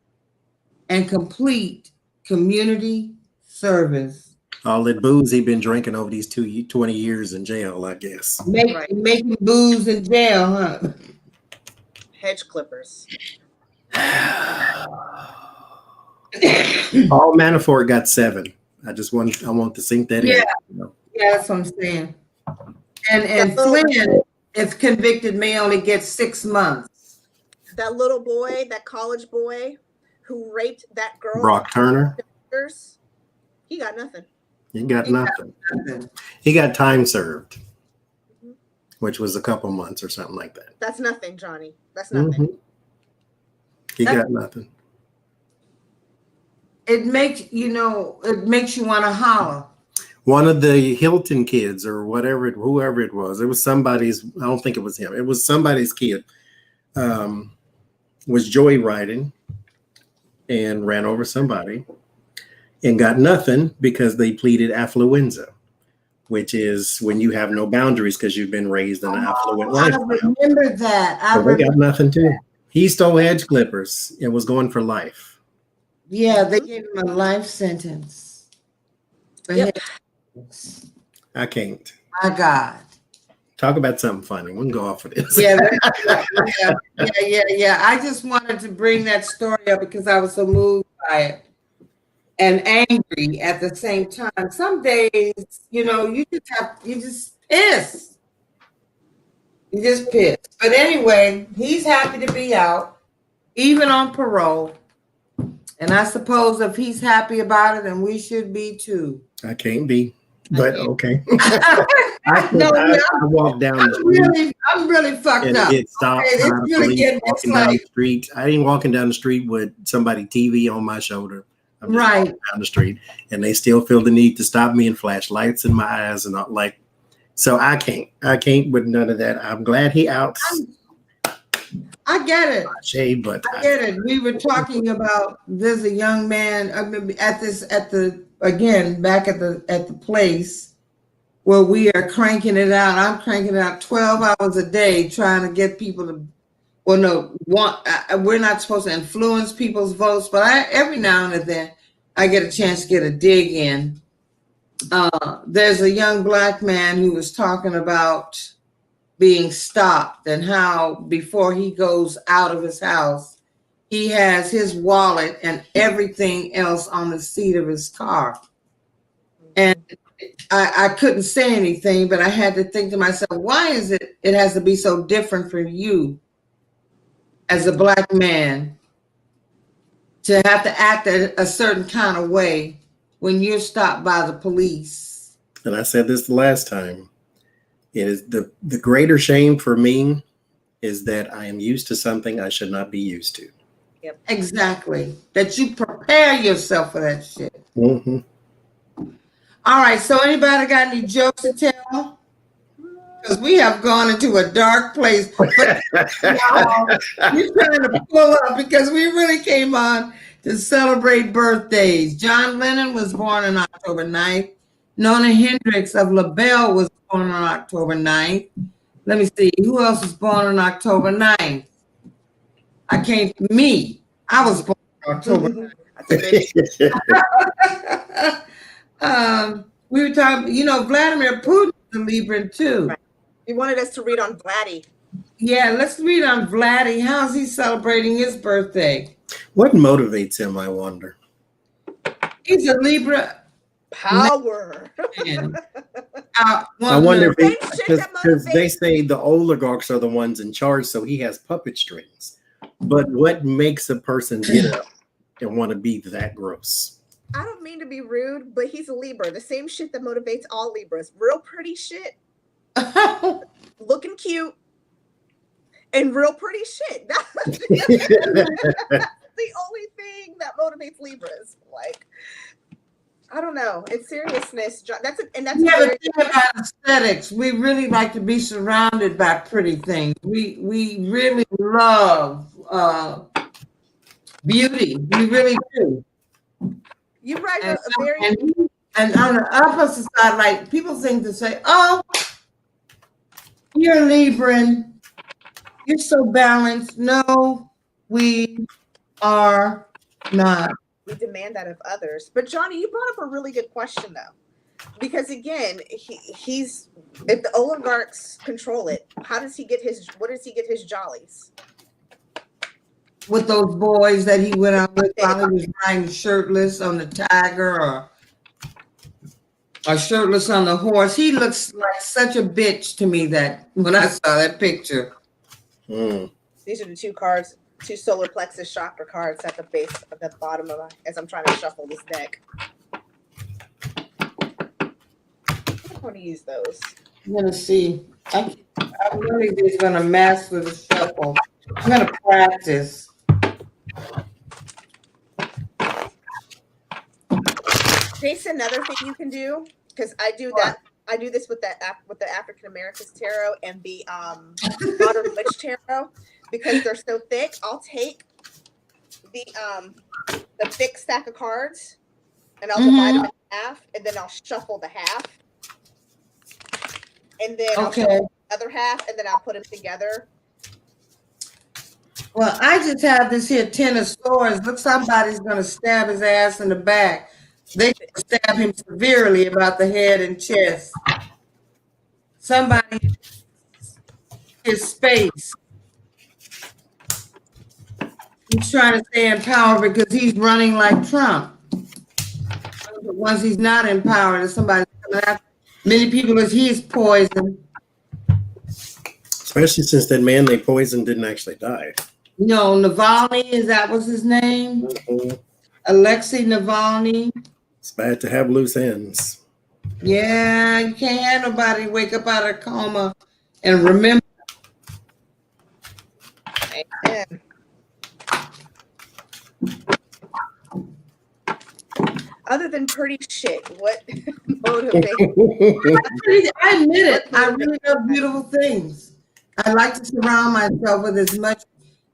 A: and complete community service.
C: All that booze he been drinking over these 20 years in jail, I guess.
A: Making booze in jail, huh?
B: Hedge clippers.
C: Paul Manafort got 7. I want to sink that in.
A: Yeah, that's what I'm saying. And Flynn, if convicted, may only get 6 months.
B: That little boy, that college boy who raped that girl,
C: Brock Turner,
B: he got nothing.
C: He got nothing. He got time served, which was a couple months or something like that.
B: That's nothing, Johnny. That's nothing.
C: Mm-hmm. He got nothing.
A: It makes you want to holler.
C: One of the Hilton kids or whoever it was somebody's, I don't think it was him. It was somebody's kid, was joyriding and ran over somebody and got nothing because they pleaded affluenza, which is when you have no boundaries because you've been raised in an affluent lifestyle.
A: I remember that.
C: They got nothing too. He stole hedge clippers and was going for life.
A: Yeah, they gave him a life sentence.
B: Yep.
C: I can't.
A: My God.
C: Talk about something funny. We can go off of this.
A: Yeah. I just wanted to bring that story up because I was so moved by it and angry at the same time. Some days, you just pissed. You just pissed. But anyway, he's happy to be out, even on parole. And I suppose if he's happy about it, then we should be too.
C: I can't be, but okay. I walked down the street.
A: I'm really fucked up.
C: It stopped.
A: Okay, it's really getting
C: down the street. I ain't walking down the street with somebody TV on my shoulder. I'm just walking down the street, and they still feel the need to stop me and flash lights in my eyes and not like. So I can't with none of that. I'm glad he out.
A: I get it.
C: I
A: get it. We were talking about there's a young man back at the place where we are cranking it out. I'm cranking it out 12 hours a day trying to get people to. Well, no, we're not supposed to influence people's votes, but every now and then I get a chance to get a dig in. There's a young black man who was talking about being stopped and how before he goes out of his house, he has his wallet and everything else on the seat of his car. And I couldn't say anything, but I had to think to myself, why is it has to be so different for you as a black man to have to act a certain kind of way when you're stopped by the police?
C: And I said this the last time. It is the greater shame for me is that I am used to something I should not be used to.
B: Yep.
A: Exactly. That you prepare yourself for that shit.
C: Mm-hmm.
A: All right. So anybody got any jokes to tell? Because we have gone into a dark place. But we're trying to pull up because we really came on to celebrate birthdays. John Lennon was born on October 9th. Nona Hendrix of LaBelle was born on October 9th. Let me see. Who else was born on October 9th? I was born on October 9th. We were talking, Vladimir Putin is a Libran too.
B: Right. He wanted us to read on Vladdy. Yeah,
A: let's read on Vladdy. How's he celebrating his birthday?
C: What motivates him, I wonder?
A: He's a Libra.
B: Power.
C: I wonder because they say the oligarchs are the ones in charge, so he has puppet strings. But what makes a person get up and want to be that gross?
B: I don't mean to be rude, but he's a Libra. The same shit that motivates all Libras. Real pretty shit. Looking cute. and real pretty shit. That's the only thing that motivates Libras. Like, I don't know. In seriousness, that's
A: Yeah, the thing about aesthetics, we really like to be surrounded by pretty things. We really love beauty. We really do.
B: You write
A: And,
B: a very
A: and on the opposite side, like people think to say, "Oh, you're Libran. You're so balanced." No, we are not.
B: we demand that of others. But Johnny, you brought up a really good question though. Because again, he's if the oligarchs control it, how does he get his what does he get his jollies?
A: With those boys that he went out with while he was riding shirtless on the tiger or shirtless on the horse. He looks like such a bitch to me that when I saw that picture.
B: These are the two solar plexus chakra cards at the base of the bottom of as I'm trying to shuffle this deck. I'm going to use those.
A: I'm gonna see. I'm really just gonna master the shuffle. I'm gonna practice.
B: Jason, another thing you can do, because I do that. I do this with the African Americans tarot and the modern witch tarot because they're so thick. I'll take the thick stack of cards and I'll divide them in half, and then I'll shuffle the half, and then I'll shuffle the other half, and then I'll put them together.
A: Well, I just have this here 10 of swords. Look, somebody's gonna stab his ass in the back. They can stab him severely about the head and chest. Somebody his space. He's trying to stay in power because he's running like Trump. But once he's not in power, there's somebody coming after. Many people as he's poisoned.
C: Especially since that man they poisoned didn't actually die.
A: You know, Navalny, that was his name? Alexei Navalny.
C: It's bad to have loose ends.
A: Yeah, you can't have nobody wake up out of a coma and remember.
B: Amen. Other than pretty shit, what motivates?
A: I admit it. I really love beautiful things. I like to surround myself with as much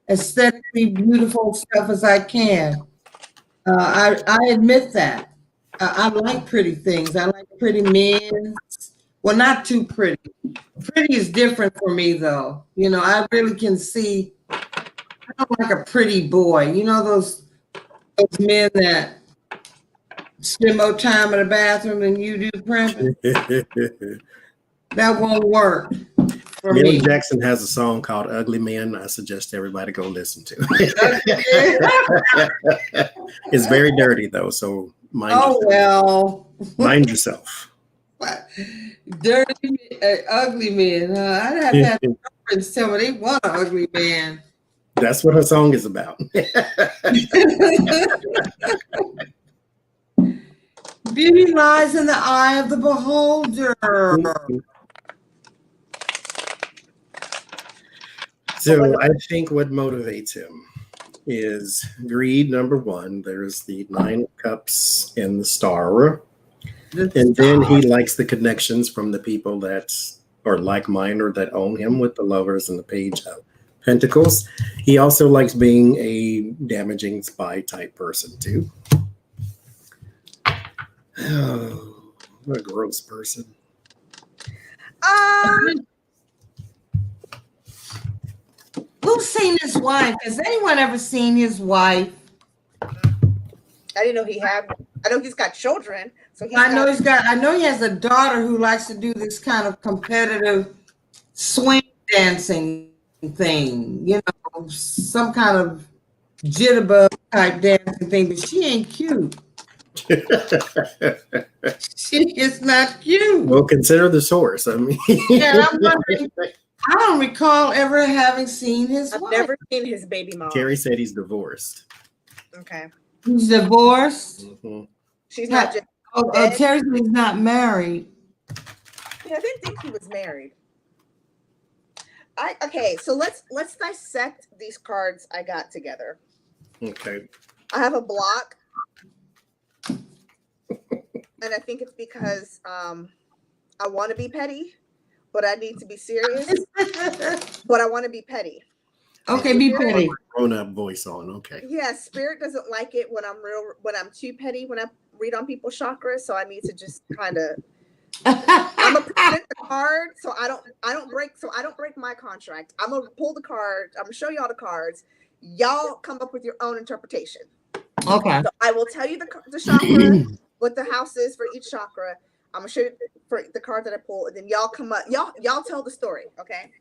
A: aesthetically beautiful stuff as I can. I admit that. I like pretty things. I like pretty men. Well, not too pretty. Pretty is different for me, though. You know, I really can see. I don't like a pretty boy. You know those men that spend more time in the bathroom than you do primping? That won't work for me.
C: Millie Jackson has a song called Ugly Men. I suggest everybody go listen to it. It's very dirty, though, so mind yourself.
A: Dirty, ugly men. I'd have to have girlfriends tell me they want an ugly man.
C: That's what her song is about.
A: Beauty lies in the eye of the beholder.
C: So I think what motivates him is greed, number one. There's the 9 of Cups and the Star. And then he likes the connections from the people that are like mine or that own him with the Lovers and the Page of Pentacles. He also likes being a damaging spy type person too. Oh, what a gross person.
A: Who's seen his wife? Has anyone ever seen his wife?
B: I didn't know he had. I know he's got children. So
A: I know he has a daughter who likes to do this kind of competitive swing dancing thing. You know, some kind of jitterbug type dancing thing, but she ain't cute. She is not cute.
C: Well, consider the source. I mean,
A: yeah, I'm wondering. I don't recall ever having seen his wife.
B: I've never seen his baby mom.
C: Terry said he's divorced.
B: Okay.
A: He's divorced?
C: Mm-hmm.
B: She's not just.
A: Terry's not married.
B: Yeah, I didn't think he was married. Okay, so let's dissect these cards I got together.
C: Okay.
B: I have a block, and I think it's because I want to be petty, but I need to be serious. But I want to be petty.
A: Okay, be petty.
C: Grown-up voice on. Okay.
B: Yeah, spirit doesn't like it when I'm too petty when I read on people's chakras, so I need to just kind of. I'm gonna present the card, so I don't break my contract. I'm gonna pull the card. I'm gonna show y'all the cards. Y'all come up with your own interpretation.
A: Okay.
B: So I will tell you the chakra, what the house is for each chakra. I'm gonna show you for the card that I pull, and then y'all come up. Y'all tell the story. Okay.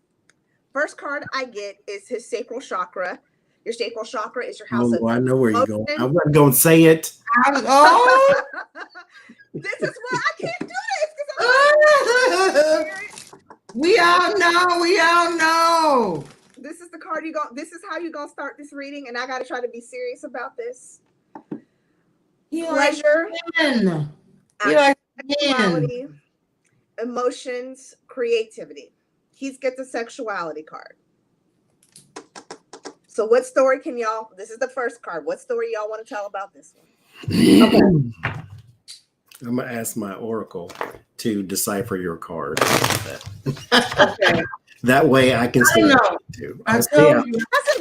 B: First card I get is his sacral chakra. Your sacral chakra is your house.
C: Oh, I know where you're going. I wasn't going to say it.
A: Oh.
B: This is why I can't do this because
A: We all know. We all know.
B: this is the card you go. This is how you gonna start this reading, and I got to try to be serious about this. Pleasure, sexuality, emotions, creativity. He gets a sexuality card. So what story can y'all, this is the first card. What story y'all want to tell about this one?
C: Okay. I'm going to ask my oracle to decipher your card.
A: Okay.
C: That way I can say too.
B: Has a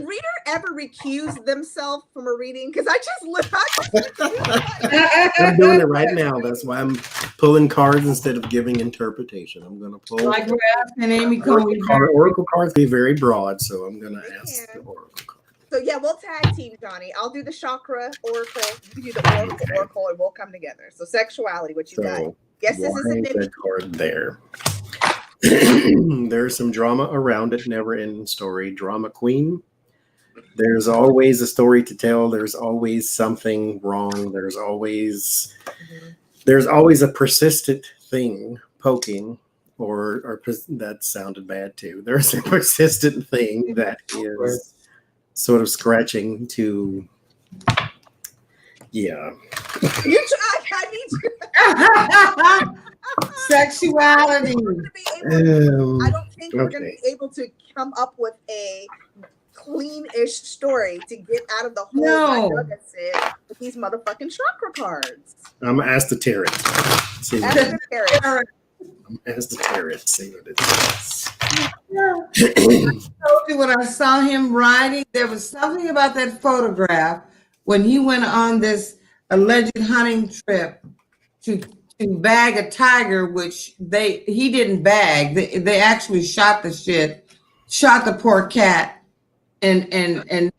B: reader ever recused themselves from a reading? Because I just
C: I'm doing it right now. That's why I'm pulling cards instead of giving interpretation. I'm going to pull.
A: Like we're asking Amy Coney.
C: Oracle cards be very broad, so I'm going to ask the oracle card.
B: So yeah, we'll tag team, Johnny. I'll do the chakra oracle. You do the oracle, and we'll come together. So sexuality, what you got? Yes, this is a
C: card there. There's some drama around it, never ending story. Drama queen. There's always a story to tell. There's always something wrong. There's always a persistent thing poking, or that sounded bad too. There's a persistent thing that is sort of scratching to, yeah.
B: I need you.
A: Sexuality.
B: I don't think we're going to be able to come up with a clean-ish story to get out of the hole with these motherfucking chakra cards.
C: I'm going to ask the tarot. See what
B: Ask the tarot.
C: Ask the tarot. See what it is.
A: I told you when I saw him writing, there was something about that photograph when he went on this alleged hunting trip to bag a tiger, which he didn't bag. They actually shot the poor cat, and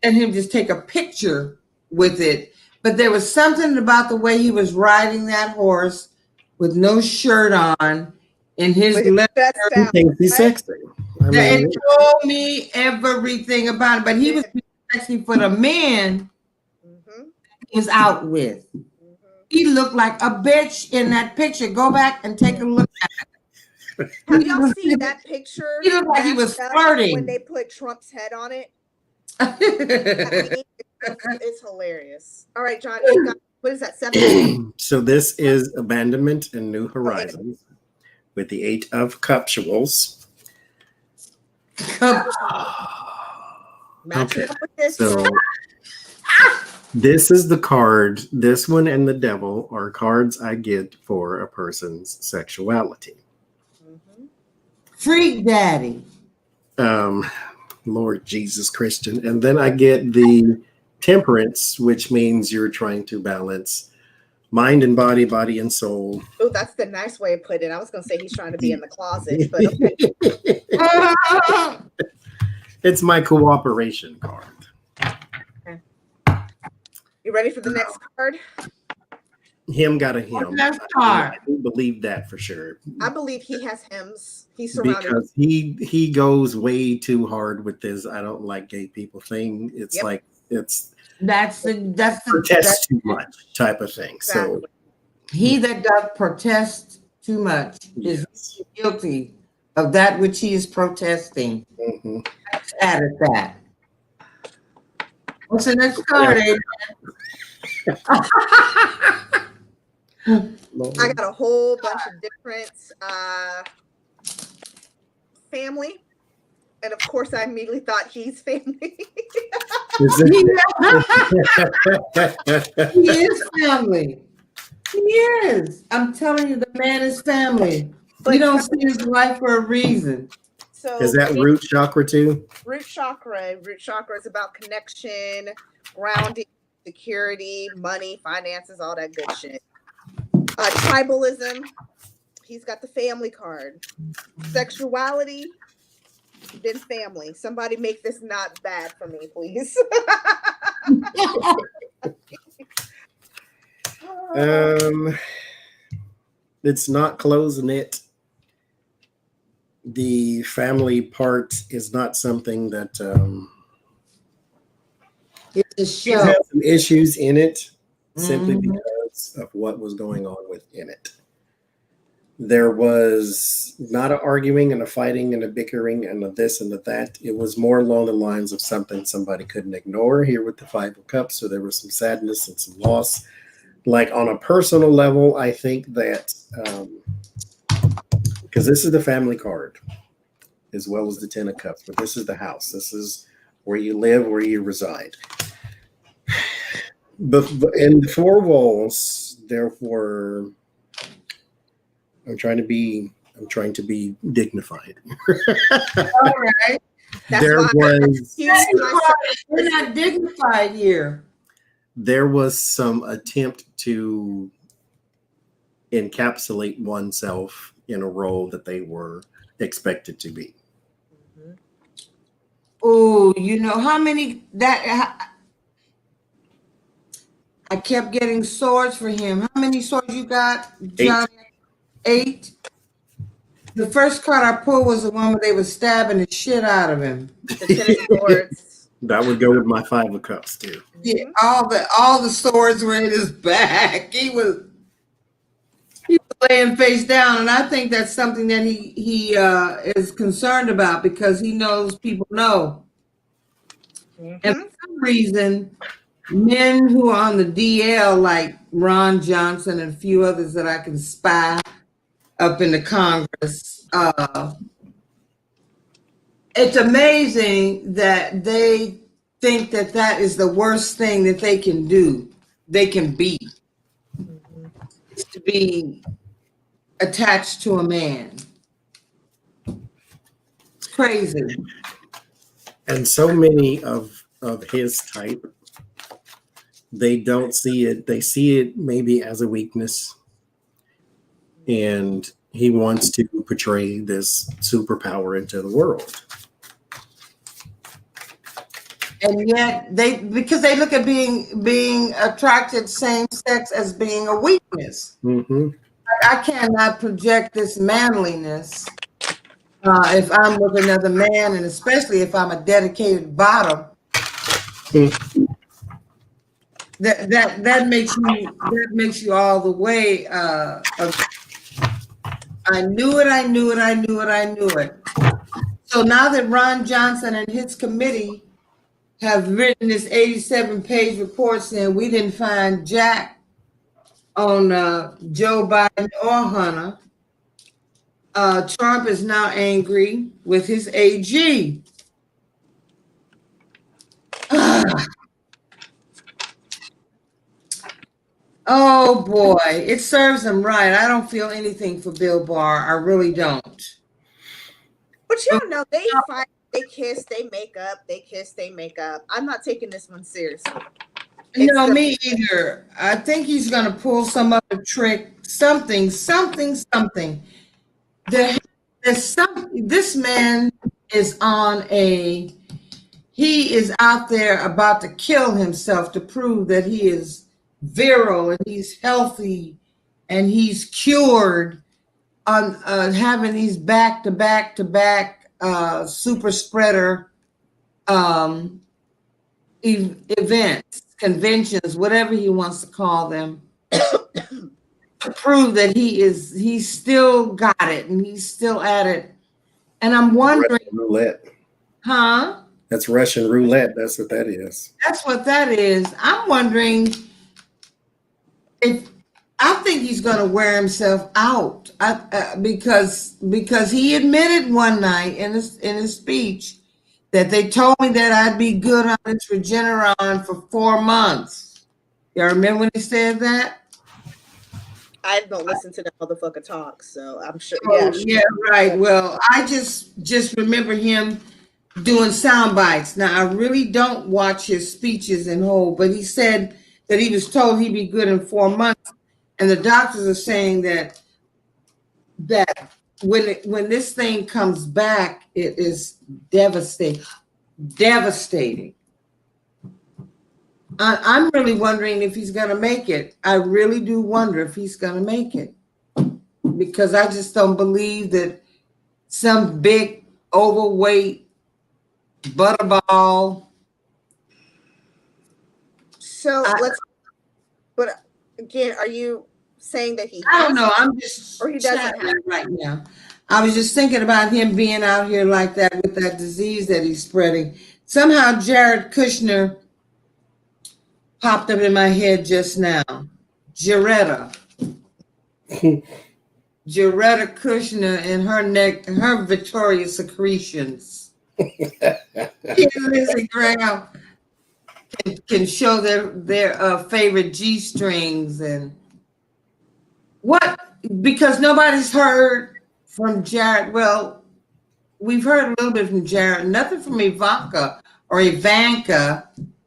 A: let him just take a picture with it. But there was something about the way he was riding that horse with no shirt on in his leather.
C: He thinks he's sexy.
A: It told me everything about it, but he was sexy for the man he was out with. He looked like a bitch in that picture. Go back and take a look at it.
B: Have y'all seen that picture?
A: He looked like he was flirting
B: when they put Trump's head on it. It's hilarious. All right, John. What is that? 7?
C: So this is abandonment and new horizons with the 8 of Cuptuals. Okay. So this is the card. This one and the devil are cards I get for a person's sexuality.
A: Freak daddy.
C: Lord Jesus Christian. And then I get the temperance, which means you're trying to balance mind and body, body and soul.
B: Oh, that's the nice way of putting it. I was going to say he's trying to be in the closet, but okay.
C: It's my cooperation card.
B: Okay. You ready for the next card?
C: Him got a him. I do believe that for sure.
B: I believe he has hims. He's surrounded
C: because he goes way too hard with this I don't like gay people thing. It's like
A: that's
C: protest too much type of thing. Exactly. So
A: he that doth protest too much is guilty of that which he is protesting. Let's add at that. What's the next card, Adrian?
B: I got a whole bunch of different family, And of course, I immediately thought he's family.
A: He is family. He is. I'm telling you, the man is family. You
B: But
A: don't see his wife for a reason.
B: so
C: Is that root chakra too?
B: root chakra is about connection, grounding, security, money, finances, all that good shit. Tribalism, he's got the family card. Sexuality, then family. Somebody make this not bad for me, please.
C: It's not closing it. The family part is not something that
A: It's a
C: she's
A: show.
C: had some issues in it simply
A: Mhm.
C: because of what was going on within it. There was not an arguing and a fighting and a bickering and a this and a that. It was more along the lines of something somebody couldn't ignore here with the Five of Cups. So there was some sadness and some loss. Like on a personal level, I think that because this is the family card as well as the Ten of Cups, but this is the house. This is where you live, where you reside. But in the four walls, there were. I'm trying to be dignified.
A: All right.
C: There was
A: We're not dignified here.
C: There was some attempt to encapsulate oneself in a role that they were expected to be.
A: Oh, you know how many that I kept getting swords for him. How many swords you got, Johnny? 8. The first card I pulled was the one where they were stabbing the shit out of him.
B: The Ten of Swords.
C: That would go with my Five of Cups too.
A: Yeah, all the swords were in his back. He was laying face down, and I think that's something that he is concerned about because he knows people know. And for some reason, men who are on the DL, like Ron Johnson and a few others that I can spy up in the Congress, it's amazing that they think that that is the worst thing that they can do. They can be. Is to be attached to a man. It's crazy.
C: And so many of his type, they don't see it. They see it maybe as a weakness. And he wants to portray this superpower into the world.
A: And yet because they look at being attracted same sex as being a weakness.
C: Mm-hmm.
A: I cannot project this manliness if I'm with another man, and especially if I'm a dedicated bottom. That makes you all the way. I knew it. So now that Ron Johnson and his committee have written this 87-page report saying we didn't find Jack on Joe Biden or Hunter, Trump is now angry with his AG. Oh boy, it serves him right. I don't feel anything for Bill Barr. I really don't.
B: But you don't know, they fight, they kiss, they make up, they kiss, they make up. I'm not taking this one seriously.
A: No, me either. I think he's going to pull some other trick, something. This man is he is out there about to kill himself to prove that he is virile and he's healthy and he's cured on having these back-to-back super spreader events, conventions, whatever he wants to call them, to prove that he's still got it and he's still at it. And I'm wondering,
C: Russian roulette.
A: Huh?
C: That's Russian roulette. That's what that is.
A: That's what that is. I'm wondering if I think he's going to wear himself out. Because he admitted one night in his speech that they told me that I'd be good on this Regeneron for 4 months. Y'all remember when he said that?
B: I don't listen to the motherfucker talk, so I'm sure.
A: Oh, yeah, right. Well, I just remember him doing sound bites. Now, I really don't watch his speeches in whole, but he said that he was told he'd be good in 4 months, and the doctors are saying that when this thing comes back, it is devastating. Devastating. I'm really wondering if he's going to make it. I really do wonder if he's going to make it, because I just don't believe that some big overweight butterball.
B: So but again, are you saying that he?
A: I don't know. I'm just
B: or he doesn't have
A: right now. I was just thinking about him being out here like that with that disease that he's spreading. Somehow Jared Kushner popped up in my head just now. Jaretta Kushner and her Victoria secretions. Lindsey Graham can show their favorite G-strings and what, because nobody's heard from Jared. Well, we've heard a little bit from Jared, nothing from Ivanka,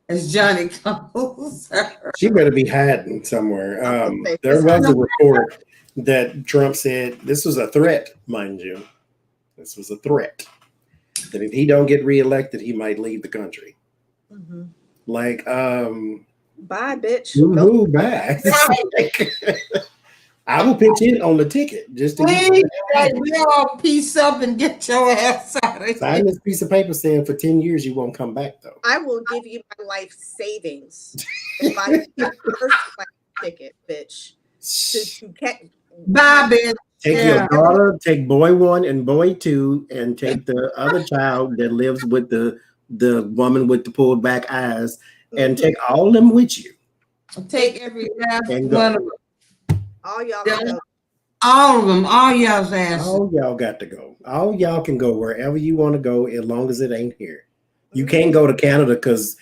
A: as Johnny calls her.
C: She better be hiding somewhere. There was a report that Trump said this was a threat, mind you. This was a threat that if he don't get reelected, he might leave the country.
B: Mm-hmm.
C: Like,
B: bye, bitch.
C: Go back. I will pitch in on the ticket just to
A: we all piece up and get your ass out of here.
C: Sign this piece of paper saying for 10 years you won't come back, though.
B: I will give you my life savings if I get first class ticket, bitch.
A: Bye, bitch.
C: Take your daughter, take boy 1 and boy 2, and take the other child that lives with the woman with the pulled back eyes, and take all of them with you.
A: Take every last one of them.
B: All y'all go.
A: All of them. All y'all's asses.
C: All y'all got to go. All y'all can go wherever you want to go as long as it ain't here. You can't go to Canada because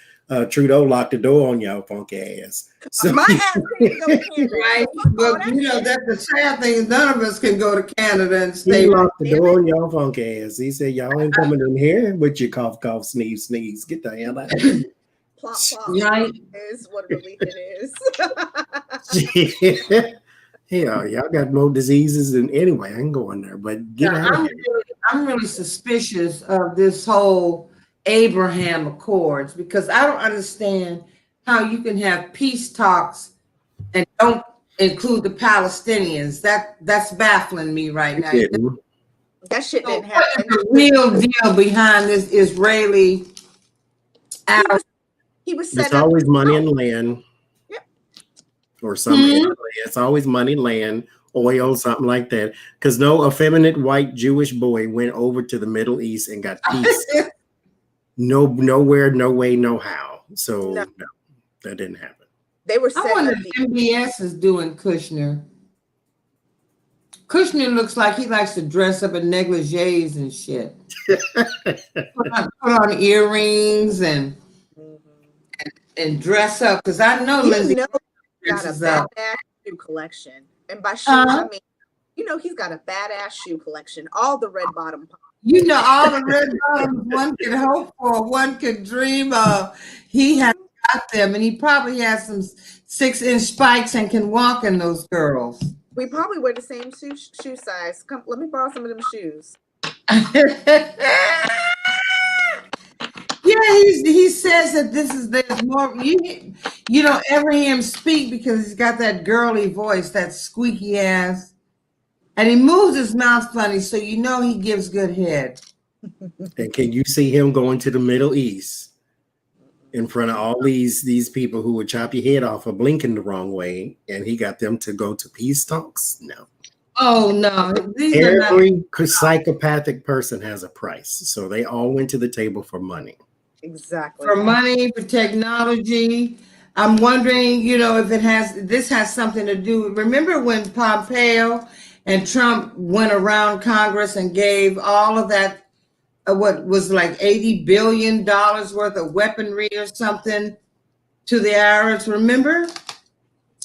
C: Trudeau locked the door on y'all funky ass. So,
B: my ass can't go to Canada.
A: Right? But that's the sad thing is none of us can go to Canada and stay.
C: He locked the door on y'all funky ass. He said, y'all ain't coming in here with your cough, cough, sneeze, sneeze. Get the hell out.
B: Plop, plop.
A: Right?
B: Is what a relief it is.
C: Yeah, y'all got more diseases than anyway. I ain't going there, but get out of here.
A: I'm really suspicious of this whole Abraham Accords because I don't understand how you can have peace talks and don't include the Palestinians. That's baffling me right now.
B: That shit didn't happen.
A: The real deal behind this Israeli.
B: He was set
C: It's
B: up.
C: always money and land. Or something. It's always money, land, oil, something like that. Because no effeminate white Jewish boy went over to the Middle East and got peace. Nowhere, no way, no how. So no, that didn't happen.
B: They were set
A: I wonder
B: up.
A: if MBS is doing Kushner. Kushner looks like he likes to dress up in negligees and shit. put on earrings and dress up. Because I know Lindsay
B: got a badass shoe collection, and by shoes I mean, he's got a badass shoe collection. All the red bottom.
A: All the red bottoms one could hope for, one could dream of. He has got them, and he probably has some 6-inch spikes and can walk in those girls.
B: We probably wear the same shoe size. Come, let me borrow some of them shoes.
A: Yeah, he says that there's more. You don't ever hear him speak because he's got that girly voice, that squeaky ass, and he moves his mouth funny, so he gives good head.
C: And can you see him going to the Middle East in front of all these people who would chop your head off for blinking the wrong way, and he got them to go to peace talks? No.
A: Oh no!
C: Every psychopathic person has a price, so they all went to the table for money.
B: Exactly.
A: For money, for technology. I'm wondering, if this has something to do. Remember when Pompeo and Trump went around Congress and gave all of that, what was like $80 billion worth of weaponry or something to the Arabs, remember?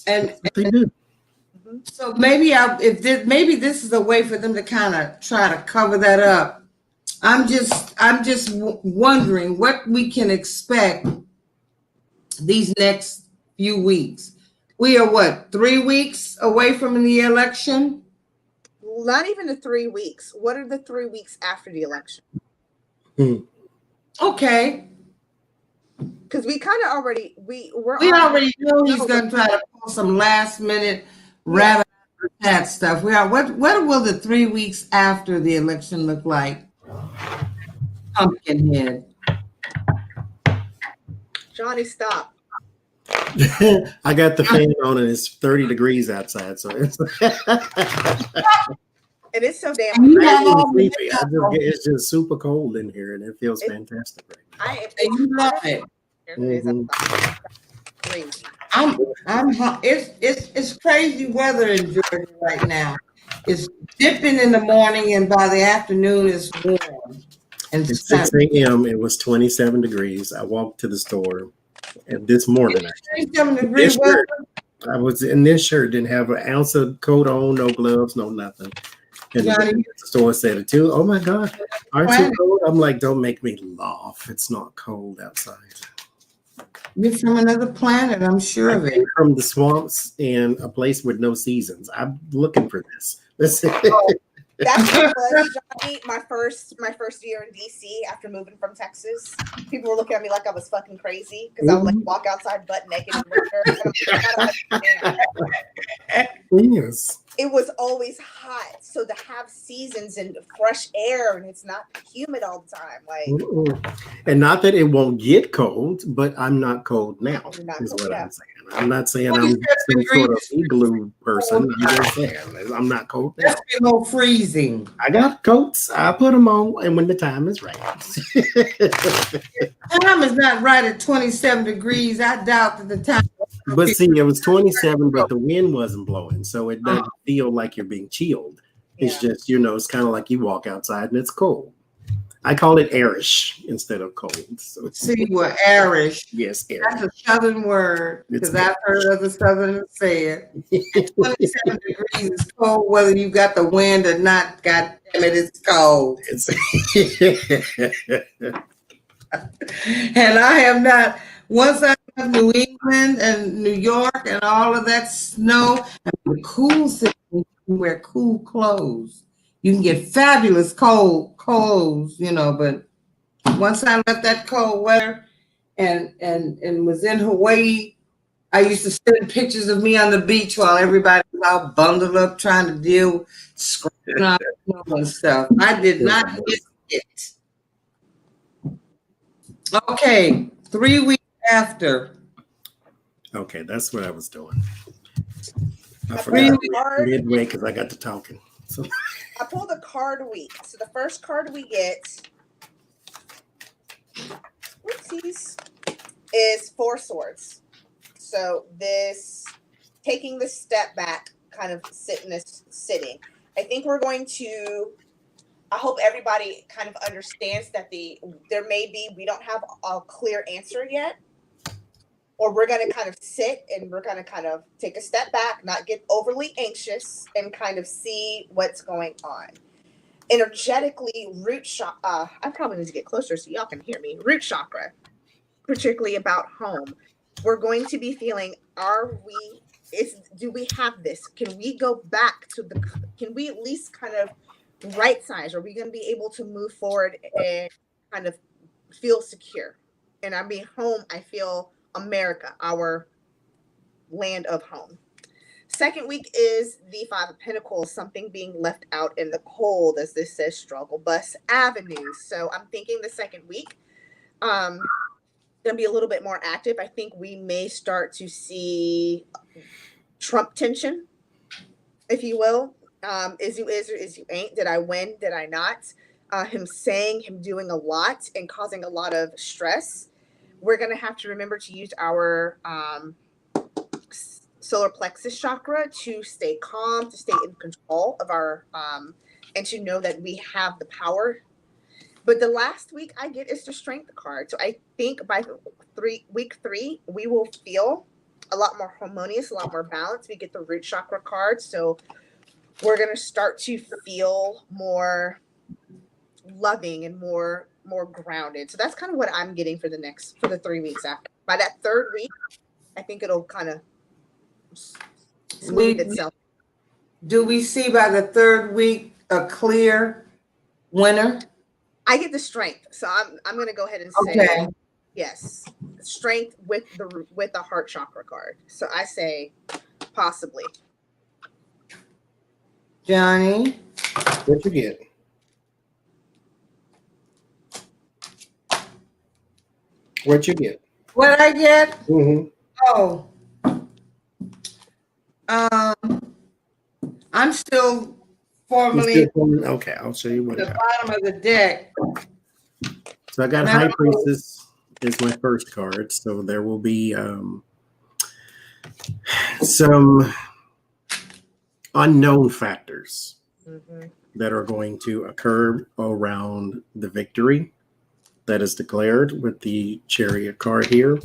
A: And
C: They do.
A: so maybe maybe this is a way for them to kind of try to cover that up. I'm just wondering what we can expect these next few weeks. We are what, 3 weeks away from the election?
B: Not even the 3 weeks. What are the 3 weeks after the election?
A: Okay.
B: Because we kind of already we
A: already know he's going to try to pull some last minute rabbit hat stuff. What will the 3 weeks after the election look like? Pumpkinhead.
B: Johnny, stop.
C: I got the fan on and it's 30 degrees outside, so it's
B: And it's so damn
C: it's just super cold in here and it feels fantastic right now.
A: You love it. It's crazy weather in Georgia right now. It's dipping in the morning and by the afternoon it's warm. And
C: At 6 a.m. it was 27 degrees. I walked to the store and this morning.
A: 27 degrees weather.
C: I was in this shirt, didn't have an ounce of coat on, no gloves, no nothing. And the store said it too. Oh my God, aren't you cold? I'm like, don't make me laugh. It's not cold outside.
A: You're from another planet, I'm sure of it.
C: From the swamps and a place with no seasons. I'm looking for this. That's
B: what it was, Johnny. My first year in DC after moving from Texas. People were looking at me like I was fucking crazy because I would like walk outside butt naked in winter.
C: Yes.
B: It was always hot, so to have seasons and fresh air and it's not humid all the time, like.
C: And not that it won't get cold, but I'm not cold now. Is what I'm saying. I'm not saying I'm some sort of igloo person. You know what I'm saying? I'm not cold now.
A: That's below freezing.
C: I got coats. I put them on, and when the time is right.
A: Time is not right at 27 degrees. I doubt that the time.
C: But see, it was 27, but the wind wasn't blowing, so it doesn't feel like you're being chilled. It's just, it's kind of like you walk outside and it's cold. I call it airish instead of cold. So
A: see, what airish?
C: Yes, airish.
A: That's a southern word because I've heard other southerners say it. 27 degrees is cold, whether you got the wind or not. God damn it, it's cold. And I have not. Once I left New England and New York and all of that snow, and the cool thing, you can wear cool clothes. You can get fabulous cold clothes, but once I left that cold weather and was in Hawaii, I used to send pictures of me on the beach while everybody was all bundled up trying to deal with scraping off snow and stuff. I did not miss it. Okay, 3 weeks after.
C: Okay, that's what I was doing. I forgot midway because I got to talking. So
B: I pulled a card week. So the first card we get, whoopsies, is Four Swords. So this taking the step back, kind of sitting. I think we're going to. I hope everybody kind of understands that we don't have a clear answer yet, or we're going to kind of sit and we're going to kind of take a step back, not get overly anxious, and kind of see what's going on. Energetically, root chakra. I probably need to get closer so y'all can hear me. Root chakra, particularly about home. We're going to be feeling: do we have this? Can we go back to can we at least kind of right size? Are we going to be able to move forward and kind of feel secure? And I mean, home, I feel America, our land of home. Second week is the Five of Pentacles, something being left out in the cold, as this says, struggle bus avenues. So I'm thinking the second week going to be a little bit more active. I think we may start to see Trump tension, if you will. Is you is or is you ain't? Did I win? Did I not? Him doing a lot and causing a lot of stress. we're going to have to remember to use our solar plexus chakra to stay calm, to stay in control of our, and to know that we have the power. But the last week I get is the strength card. So I think by week 3, we will feel a lot more harmonious, a lot more balanced. We get the root chakra card. So we're going to start to feel more loving and more grounded. So that's kind of what I'm getting for the 3 weeks after. By that 3rd week, I think it'll kind of smooth itself.
A: Do we see by the 3rd week a clear winner?
B: I get the strength, so I'm going to go ahead and say yes, strength with the heart chakra card. So I say possibly.
A: Johnny,
C: What you get? What you get?
A: what I get?
C: Mm-hmm.
A: Oh, I'm still formally
C: Okay, I'll show you what
A: at
C: I
A: the
C: got.
A: bottom of the deck.
C: So I got High Priestess is my first card. So there will be some unknown factors that are going to occur around the victory that is declared with the Chariot card here.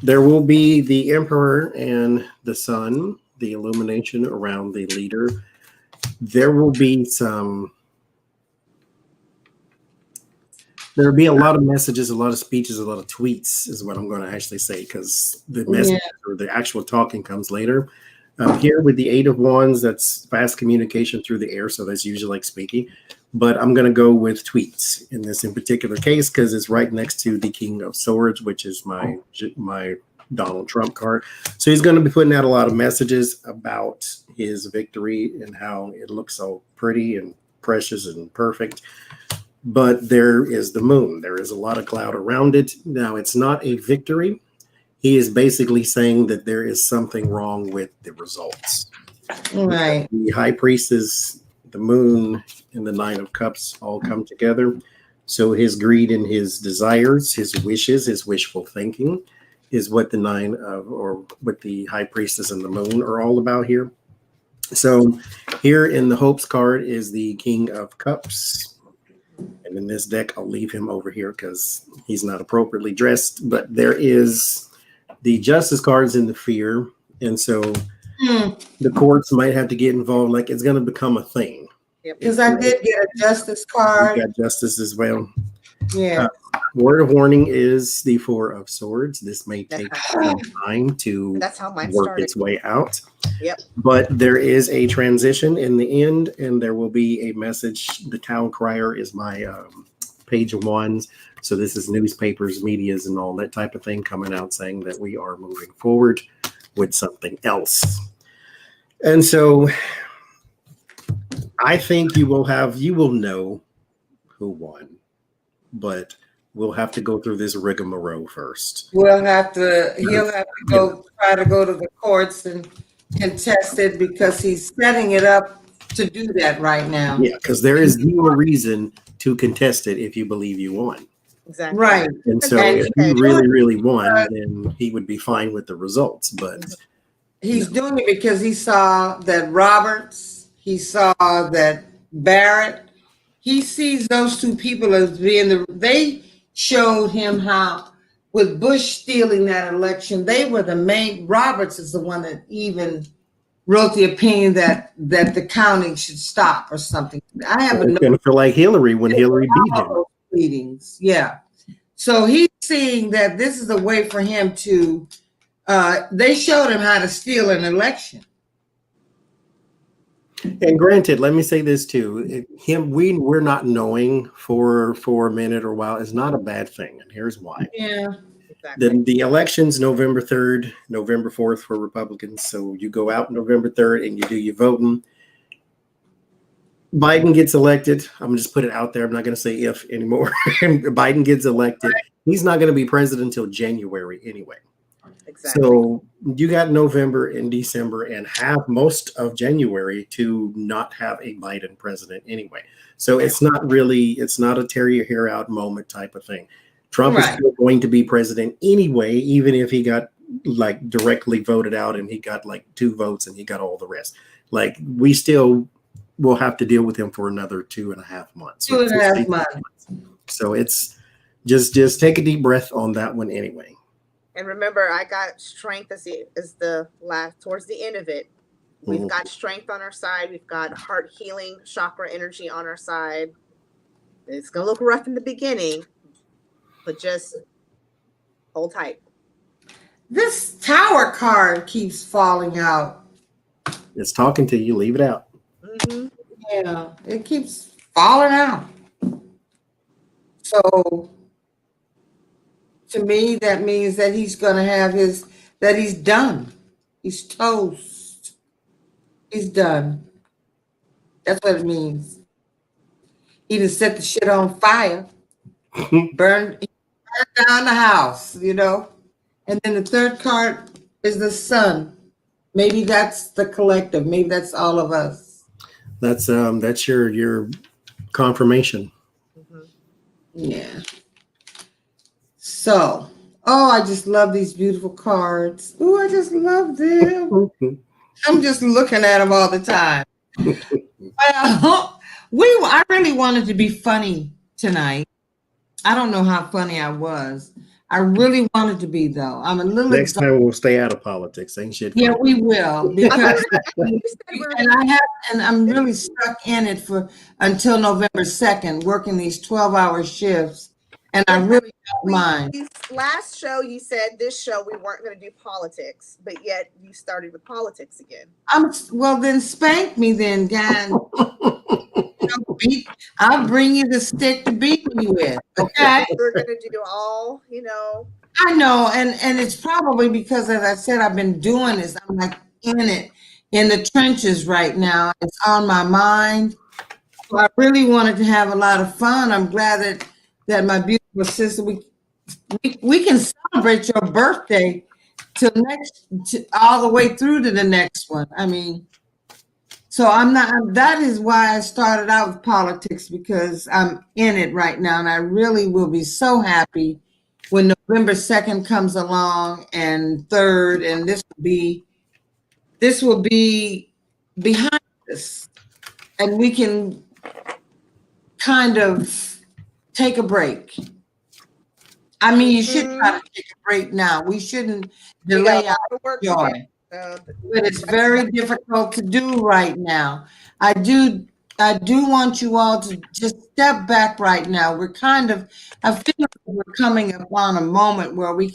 C: There will be the Emperor and the Sun, the illumination around the leader. There will be a lot of messages, a lot of speeches, a lot of tweets is what I'm going to actually say, because the message or the actual talking comes later. Here with the 8 of Wands, that's fast communication through the air, so that's usually like speaking. But I'm going to go with tweets in this in particular case because it's right next to the King of Swords, which is my Donald Trump card. So he's going to be putting out a lot of messages about his victory and how it looks so pretty and precious and perfect. But there is the moon. There is a lot of cloud around it. Now, it's not a victory. He is basically saying that there is something wrong with the results.
A: Right.
C: The High Priestess, the moon, and the 9 of Cups all come together. So his greed and his desires, his wishes, his wishful thinking is what the 9 of, or what the High Priestess and the moon are all about here. So here in the Hopes card is the King of Cups. And in this deck, I'll leave him over here because he's not appropriately dressed. But there is the Justice cards in the Fear. And so the courts might have to get involved. Like, it's going to become a thing.
A: Because I did get a Justice card.
C: You got Justice as well.
A: Yeah.
C: Word of warning is the 4 of Swords. This may take some time to work its way out.
B: Yep.
C: But there is a transition in the end, and there will be a message. The Town Crier is my Page of Wands. So this is newspapers, medias, and all that type of thing coming out saying that we are moving forward with something else. And so I think you will know who won, but we'll have to go through this rigmarole first.
A: He'll have to try to go to the courts and contest it because he's setting it up to do that right now.
C: Yeah, because there is no reason to contest it if you believe you won.
B: Exactly.
A: Right.
C: And so if he really, really won, then he would be fine with the results. But
A: he's doing it because he saw that Roberts, he saw that Barrett, he sees those two people as being they showed him how with Bush stealing that election, they were the main. Roberts is the one that even wrote the opinion that the counting should stop or something. I haven't.
C: It's going to feel like Hillary when Hillary beat him.
A: Meetings, yeah. So he's seeing that this is a way for him to. They showed him how to steal an election.
C: And granted, let me say this too: we're not knowing for a minute or a while is not a bad thing, and here's why.
A: Yeah.
C: Exactly. The elections November 3rd, November 4th for Republicans. So you go out November 3rd and you do your voting. Biden gets elected. I'm gonna just put it out there. I'm not going to say if anymore. Biden gets elected. He's not going to be president until January anyway.
B: Exactly.
C: So you got November and December and most of January to not have a Biden president anyway. So it's not a tear your hair out moment type of thing. Trump is
A: Right.
C: still going to be president anyway, even if he got like directly voted out and he got like 2 votes and he got all the rest. Like we still will have to deal with him for another 2.5 months.
A: 2.5 months.
C: So it's just take a deep breath on that one anyway.
B: And remember, I got strength as the last towards the end of it. We've got strength on our side. We've got heart healing, chakra energy on our side. It's gonna look rough in the beginning, but just hold tight.
A: This tower card keeps falling out.
C: It's talking to you. Leave it out.
B: Mm-hmm.
A: Yeah, it keeps falling out. So to me, that means that he's going to have that he's done. He's toast. He's done. That's what it means. He done set the shit on fire, burned down the house, you know. And then the third card is the sun. Maybe that's the collective. Maybe that's all of us.
C: That's your confirmation.
B: Mm-hmm.
A: Yeah. So, I just love these beautiful cards. Oh, I just love them. I'm just looking at them all the time. I really wanted to be funny tonight. I don't know how funny I was. I really wanted to be, though. I'm a little
C: Next
A: exhausted.
C: time we'll stay out of politics. Ain't shit.
A: Yeah, we will, because
B: You
A: and I'm really stuck in it until November 2nd, working these 12-hour shifts, and I really don't mind.
B: Last show you said this show we weren't going to do politics, but yet you started with politics again.
A: Well, then spank me then, Dan. I'll bring you the stick to beat me with, okay?
B: We're going to do all,
A: I know, and it's probably because, as I said, I've been doing this. I'm like in it, in the trenches right now. It's on my mind. So I really wanted to have a lot of fun. I'm glad that my beautiful sister, we can celebrate your birthday all the way through to the next one. I mean, so that is why I started out with politics, because I'm in it right now, and I really will be so happy when November 2nd comes along and 3rd, and this will be behind us, and we can kind of take a break. I mean, you should try to take a break now. We shouldn't delay our joy. But it's very difficult to do right now. I do want you all to just step back right now. I feel like we're coming upon a moment where we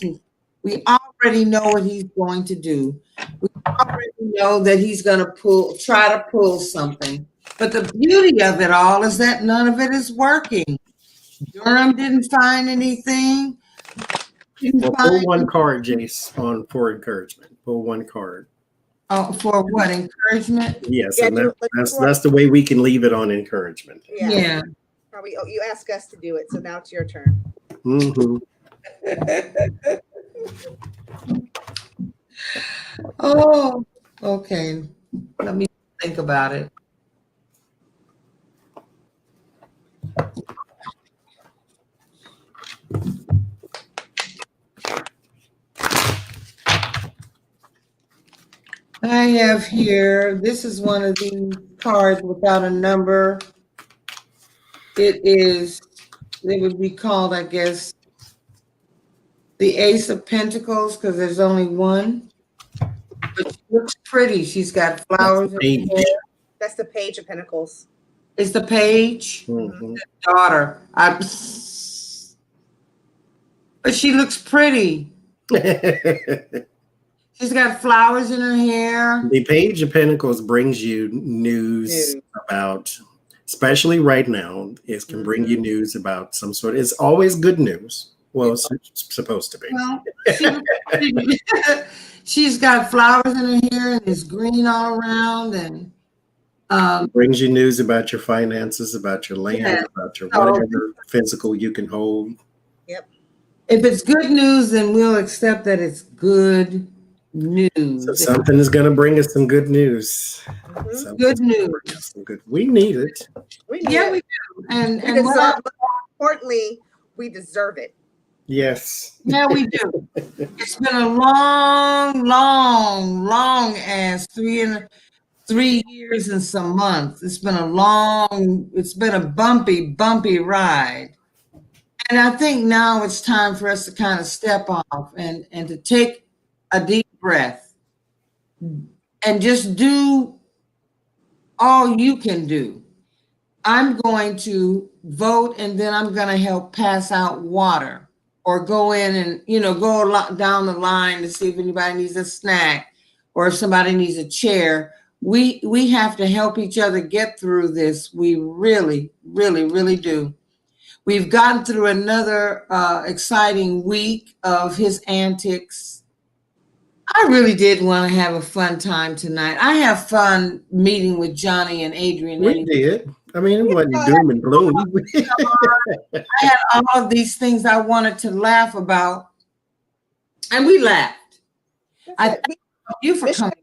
A: already know what he's going to do. We already know that he's going to try to pull something. But the beauty of it all is that none of it is working. Durham didn't find anything.
C: Well, pull one card, Jace, for encouragement. Pull one card.
A: Oh, for what? Encouragement?
C: Yes, and that's the way we can leave it on encouragement.
A: Yeah.
B: You asked us to do it, so now it's your turn.
C: Mm-hmm.
A: Oh, okay. Let me think about it. I have here, this is one of the cards without a number. It would be called, I guess, the Ace of Pentacles, because there's only one. But she looks pretty. She's got flowers in her hair.
B: That's the Page of Pentacles.
A: It's the Page.
C: Mm-hmm.
A: The daughter. But she looks pretty. She's got flowers in her hair.
C: The Page of Pentacles brings you news about, especially right now, it can bring you news about some sort. It's always good news. Well, it's supposed to be.
A: Well, she's got flowers in her hair and it's green all around, and
C: brings you news about your finances, about your land, about your whatever physical you can hold.
B: Yep.
A: If it's good news, then we'll accept that it's good news.
C: So something is going to bring us some good news.
B: Mm-hmm.
A: Good news.
C: We need it.
B: We
A: do. And
B: more importantly, we deserve it.
C: Yes.
A: Yeah, we do. It's been a long as 3 years and some months. It's been a bumpy ride. And I think now it's time for us to kind of step off and to take a deep breath and just do all you can do. I'm going to vote and then I'm going to help pass out water or go in and, down the line to see if anybody needs a snack or if somebody needs a chair. We have to help each other get through this. We really, really, really do. We've gotten through another exciting week of his antics. I really did want to have a fun time tonight. I have fun meeting with Johnny and Adrian.
C: We did. I mean, it wasn't doom and gloom.
A: I had all of these things I wanted to laugh about, and we laughed. I thank you for coming.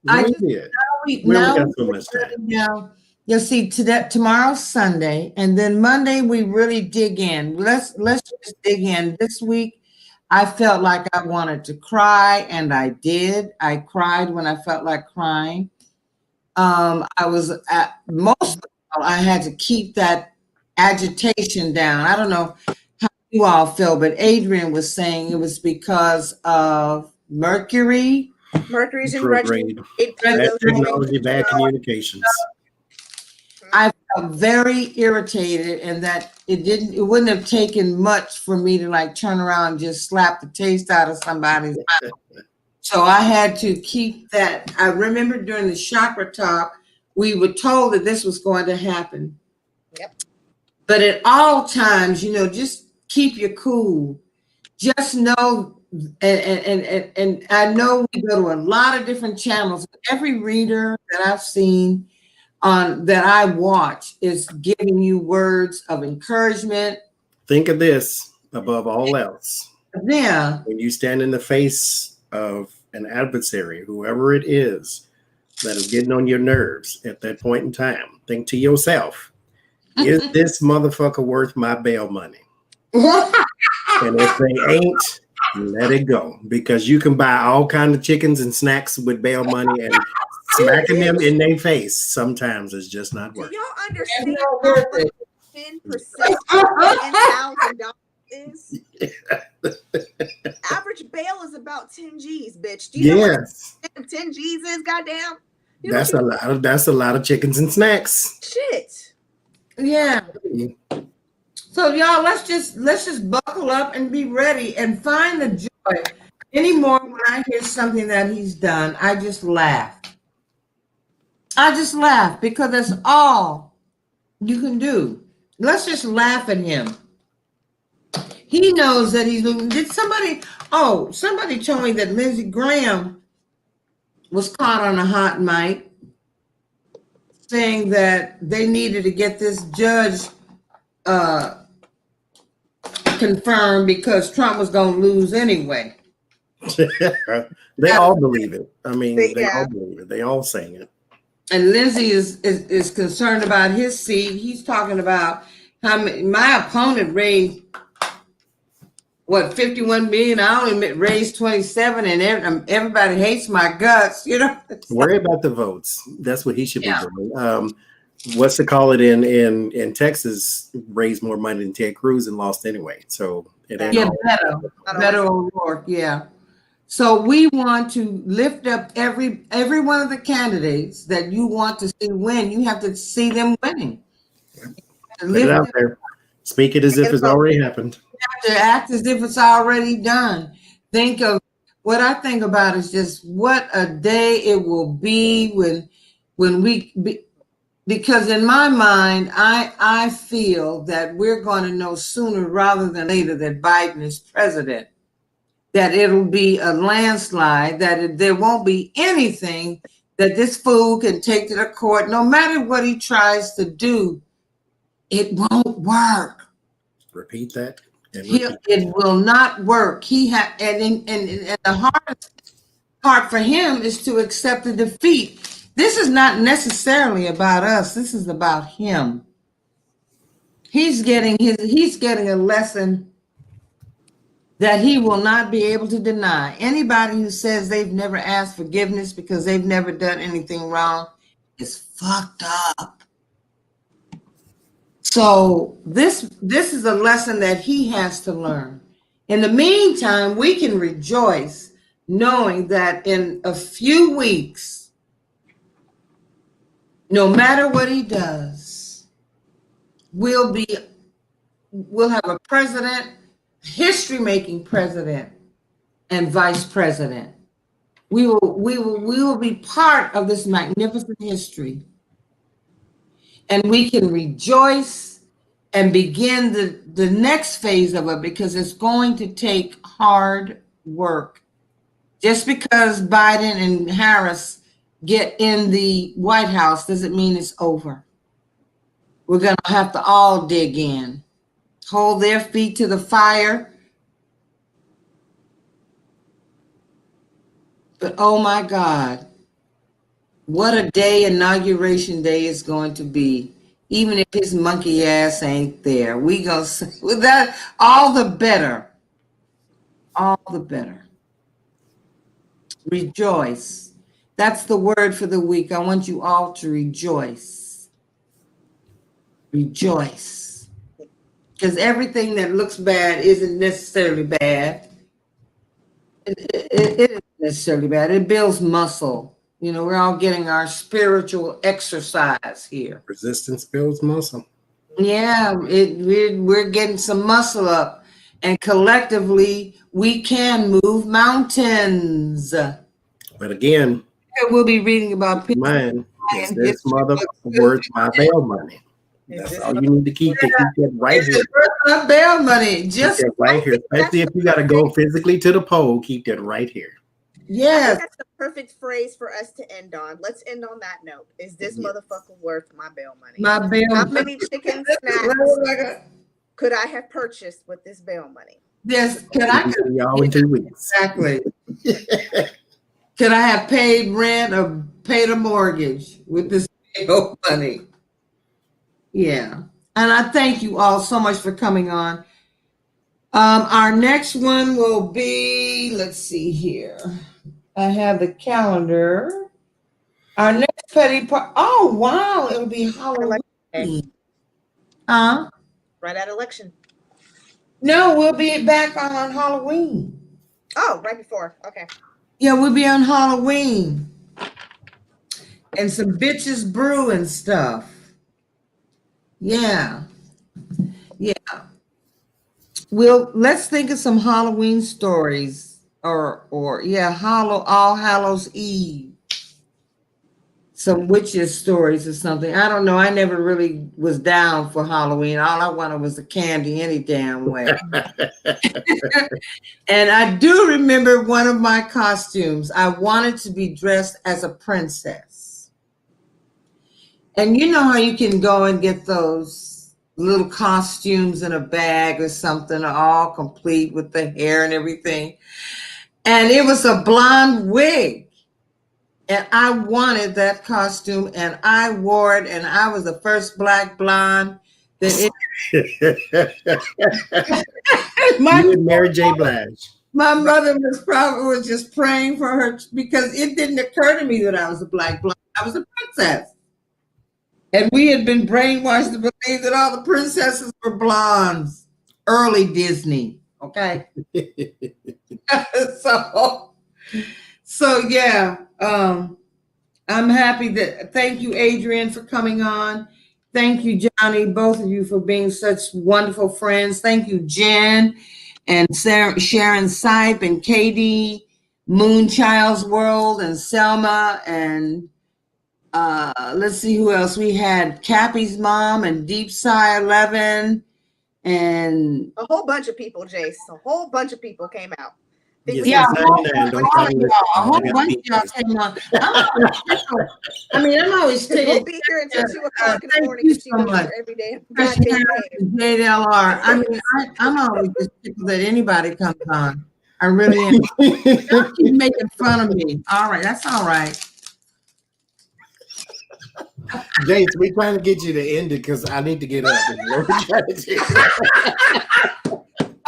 C: We did. We got so much time.
A: You'll see tomorrow's Sunday, and then Monday we really dig in. Let's just dig in. This week, I felt like I wanted to cry, and I did. I cried when I felt like crying. I was most of all, I had to keep that agitation down. I don't know how you all feel, but Adrian was saying it was because of Mercury's
B: in retrograde.
C: Bad technology, bad communications.
A: I felt very irritated, and that it wouldn't have taken much for me to like turn around and just slap the taste out of somebody's mouth. So I had to keep that. I remember during the chakra talk, we were told that this was going to happen.
B: Yep.
A: But at all times, just keep your cool. Just know, and I know we go to a lot of different channels. Every reader that I've seen that I watch is giving you words of encouragement.
C: Think of this above all else.
A: Yeah.
C: When you stand in the face of an adversary, whoever it is that is getting on your nerves at that point in time, think to yourself, is this motherfucker worth my bail money? And if they ain't, let it go, because you can buy all kinds of chickens and snacks with bail money, and smacking them in their face sometimes is just not worth it.
B: Do y'all understand how much 10% $10,000 is? Average bail is about 10 G's, bitch. Do you know what 10 G's is? Goddamn.
C: That's a lot of chickens and snacks.
B: Shit.
A: Yeah. So y'all, let's just buckle up and be ready and find the joy. Anymore, when I hear something that he's done, I just laugh. Because that's all you can do. Let's just laugh at him. He knows that he's losing. Somebody told me that Lindsey Graham was caught on a hot mic saying that they needed to get this judge confirmed because Trump was going to lose anyway.
C: They all believe it. I mean, they all believe it. They all saying it.
A: And Lindsey is concerned about his seat. He's talking about how my opponent raised 51 million. I only raised 27, and everybody hates my guts.
C: Worry about the votes. That's what he should be doing. What's to call it in Texas? Raised more money than Ted Cruz and lost anyway. So it ain't
A: Beto O'Rourke. Yeah. So we want to lift up every one of the candidates that you want to see win. You have to see them winning.
C: Put it out there. Speak it as if it's already happened.
A: You have to act as if it's already done. Think of what I think about is just what a day it will be when because in my mind, I feel that we're going to know sooner rather than later that Biden is president. That it'll be a landslide, that there won't be anything that this fool can take to the court. No matter what he tries to do, it won't work.
C: Repeat that.
A: It will not work. And the hardest part for him is to accept the defeat. This is not necessarily about us. This is about him. He's getting a lesson that he will not be able to deny. Anybody who says they've never asked forgiveness because they've never done anything wrong is fucked up. So this is a lesson that he has to learn. In the meantime, we can rejoice knowing that in a few weeks, no matter what he does, we'll have a president, history-making president and vice president. We will be part of this magnificent history. And we can rejoice and begin the next phase of it, because it's going to take hard work. Just because Biden and Harris get in the White House doesn't mean it's over. We're going to have to all dig in, hold their feet to the fire. But oh my God, what a day Inauguration Day is going to be. Even if his monkey ass ain't there, we gonna with that, all the better. All the better. Rejoice. That's the word for the week. I want you all to rejoice. Rejoice. Because everything that looks bad isn't necessarily bad. It isn't necessarily bad. It builds muscle. You know, we're all getting our spiritual exercise here.
C: Resistance builds muscle.
A: Yeah, we're getting some muscle up, and collectively we can move mountains.
C: But again,
A: We'll be reading about people.
C: mine is this motherfucker worth my bail money. That's all you need to keep that right here.
A: Worth bail money, just
C: keep that right here. Especially if you got to go physically to the poll, keep that right here.
A: Yes.
B: That's the perfect phrase for us to end on. Let's end on that note. Is this motherfucker worth my bail money?
A: My bail.
B: How many chicken snacks could I have purchased with this bail money?
A: Yes, could I?
C: Y'all in 2 weeks.
A: Exactly. Could I have paid rent or paid a mortgage with this bail money? Yeah. And I thank you all so much for coming on. Our next one will be, let's see here. I have the calendar. Our next petty part. Oh, wow. It'll be Halloween.
B: Right at election.
A: No, we'll be back on Halloween.
B: Oh, right before. Okay.
A: Yeah, we'll be on Halloween. And some bitches brew and stuff. Yeah. Yeah. Let's think of some Halloween stories. Or All Hallows Eve. Some witches stories or something. I don't know. I never really was down for Halloween. All I wanted was the candy any damn way. And I do remember one of my costumes. I wanted to be dressed as a princess. And you know how you can go and get those little costumes in a bag or something, all complete with the hair and everything. And it was a blonde wig. And I wanted that costume, and I wore it, and I was the first black blonde that
C: Mary J. Blige.
A: My mother was just praying for her, because it didn't occur to me that I was a black blonde. I was a princess. And we had been brainwashed to believe that all the princesses were blondes. Early Disney, okay? So yeah, I'm happy thank you, Adrian, for coming on. Thank you, Johnny, both of you, for being such wonderful friends. Thank you, Jen and Sharon Sipe and Katie, Moonchild's World, and Selma, and let's see who else. We had Cappy's mom and Deep Sigh 11, and
B: a whole bunch of people, Jace. A whole bunch of people came out.
A: Yeah, a whole bunch of y'all came on. I'm always taking.
B: We'll be here until 2 o'clock in the morning.
A: Thank you so much.
B: Every day.
A: JLR. I'm always just tickled that anybody comes on. I really am. Don't keep making fun of me. All right, that's all right.
C: Jace, we're trying to get you to end it because I need to get up.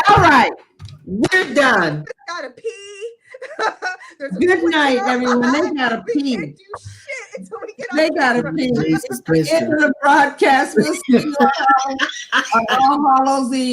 A: All right. We're done.
B: Gotta pee. There's a
A: Good night,
B: pool.
A: everyone. They gotta
B: We
A: pee.
B: can't do shit until we get
A: They
B: on
A: gotta
B: camera.
A: pee.
C: Jesus
A: End of
C: Christian.
A: the broadcast. We'll see you on All Hallows Eve.